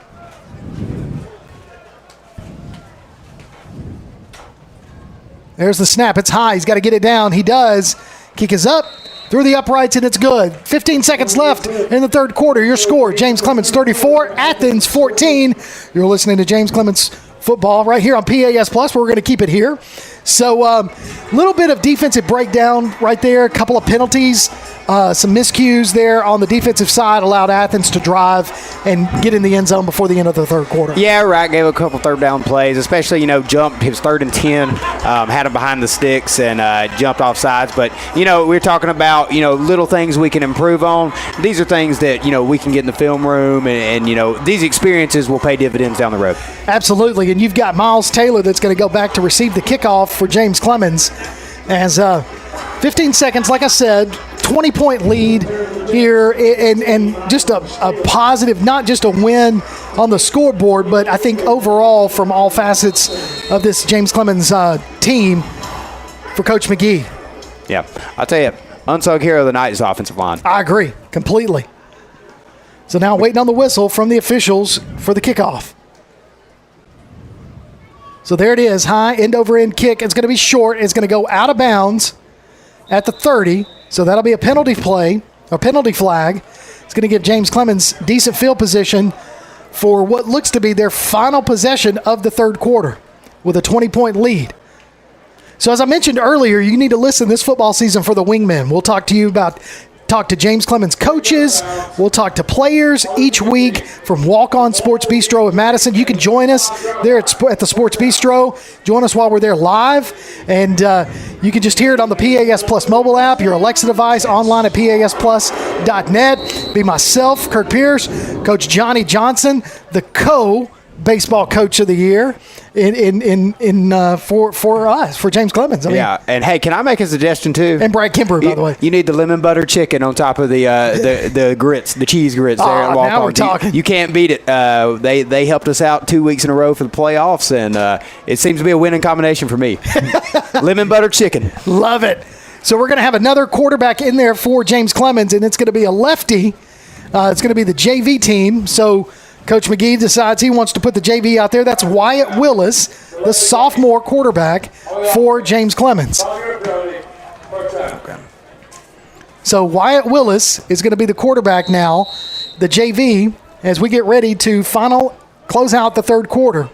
There's the snap. It's high. He's got to get it down. He does. Kick is up through the uprights, and it's good. 15 seconds left in the third quarter. Your score, James Clemens 34, Athens 14. You're listening to James Clemens Football right here on PAS Plus, where we're going to keep it here. So a little bit of defensive breakdown right there. A couple of penalties, some miscues there on the defensive side allowed Athens to drive and get in the end zone before the end of the third quarter. Yeah, right. Gave a couple third down plays, especially, jumped his 3rd and 10, had him behind the sticks and jumped off sides. But, we're talking about, little things we can improve on. These are things that, we can get in the film room and these experiences will pay dividends down the road. Absolutely. And you've got Miles Taylor that's going to go back to receive the kickoff for James Clemens as 15 seconds, like I said, 20-point lead here, and just a positive, not just a win on the scoreboard, but I think overall from all facets of this James Clemens team for Coach McGee. Yeah, I'll tell you, unsung hero of the night is offensive line. I agree completely. So now waiting on the whistle from the officials for the kickoff. So there it is, high end-over-end kick. It's going to be short. It's going to go out of bounds at the 30. So that'll be a penalty play, or penalty flag. It's going to give James Clemens decent field position for what looks to be their final possession of the third quarter with a 20-point lead. So as I mentioned earlier, you need to listen this football season for the wingmen. We'll talk to James Clemens coaches. We'll talk to players each week from Walk On Sports Bistro in Madison. You can join us there at the Sports Bistro. Join us while we're there live. And you can just hear it on the PAS Plus mobile app, your Alexa device, online at pasplus.net. Be myself, Kurt Pierce, Coach Johnny Johnson, the co-baseball coach of the year for us, for James Clemens. Yeah, and hey, can I make a suggestion too? And Brad Kimbrough, by the way. You need the lemon butter chicken on top of the grits, the cheese grits there at Walk now On. we're talking. You can't beat it. They helped us out 2 weeks in a row for the playoffs, and it seems to be a winning combination for me. Lemon butter chicken. Love it. So we're going to have another quarterback in there for James Clemens, and it's going to be a lefty. It's going to be the JV team. So Coach McGee decides he wants to put the JV out there. That's Wyatt Willis, the sophomore quarterback for James Clemens. So Wyatt Willis is going to be the quarterback now, the JV, as we get ready to close out the third quarter.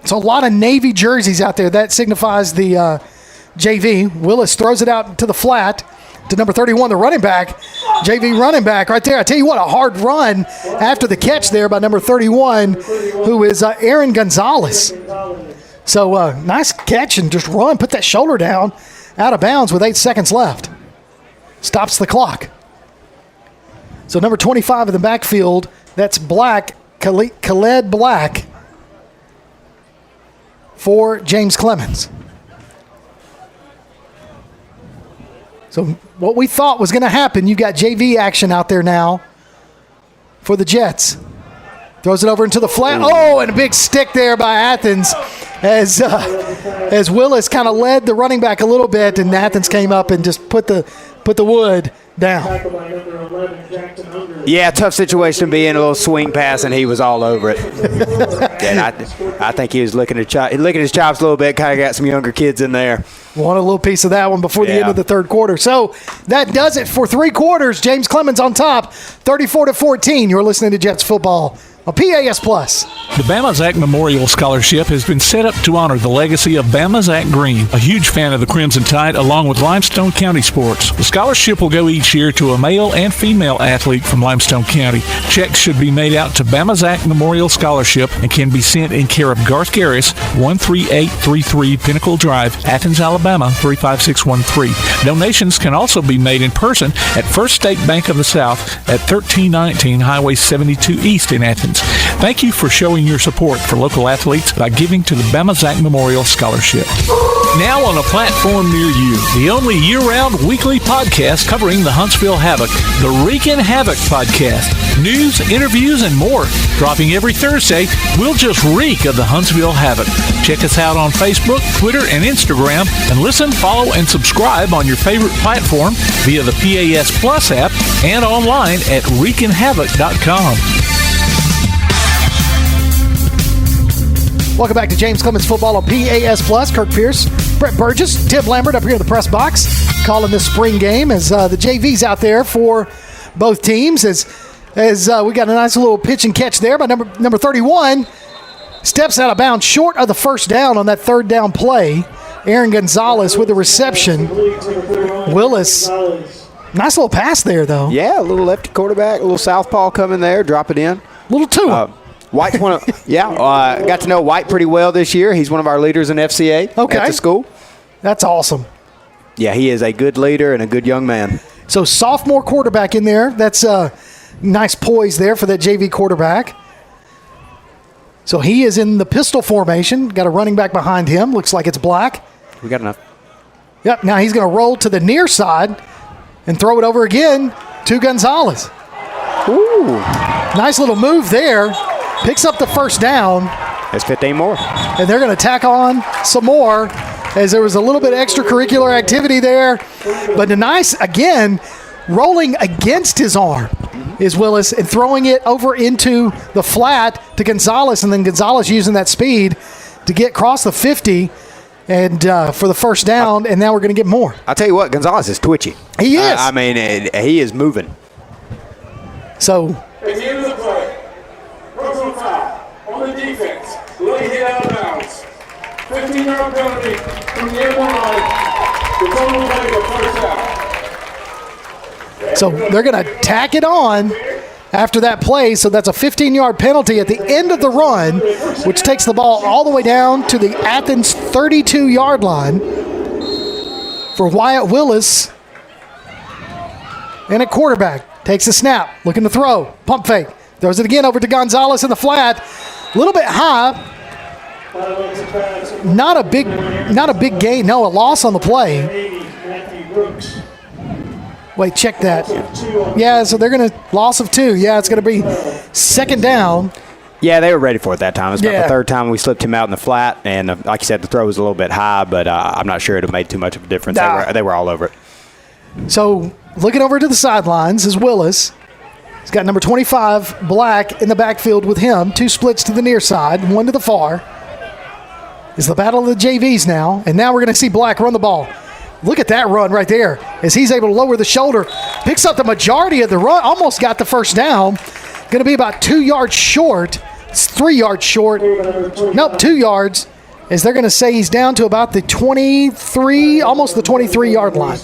So a lot of Navy jerseys out there. That signifies the JV. Willis throws it out to the flat to number 31, the running back, JV running back right there. I tell you what, a hard run after the catch there by number 31, who is Aaron Gonzalez. So nice catch and just run, put that shoulder down, out of bounds with 8 seconds left. Stops the clock. So number 25 in the backfield, that's Black, Khaled Black for James Clemens. So what we thought was going to happen, you got JV action out there now for the Jets. Throws it over into the flat. Oh, and a big stick there by Athens as Willis kind of led the running back a little bit, and Athens came up and just put the wood down. Yeah, tough situation to be in, a little swing pass, and he was all over it. And I think he was licking his chops a little bit, kind of got some younger kids in there. Want a little piece of that one before the end of the third quarter. So that does it for 3 quarters. James Clemens on top, 34-14. You're listening to Jets football on PAS Plus. The Bama Zach Memorial Scholarship has been set up to honor the legacy of Bama Zach Green, a huge fan of the Crimson Tide, along with Limestone County sports. The scholarship will go each year to a male and female athlete from Limestone County. Checks should be made out to Bama Zach Memorial Scholarship and can be sent in care of Garth Garris, 13833 Pinnacle Drive, Athens, Alabama, 35613. Donations can also be made in person at First State Bank of the South at 1319 Highway 72 East in Athens. Thank you for showing your support for local athletes by giving to the Bama Zach Memorial Scholarship. Now on a platform near you, the only year-round weekly podcast covering the Huntsville Havoc, the Wreakin' Havoc Podcast. News, interviews, and more. Dropping every Thursday, we'll just reek of the Huntsville Havoc. Check us out on Facebook, Twitter, and Instagram, and listen, follow, and subscribe on your favorite platform via the PAS Plus app and online at wreakinhavoc.com. Welcome back to James Clemens Football on PAS Plus. Kirk Pierce, Brett Burgess, Tim Lambert up here in the press box calling this spring game as the JV's out there for both teams as we got a nice little pitch and catch there by number 31. Steps out of bounds short of the first down on that third down play. Aaron Gonzalez with the reception. Willis, nice little pass there, though. Yeah, a little lefty quarterback, a little southpaw coming there, drop it in. A little two. White's got to know White pretty well this year. He's one of our leaders in FCA at the school. That's awesome. Yeah, he is a good leader and a good young man. So sophomore quarterback in there. That's nice poise there for that JV quarterback. So he is in the pistol formation. Got a running back behind him. Looks like it's Black. We got enough. Yep, now he's going to roll to the near side and throw it over again to Gonzalez. Ooh. Nice little move there. Picks up the first down. That's 15 more. And they're going to tack on some more as there was a little bit of extracurricular activity there. But a nice, again, rolling against his arm is Willis and throwing it over into the flat to Gonzalez. And then Gonzalez using that speed to get across the 50 and for the first down. And now we're going to get more. I'll tell you what, Gonzalez is twitchy. He is. He is moving. So. At the end of the play, personal foul on the defense, leg hit out of bounds. 15-yard penalty from the end of the line. The total play for first down. So they're going to tack it on after that play. So that's a 15-yard penalty at the end of the run, which takes the ball all the way down to the Athens 32-yard line for Wyatt Willis. And at quarterback. Takes the snap, looking to throw, pump fake, throws it again over to Gonzalez in the flat, a little bit high. Not a big gain. No, a loss on the play. Wait, check that. Yeah, so they're going to loss of 2. Yeah, it's going to be second down. Yeah, they were ready for it that time. It's about the third time we slipped him out in the flat, and like you said, the throw was a little bit high, but I'm not sure it would have made too much of a difference. Nah. They were all over it. So looking over to the sidelines is Willis. He's got number 25, Black, in the backfield with him. 2 splits to the near side, 1 to the far. It's the battle of the JVs now, and now we're going to see Black run the ball. Look at that run right there as he's able to lower the shoulder. Picks up the majority of the run, almost got the first down. Going to be about 2 yards short. It's 3 yards short. Nope, 2 yards, as they're going to say he's down to about the 23, almost the 23-yard line.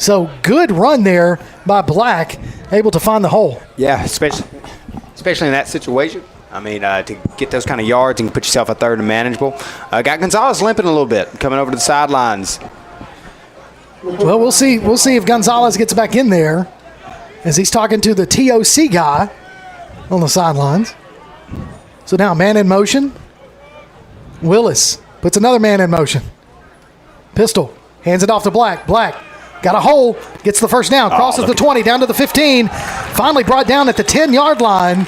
So good run there by Black, able to find the hole. Yeah, especially in that situation. I mean, to get those kind of yards and put yourself at third and manageable. Got Gonzalez limping a little bit, coming over to the sidelines. Well, we'll see. We'll see if Gonzalez gets back in there as he's talking to the TOC guy on the sidelines. So now man in motion. Willis puts another man in motion. Pistol hands it off to Black. Black got a hole, gets the first down, crosses the 20, down to the 15. Finally brought down at the 10-yard line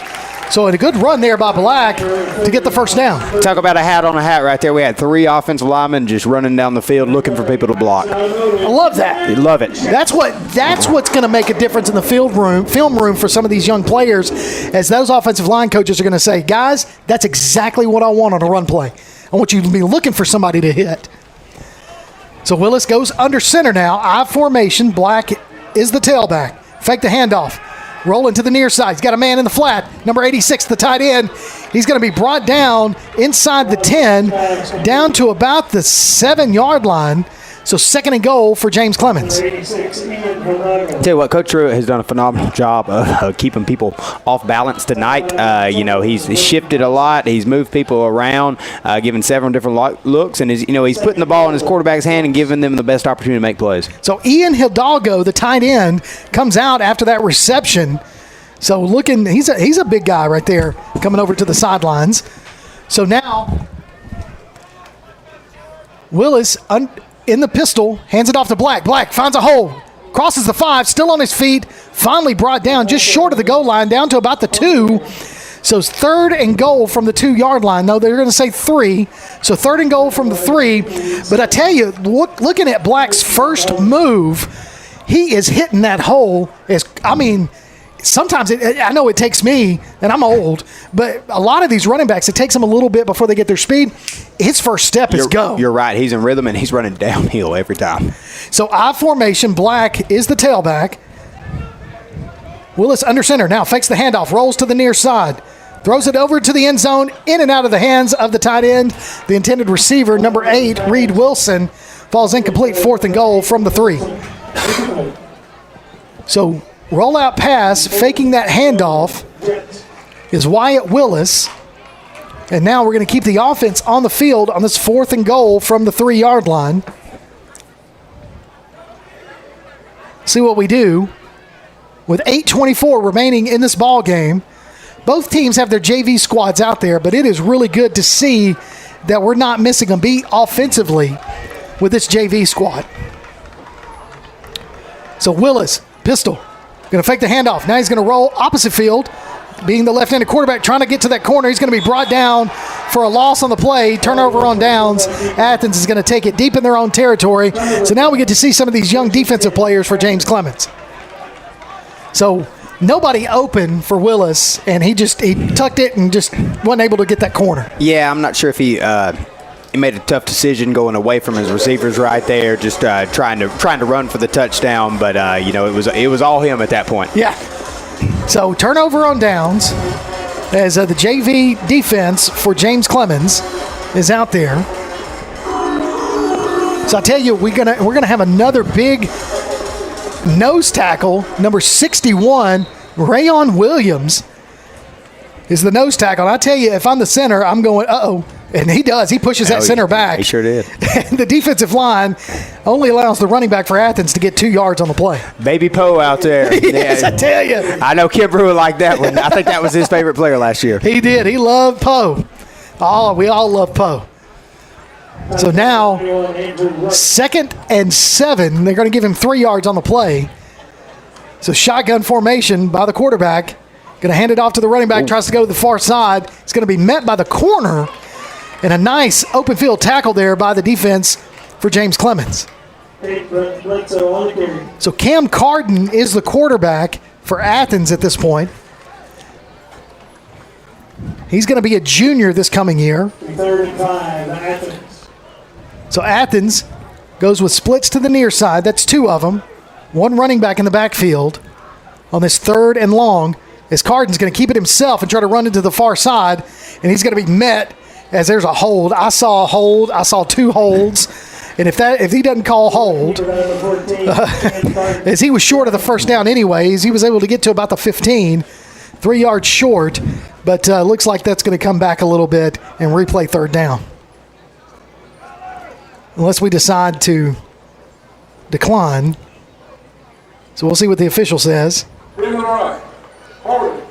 So a good run there by Black to get the first down. Talk about a hat on a hat right there. We had 3 offensive linemen just running down the field looking for people to block. I love that. You love it. That's what's going to make a difference in the film room for some of these young players, as those offensive line coaches are going to say, guys, that's exactly what I want on a run play. I want you to be looking for somebody to hit. So Willis goes under center now. I formation. Black is the tailback. Fake the handoff. Rolling to the near side. He's got a man in the flat. Number 86, the tight end. He's going to be brought down inside the 10, down to about the 7-yard line. So 2nd and goal for James Clemens. Tell you what, Coach Truitt has done a phenomenal job of keeping people off balance tonight. He's shifted a lot. He's moved people around, given several different looks, and he's putting the ball in his quarterback's hand and giving them the best opportunity to make plays. So Ian Hidalgo, the tight end, comes out after that reception. So he's a big guy right there coming over to the sidelines. So now Willis in the pistol, hands it off to Black. Black finds a hole, crosses the 5, still on his feet, finally brought down just short of the goal line, down to about the 2. So it's 3rd and goal from the 2-yard line. No, they're going to say 3. So 3rd and goal from the 3. But I tell you, looking at Black's first move, he is hitting that hole. Sometimes I know it takes me, and I'm old, but a lot of these running backs, it takes them a little bit before they get their speed. His first step is go. You're right. He's in rhythm, and he's running downhill every time. So I formation. Black is the tailback. Willis under center. Now fakes the handoff, rolls to the near side, throws it over to the end zone, in and out of the hands of the tight end. The intended receiver, number 8, Reed Wilson, falls incomplete. 4th and goal from the 3. So rollout pass, faking that handoff, is Wyatt Willis. And now we're going to keep the offense on the field on this 4th and goal from the 3-yard line. See what we do. With 8:24 remaining in this ball game, both teams have their JV squads out there, but it is really good to see that we're not missing a beat offensively with this JV squad. So Willis, pistol, going to fake the handoff. Now he's going to roll opposite field, being the left-handed quarterback, trying to get to that corner. He's going to be brought down for a loss on the play. Turnover on downs. Athens is going to take it deep in their own territory. So now we get to see some of these young defensive players for James Clemens. So nobody open for Willis, and he tucked it and just wasn't able to get that corner. Yeah, I'm not sure if he made a tough decision going away from his receivers right there, just trying to run for the touchdown, but it was all him at that point. Yeah. So turnover on downs as the JV defense for James Clemens is out there. So I tell you, we're gonna have another big nose tackle. Number 61, Rayon Williams, is the nose tackle. And I tell you, if I'm the center, I'm going, uh-oh. And he does. He pushes that center back. He sure did. And the defensive line only allows the running back for Athens to get 2 yards on the play. Baby Poe out there. Yes, I tell you. I know Kimbrough would like that one. I think that was his favorite player last year. He did. He loved Poe. Oh, we all love Poe. So now, 2nd and 7. They're going to give him 3 yards on the play. So shotgun formation by the quarterback. Going to hand it off to the running back. Tries to go to the far side. It's going to be met by the corner. And a nice open field tackle there by the defense for James Clemens. So Cam Carden is the quarterback for Athens at this point. He's going to be a junior this coming year. 3rd and 5, Athens. So Athens goes with splits to the near side. That's 2 of them. 1 running back in the backfield on this 3rd and long, as Carden's going to keep it himself and try to run into the far side, and he's going to be met as there's a hold. I saw a hold. I saw 2 holds. And if he doesn't call hold, as he was short of the first down anyways, he was able to get to about the 15, 3 yards short, but looks like that's going to come back a little bit and replay 3rd down. Unless we decide to decline. So we'll see what the official says. In the right. Hold it.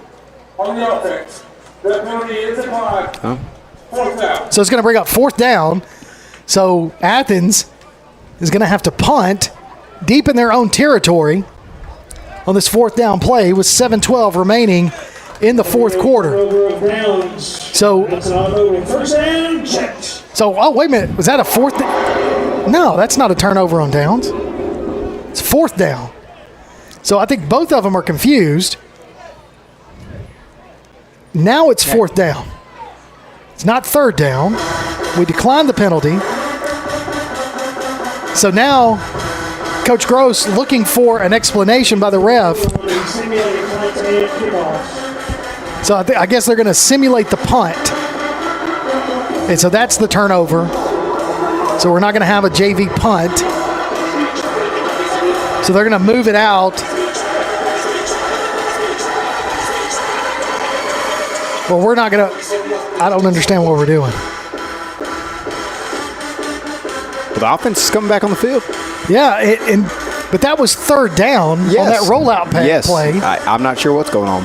On the offense. That penalty is declined. 4th down. So it's going to bring up 4th down. So Athens is going to have to punt deep in their own territory on this 4th down play with 7:12 remaining in the fourth quarter. So, oh, wait a minute. Was that a fourth? No, that's not a turnover on downs. It's fourth down. So I think both of them are confused. Now it's fourth down. It's not third down. We declined the penalty. So now Coach Gross looking for an explanation by the ref. So I guess they're going to simulate the punt. And so that's the turnover. So we're not going to have a JV punt. So they're going to move it out. Well, we're not going to. I don't understand what we're doing. Well, the offense is coming back on the field. Yeah, but that was third down on that rollout play. I'm not sure what's going on.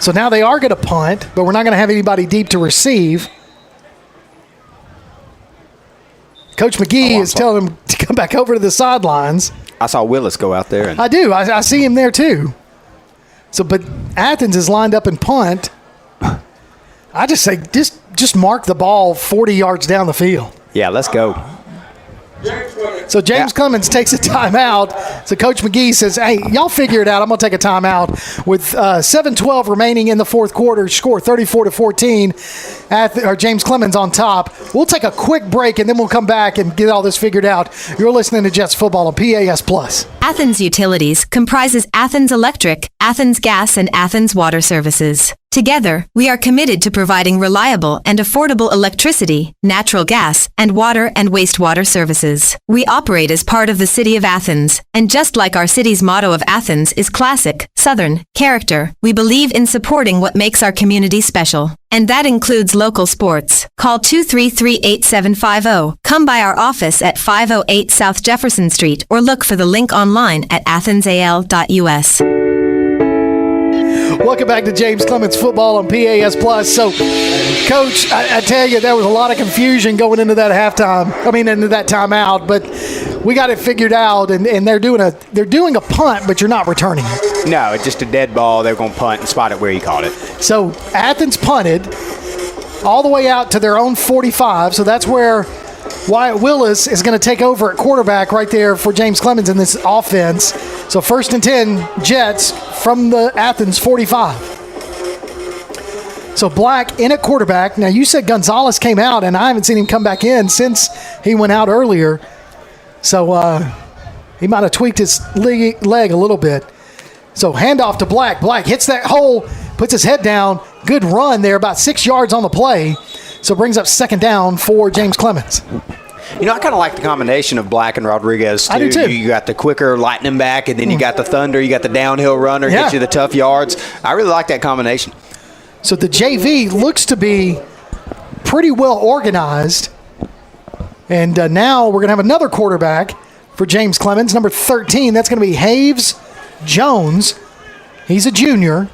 So now they are going to punt, but we're not going to have anybody deep to receive. Coach McGee is telling him to come back over to the sidelines. I saw Willis go out there. I do. I see him there too. So, but Athens is lined up and punt. I just say, just mark the ball 40 yards down the field. Yeah, let's go. So James Clemens takes a timeout. So Coach McGee says, hey, y'all figure it out. I'm going to take a timeout. With 7:12 remaining in the fourth quarter, score 34-14. James Clemens on top. We'll take a quick break, and then we'll come back and get all this figured out. You're listening to Jets Football on PAS+. Athens Utilities comprises Athens Electric, Athens Gas, and Athens Water Services. Together, we are committed to providing reliable and affordable electricity, natural gas, and water and wastewater services. We operate as part of the City of Athens, and just like our city's motto of Athens is classic, Southern, character, we believe in supporting what makes our community special. And that includes local sports. Call 233-8750. Come by our office at 508 South Jefferson Street or look for the link online at athensal.us. Welcome back to James Clemens Football on PAS+. So, Coach, I tell you, there was a lot of confusion going into that into that timeout, but we got it figured out, and they're doing a punt, but you're not returning it. No, it's just a dead ball. They're going to punt and spot it where you caught it. So, Athens punted all the way out to their own 45, so that's where Wyatt Willis is going to take over at quarterback right there for James Clemens in this offense. So 1st and 10, Jets from the Athens 45. So Black in at quarterback. Now, you said Gonzalez came out, and I haven't seen him come back in since he went out earlier. So he might have tweaked his leg a little bit. So handoff to Black. Black hits that hole, puts his head down. Good run there, about 6 yards on the play. So brings up 2nd down for James Clemens. You know, I kind of like the combination of Black and Rodriguez, too. I do, too. You got the quicker lightning back, and then you got the thunder. You got the downhill runner, gets you the tough yards. I really like that combination. So the JV looks to be pretty well organized. And now we're going to have another quarterback for James Clemens, number 13. That's going to be Haves Jones. He's a junior.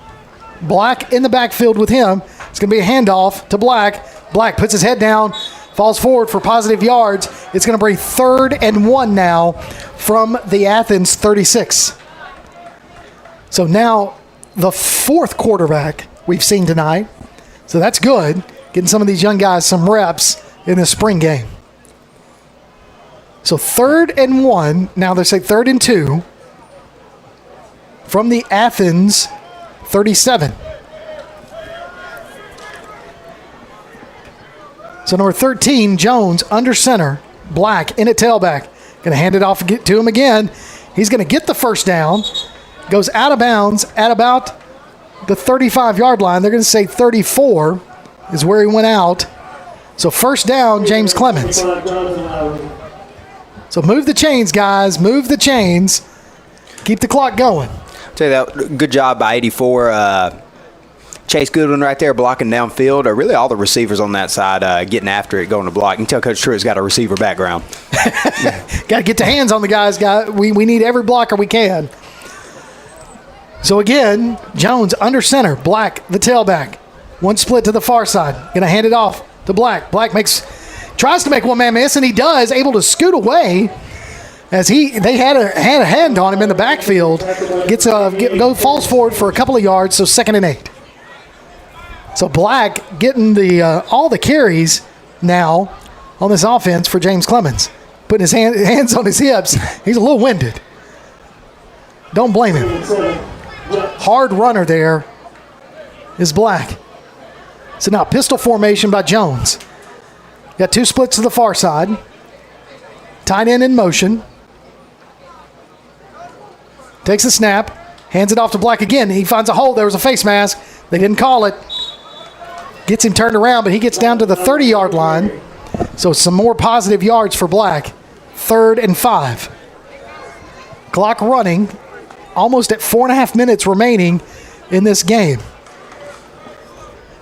Black in the backfield with him. It's going to be a handoff to Black. Black puts his head down, falls forward for positive yards. It's going to bring 3rd and 1 now from the Athens 36. So now the 4th quarterback we've seen tonight. So that's good, getting some of these young guys some reps in the spring game. So 3rd and 1, now they say 3rd and 2 from the Athens 37. So number 13, Jones, under center. Black in at tailback. Going to hand it off to him again. He's going to get the 1st down. Goes out of bounds at about the 35-yard line. They're going to say 34 is where he went out. So 1st down, James Clemens. So move the chains, guys. Move the chains. Keep the clock going. I'll tell you that, good job by 84. Chase Goodwin right there blocking downfield. Really all the receivers on that side getting after it, going to block. You can tell Coach Truett's got a receiver background. Got to get the hands on the guys. We need every blocker we can. So again, Jones under center. Black, the tailback. One split to the far side. Going to hand it off to Black. Black tries to make one-man miss, and he does. Able to scoot away as they had a hand on him in the backfield, falls forward for a couple of yards, so 2nd and 8. So Black getting all the carries now on this offense for James Clemens. Putting his hands on his hips. He's a little winded. Don't blame him. Hard runner there is Black. So now pistol formation by Jones. Got 2 splits to the far side. Tight end in motion. Takes a snap. Hands it off to Black again. He finds a hole. There was a face mask. They didn't call it. Gets him turned around, but he gets down to the 30-yard line. So some more positive yards for Black. 3rd and 5. Clock running. Almost at 4.5 minutes remaining in this game.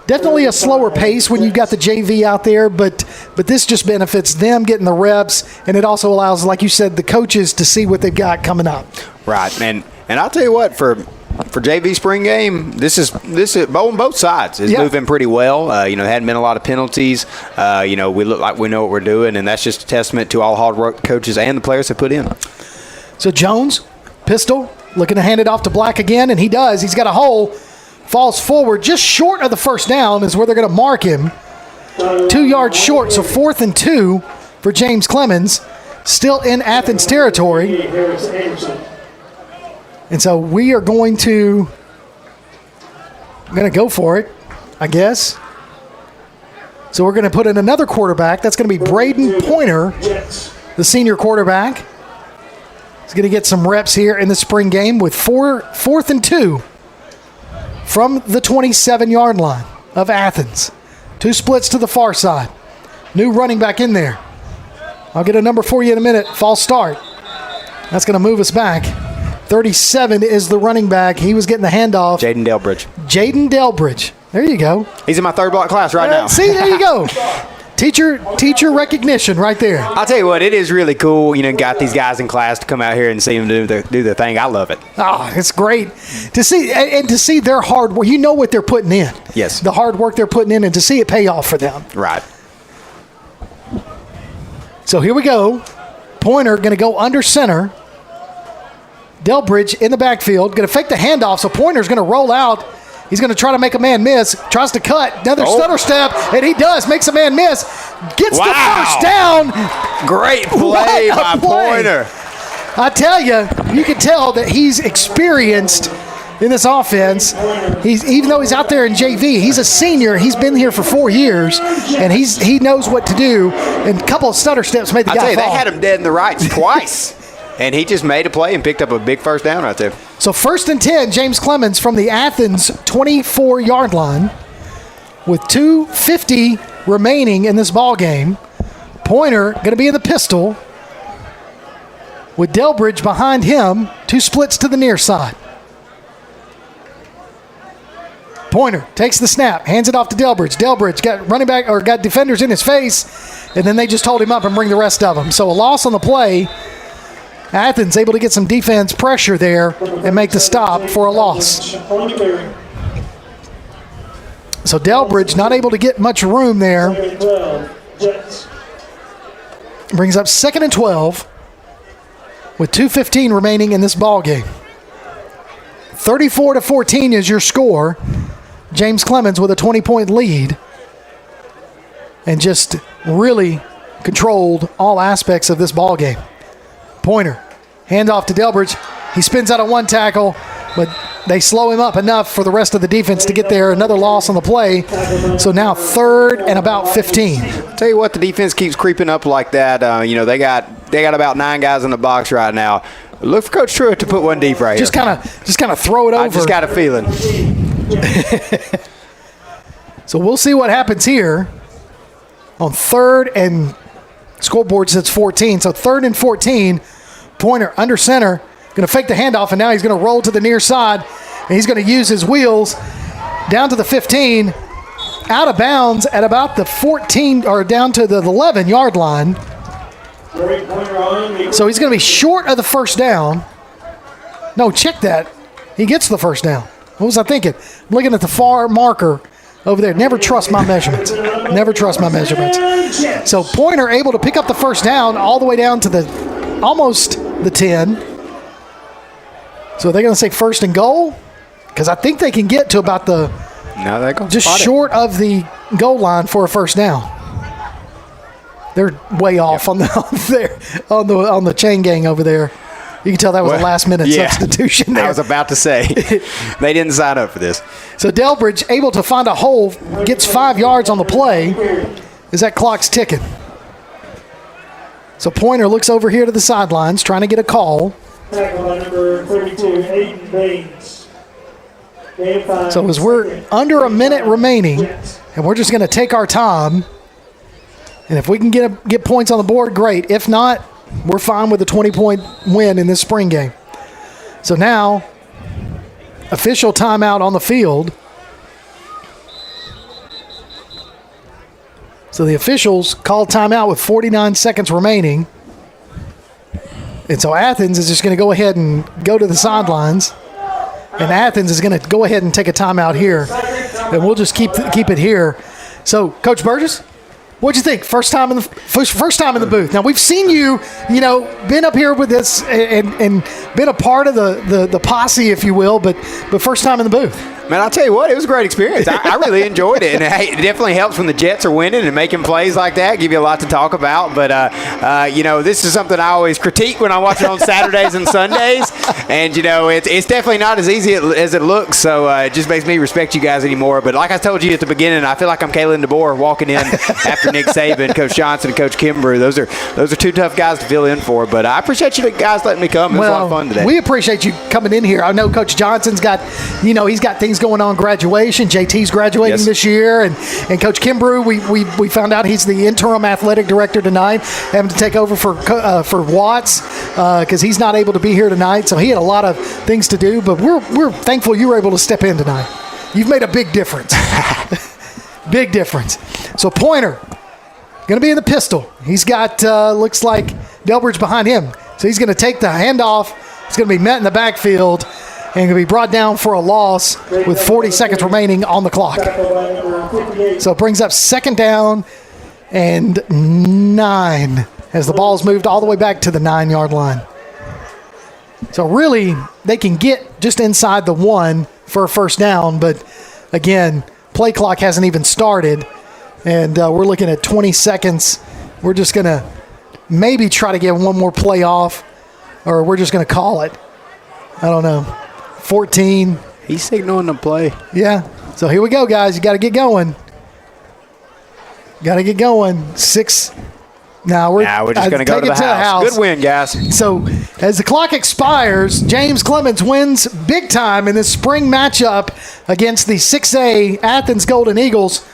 Definitely a slower pace when you've got the JV out there, but this just benefits them getting the reps, and it also allows, like you said, the coaches to see what they've got coming up. Right, and I'll tell you what, for JV spring game, this is on both sides is moving pretty well. There hadn't been a lot of penalties. We look like we know what we're doing, and that's just a testament to all the hard work the coaches and the players have put in. So Jones, pistol, looking to hand it off to Black again, and he does. He's got a hole. Falls forward just short of the first down is where they're going to mark him. 2 yards short, so 4th and 2 for James Clemens, still in Athens territory. And so we are going to go for it, I guess. So we're going to put in another quarterback. That's going to be Braden Pointer, the senior quarterback. He's going to get some reps here in the spring game with 4th and 2. From the 27-yard line of Athens. 2 splits to the far side. New running back in there. I'll get a number for you in a minute. False start. That's going to move us back. 37 is the running back. He was getting the handoff. Jaden Delbridge. There you go. He's in my 3rd block class right now. See, there you go. Teacher recognition right there. I'll tell you what, it is really cool. Got these guys in class to come out here and see them do their thing. I love it. Oh, it's great to see, and to see their hard work. You know what they're putting in. Yes. The hard work they're putting in, and to see it pay off for them. Right. So here we go. Pointer going to go under center. Delbridge in the backfield, going to fake the handoff. So Pointer's going to roll out. He's going to try to make a man miss. Tries to cut. Another stutter step, and he does. Makes a man miss. Gets the first down. Great play by Pointer. I tell you, you can tell that he's experienced in this offense. Even though he's out there in JV, he's a senior. He's been here for 4 years, and he knows what to do. And a couple of stutter steps made the guy fall. They had him dead in the rights twice. And he just made a play and picked up a big first down right there. So 1st and 10, James Clemens from the Athens 24-yard line with 2:50 remaining in this ball game. Pointer going to be in the pistol with Delbridge behind him. 2 splits to the near side. Pointer takes the snap, hands it off to Delbridge. Delbridge got defenders in his face, and then they just hold him up and bring the rest of them. So a loss on the play. Athens able to get some defense pressure there and make the stop for a loss. So Delbridge not able to get much room there. Brings up 2nd and 12 with 2:15 remaining in this ball game. 34-14 is your score. James Clemens with a 20-point lead and just really controlled all aspects of this ball game. Pointer, hand off to Delbridge. He spins out of 1 tackle, but they slow him up enough for the rest of the defense to get there. Another loss on the play. So now 3rd and about 15. Tell you what, the defense keeps creeping up like that. They got about 9 guys in the box right now. Look for Coach Truitt to put one deep right here. Just kind of throw it over. I just got a feeling. So we'll see what happens here on 3rd and scoreboard says 14. So 3rd and 14. Pointer under center, going to fake the handoff, and now he's going to roll to the near side, and he's going to use his wheels down to the 15, out of bounds at about the 14 or down to the 11-yard line. So he's going to be short of the first down. No, check that. He gets the first down. What was I thinking? I'm looking at the far marker over there. Never trust my measurements. Never trust my measurements. So Pointer able to pick up the first down all the way down to the almost the 10. So they're going to say first and goal? Because I think they can get to about the just short of the goal line for a first down. They're way off on the chain gang over there. You can tell that was a last-minute substitution there. I was about to say, they didn't sign up for this. So Delbridge able to find a hole, gets 5 yards on the play as that clock's ticking. So Pointer looks over here to the sidelines, trying to get a call. Tackle by number 32, Aiden Baines. So as we're under a minute remaining, and we're just going to take our time, and if we can get points on the board, great. If not, we're fine with a 20-point win in this spring game. So now, official timeout on the field. So the officials called timeout with 49 seconds remaining. And so Athens is just going to go ahead and go to the sidelines. And Athens is going to go ahead and take a timeout here. And we'll just keep it here. So, Coach Burgess, what'd you think? First time in the booth. Now we've seen you, been up here with this and been a part of the posse, if you will, but first time in the booth. Man, I'll tell you what, it was a great experience. I really enjoyed it, and it definitely helps when the Jets are winning and making plays like that. Give you a lot to talk about, but this is something I always critique when I watch it on Saturdays and Sundays, and it's definitely not as easy as it looks. So it just makes me respect you guys anymore. But like I told you at the beginning, I feel like I'm Kalen DeBoer walking in after Nick Saban, Coach Johnson, and Coach Kimbrough. Those are two tough guys to fill in for. But I appreciate you guys letting me come. It was a lot of fun today. We appreciate you coming in here. I know Coach Johnson's got, he's got things going on, graduation. JT's graduating this year, and Coach Kimbrough, we found out he's the interim athletic director tonight, having to take over for Watts because he's not able to be here tonight. So he had a lot of things to do, but we're thankful you were able to step in tonight. You've made a big difference. Big difference. So Pointer going to be in the pistol. He's got looks like Delbridge behind him, so he's going to take the handoff. It's going to be met in the backfield and going to be brought down for a loss with 40 seconds remaining on the clock. So it brings up second down and 9 as the ball's moved all the way back to the 9-yard line. So really, they can get just inside the 1 for a first down, but again, play clock hasn't even started, and we're looking at 20 seconds. We're just going to maybe try to get one more play off, or we're just going to call it. I don't know. 14. He's signaling the play. Yeah. So here we go, guys. You got to get going. 6. Now we're just going to go to the house. Good win, guys. So as the clock expires, James Clemens wins big time in this spring matchup against the 6A Athens Golden Eagles.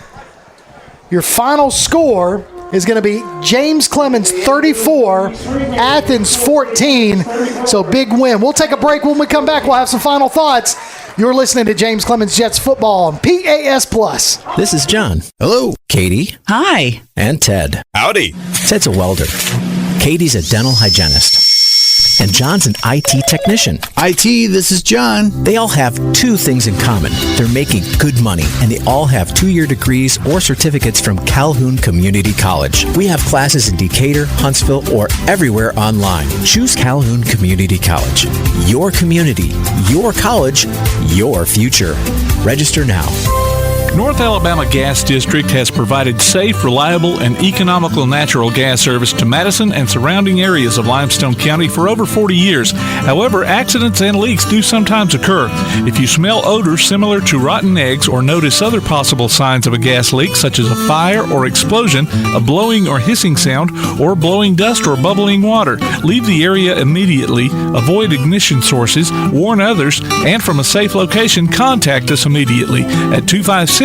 Your final score is going to be James Clemens 34, Athens 14. So big win. We'll take a break. When we come back, we'll have some final thoughts. You're listening to James Clemens Jets football on PAS Plus. This is John. Hello. Katie. Hi. And Ted. Howdy. Ted's a welder. Katie's a dental hygienist. And John's an IT technician. IT, this is John. They all have 2 things in common. They're making good money, and they all have 2-year degrees or certificates from Calhoun Community College. We have classes in Decatur, Huntsville, or everywhere online. Choose Calhoun Community College. Your community, your college, your future. Register now. North Alabama Gas District has provided safe, reliable, and economical natural gas service to Madison and surrounding areas of Limestone County for over 40 years. However, accidents and leaks do sometimes occur. If you smell odors similar to rotten eggs or notice other possible signs of a gas leak, such as a fire or explosion, a blowing or hissing sound, or blowing dust or bubbling water, leave the area immediately, avoid ignition sources, warn others, and from a safe location, contact us immediately at 256-772-0227.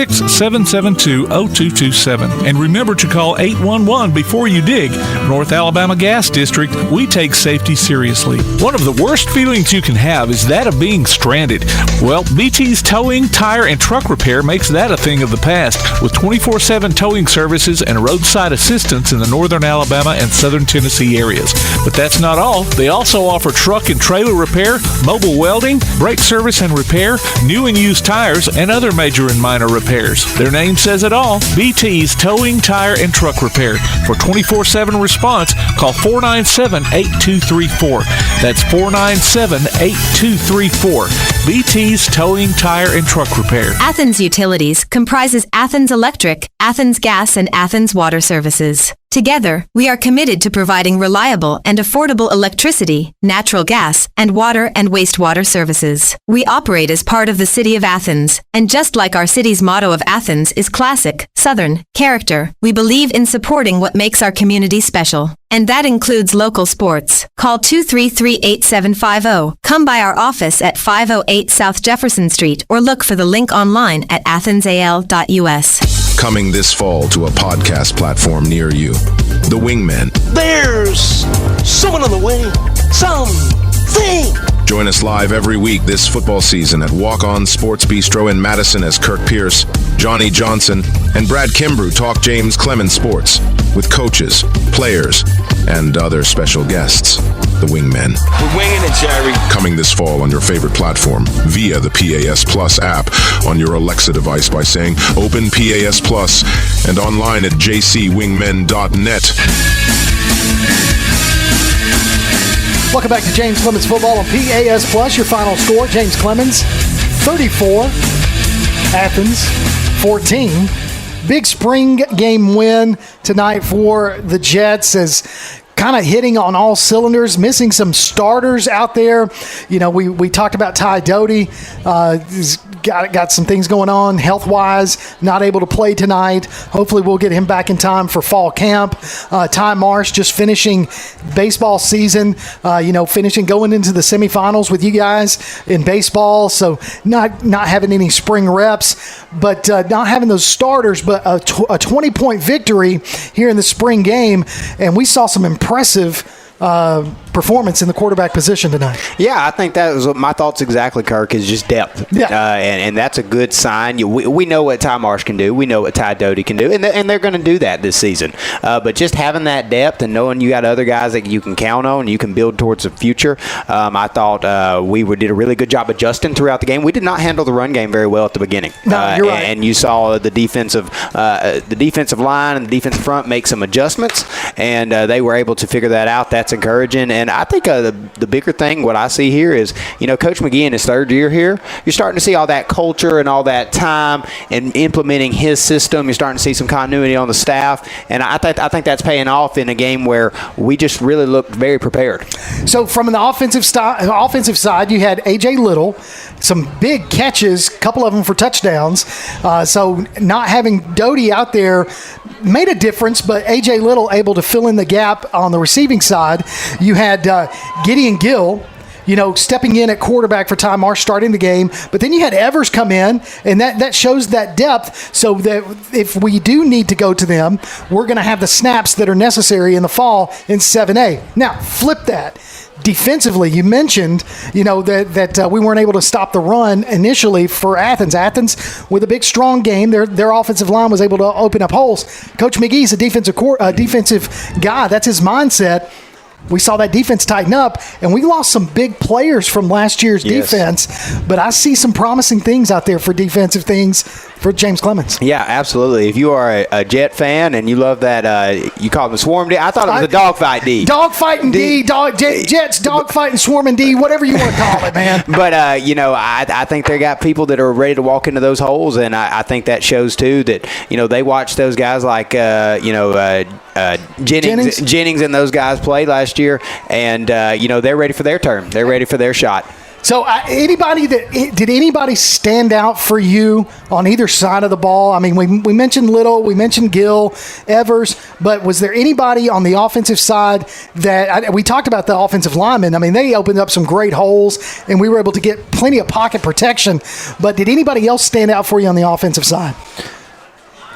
And remember to call 811 before you dig. North Alabama Gas District, we take safety seriously. One of the worst feelings you can have is that of being stranded. Well, BT's towing, tire, and truck repair makes that a thing of the past, with 24/7 towing services and roadside assistance in the northern Alabama and southern Tennessee areas. But that's not all. They also offer truck and trailer repair, mobile welding, brake service and repair, new and used tires, and other major and minor repairs. repairs. Their name says it all. BT's Towing, Tire, and Truck Repair. For 24/7 response, call 497-8234. That's 497-8234. BT's Towing, Tire, and Truck Repair. Athens Utilities comprises Athens Electric, Athens Gas, and Athens Water Services. Together, we are committed to providing reliable and affordable electricity, natural gas, and water and wastewater services. We operate as part of the City of Athens, and just like our city's motto of Athens is classic, Southern, character, we believe in supporting what makes our community special. And that includes local sports. Call 233-8750. Come by our office at 508 South Jefferson Street or look for the link online at athensal.us. Coming this fall to a podcast platform near you. The Wingmen. There's someone on the wing. Something. Join us live every week this football season at Walk On Sports Bistro in Madison as Kirk Pierce, Johnny Johnson, and Brad Kimbrough talk James Clemens sports with coaches, players, and other special guests. The Wingmen. We're winging it, Jerry. Coming this fall on your favorite platform via the PAS Plus app on your Alexa device by saying Open PAS Plus and online at jcwingmen.net. Welcome back to James Clemens Football on PAS Plus. Your final score, James Clemens, 34, Athens, 14. Big spring game win tonight for the Jets as kind of hitting on all cylinders, missing some starters out there. You know, we talked about Ty Doty. He's got some things going on health-wise, not able to play tonight. Hopefully we'll get him back in time for fall camp. Ty Marsh just finishing baseball season, finishing going into the semifinals with you guys in baseball. So not having any spring reps, but not having those starters, but a 20-point victory here in the spring game. And we saw some impressive performance in the quarterback position tonight. Yeah, I think that was my thoughts exactly, Kirk, is just depth. Yeah. And that's a good sign. We know what Ty Marsh can do. We know what Ty Doty can do. And they're going to do that this season. But just having that depth and knowing you got other guys that you can count on and you can build towards the future, I thought we did a really good job adjusting throughout the game. We did not handle the run game very well at the beginning. No, you're right. And you saw the defensive line and the defensive front make some adjustments, and they were able to figure that out. That's encouraging. And I think the bigger thing, what I see here is, Coach McGee in his third year here, you're starting to see all that culture and all that time and implementing his system. You're starting to see some continuity on the staff. And I think that's paying off in a game where we just really looked very prepared. So from the offensive side, you had A.J. Little, some big catches, a couple of them for touchdowns. So not having Doty out there made a difference, but A.J. Little able to fill in the gap on the receiving side. You had Gideon Gill, stepping in at quarterback for Ty Marsh, starting the game. But then you had Evers come in, and that shows that depth, so that if we do need to go to them, we're going to have the snaps that are necessary in the fall in 7A. Now, flip that. Defensively, you mentioned, that we weren't able to stop the run initially for Athens. Athens, with a big, strong game, their offensive line was able to open up holes. Coach McGee's a defensive guy. That's his mindset. We saw that defense tighten up, and we lost some big players from last year's defense. But I see some promising things out there for defensive things for James Clemens. Yeah, absolutely. If you are a Jet fan and you love that, you call them Swarm D. I thought it was a dogfight D. Dogfighting D, Jets, dogfighting, swarming D, whatever you want to call it, man. But, I think they got people that are ready to walk into those holes, and I think that shows, too, that, they watch those guys like, Jennings and those guys play last year, and, they're ready for their turn. They're ready for their shot. So did anybody stand out for you on either side of the ball? I mean, we mentioned Little, we mentioned Gill, Evers, but was there anybody on the offensive side that we talked about the offensive linemen? I mean, they opened up some great holes, and we were able to get plenty of pocket protection. But did anybody else stand out for you on the offensive side?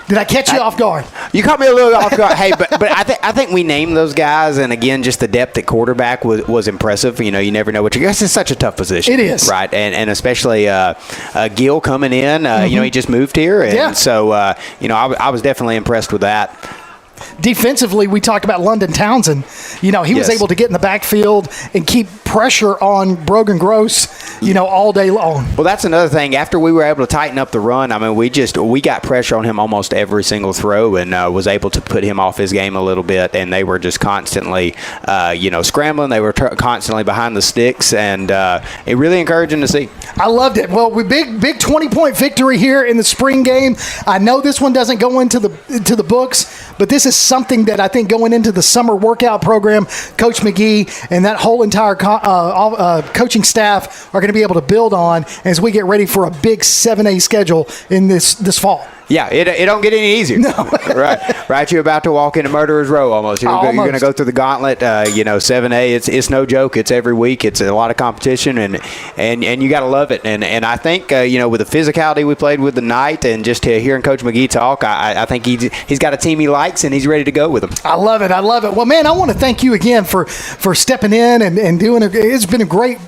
Did I catch you off guard? You caught me a little off guard. Hey, but I think we named those guys, and again, just the depth at quarterback was impressive. You never know what you're. It's such a tough position. It is, right, and especially Gill coming in. He just moved here, and so I was definitely impressed with that. Defensively, we talked about London Townsend. He was able to get in the backfield and keep pressure on Brogan Gross, all day long. Well, that's another thing. After we were able to tighten up the run, I mean, we got pressure on him almost every single throw, and was able to put him off his game a little bit. And they were just constantly, scrambling. They were constantly behind the sticks, and it really encouraging to see. I loved it. Well, big 20-point victory here in the spring game. I know this one doesn't go into the books, but this is something that I think going into the summer workout program, Coach McGee and that whole entire coaching staff are going to be able to build on as we get ready for a big 7A schedule in this fall. Yeah, it don't get any easier. No. Right. You're about to walk into Murderer's Row almost. You're going to go through the gauntlet. 7A, it's no joke. It's every week. It's a lot of competition, and you got to love it. And I think, with the physicality we played with tonight and just hearing Coach McGee talk, I think he's got a team he likes, and he's ready to go with them. I love it. Well, man, I want to thank you again for stepping in and doing it. It's been a great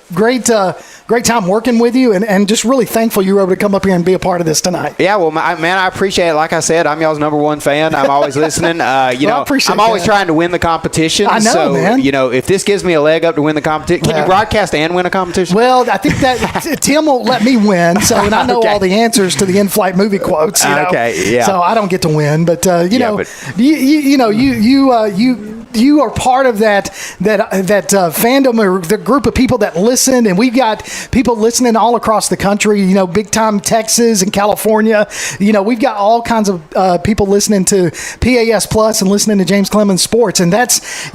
time working with you, and just really thankful you were able to come up here and be a part of this tonight. Yeah, well, man, I appreciate it. Like I said, I'm y'all's number one fan. I'm always listening. I appreciate I'm always that. trying to win the competition. I know, man. If this gives me a leg up to win the competition, can you broadcast and win a competition? Well, I think that Tim won't let me win, and I know all the answers to the in-flight movie quotes. Okay, yeah. So I don't get to win, but you are part of that fandom or the group of people that listen, and we've got people listening all across the country. Big time Texas and California. We've got all kinds of people listening to PAS Plus and listening to James Clemens Sports, and that's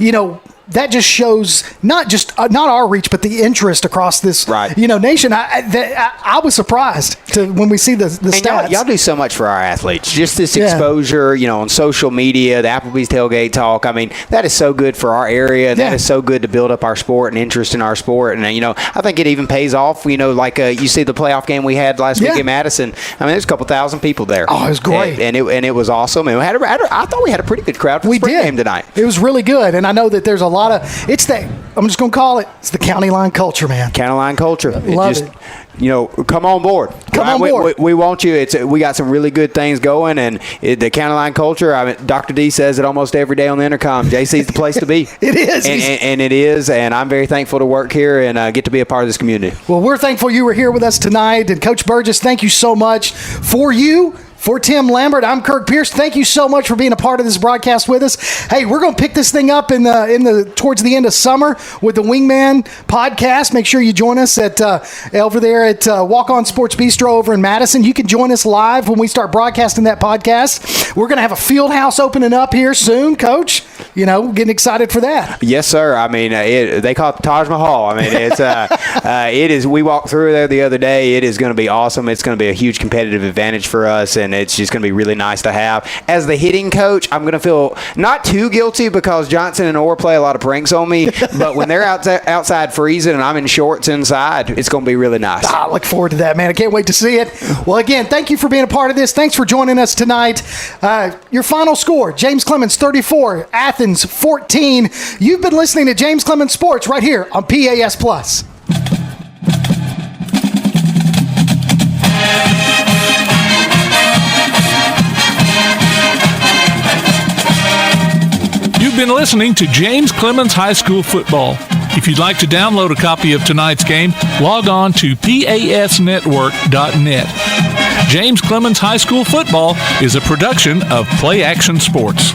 that just shows not our reach, but the interest across this nation. I was surprised when we see the stats. Y'all do so much for our athletes. Just this exposure, on social media, the Applebee's Tailgate Talk. I mean, that is so good for our area. That is so good to build up our sport and interest in our sport. And I think it even pays off. Like you see the playoff game we had last week in Madison. I mean, there's a couple thousand people there. Oh, it was great, and it was awesome. And I thought we had a pretty good crowd for the spring game tonight. It was really good, and I know that there's a lot of I'm just going to call it's the county line culture, man. County line culture. Love it. Come on board. Come on board. We want you. We got some really good things going, and the county line culture. I mean, Dr. D says it almost every day on the intercom. JC's the place to be. It is, and it is. And I'm very thankful to work here and get to be a part of this community. Well, we're thankful you were here with us tonight, and Coach Burgess, thank you so much for you. For Tim Lambert, I'm Kirk Pierce. Thank you so much for being a part of this broadcast with us. Hey, we're going to pick this thing up towards the end of summer with the Wingman podcast. Make sure you join us over there at Walk On Sports Bistro over in Madison. You can join us live when we start broadcasting that podcast. We're going to have a field house opening up here soon, Coach. Getting excited for that. Yes, sir. I mean, they call it the Taj Mahal. I mean, it is. We walked through there the other day. It is going to be awesome. It's going to be a huge competitive advantage for us, and it's just going to be really nice to have. As the hitting coach, I'm going to feel not too guilty because Johnson and Orr play a lot of pranks on me, but when they're outside freezing and I'm in shorts inside, it's going to be really nice. I look forward to that, man. I can't wait to see it. Well, again, thank you for being a part of this. Thanks for joining us tonight. Your final score, James Clemens 34, Athens 14. You've been listening to James Clemens Sports right here on PAS Plus. You've been listening to James Clemens High School Football. If you'd like to download a copy of tonight's game, log on to pasnetwork.net. James Clemens High School Football is a production of Play Action Sports.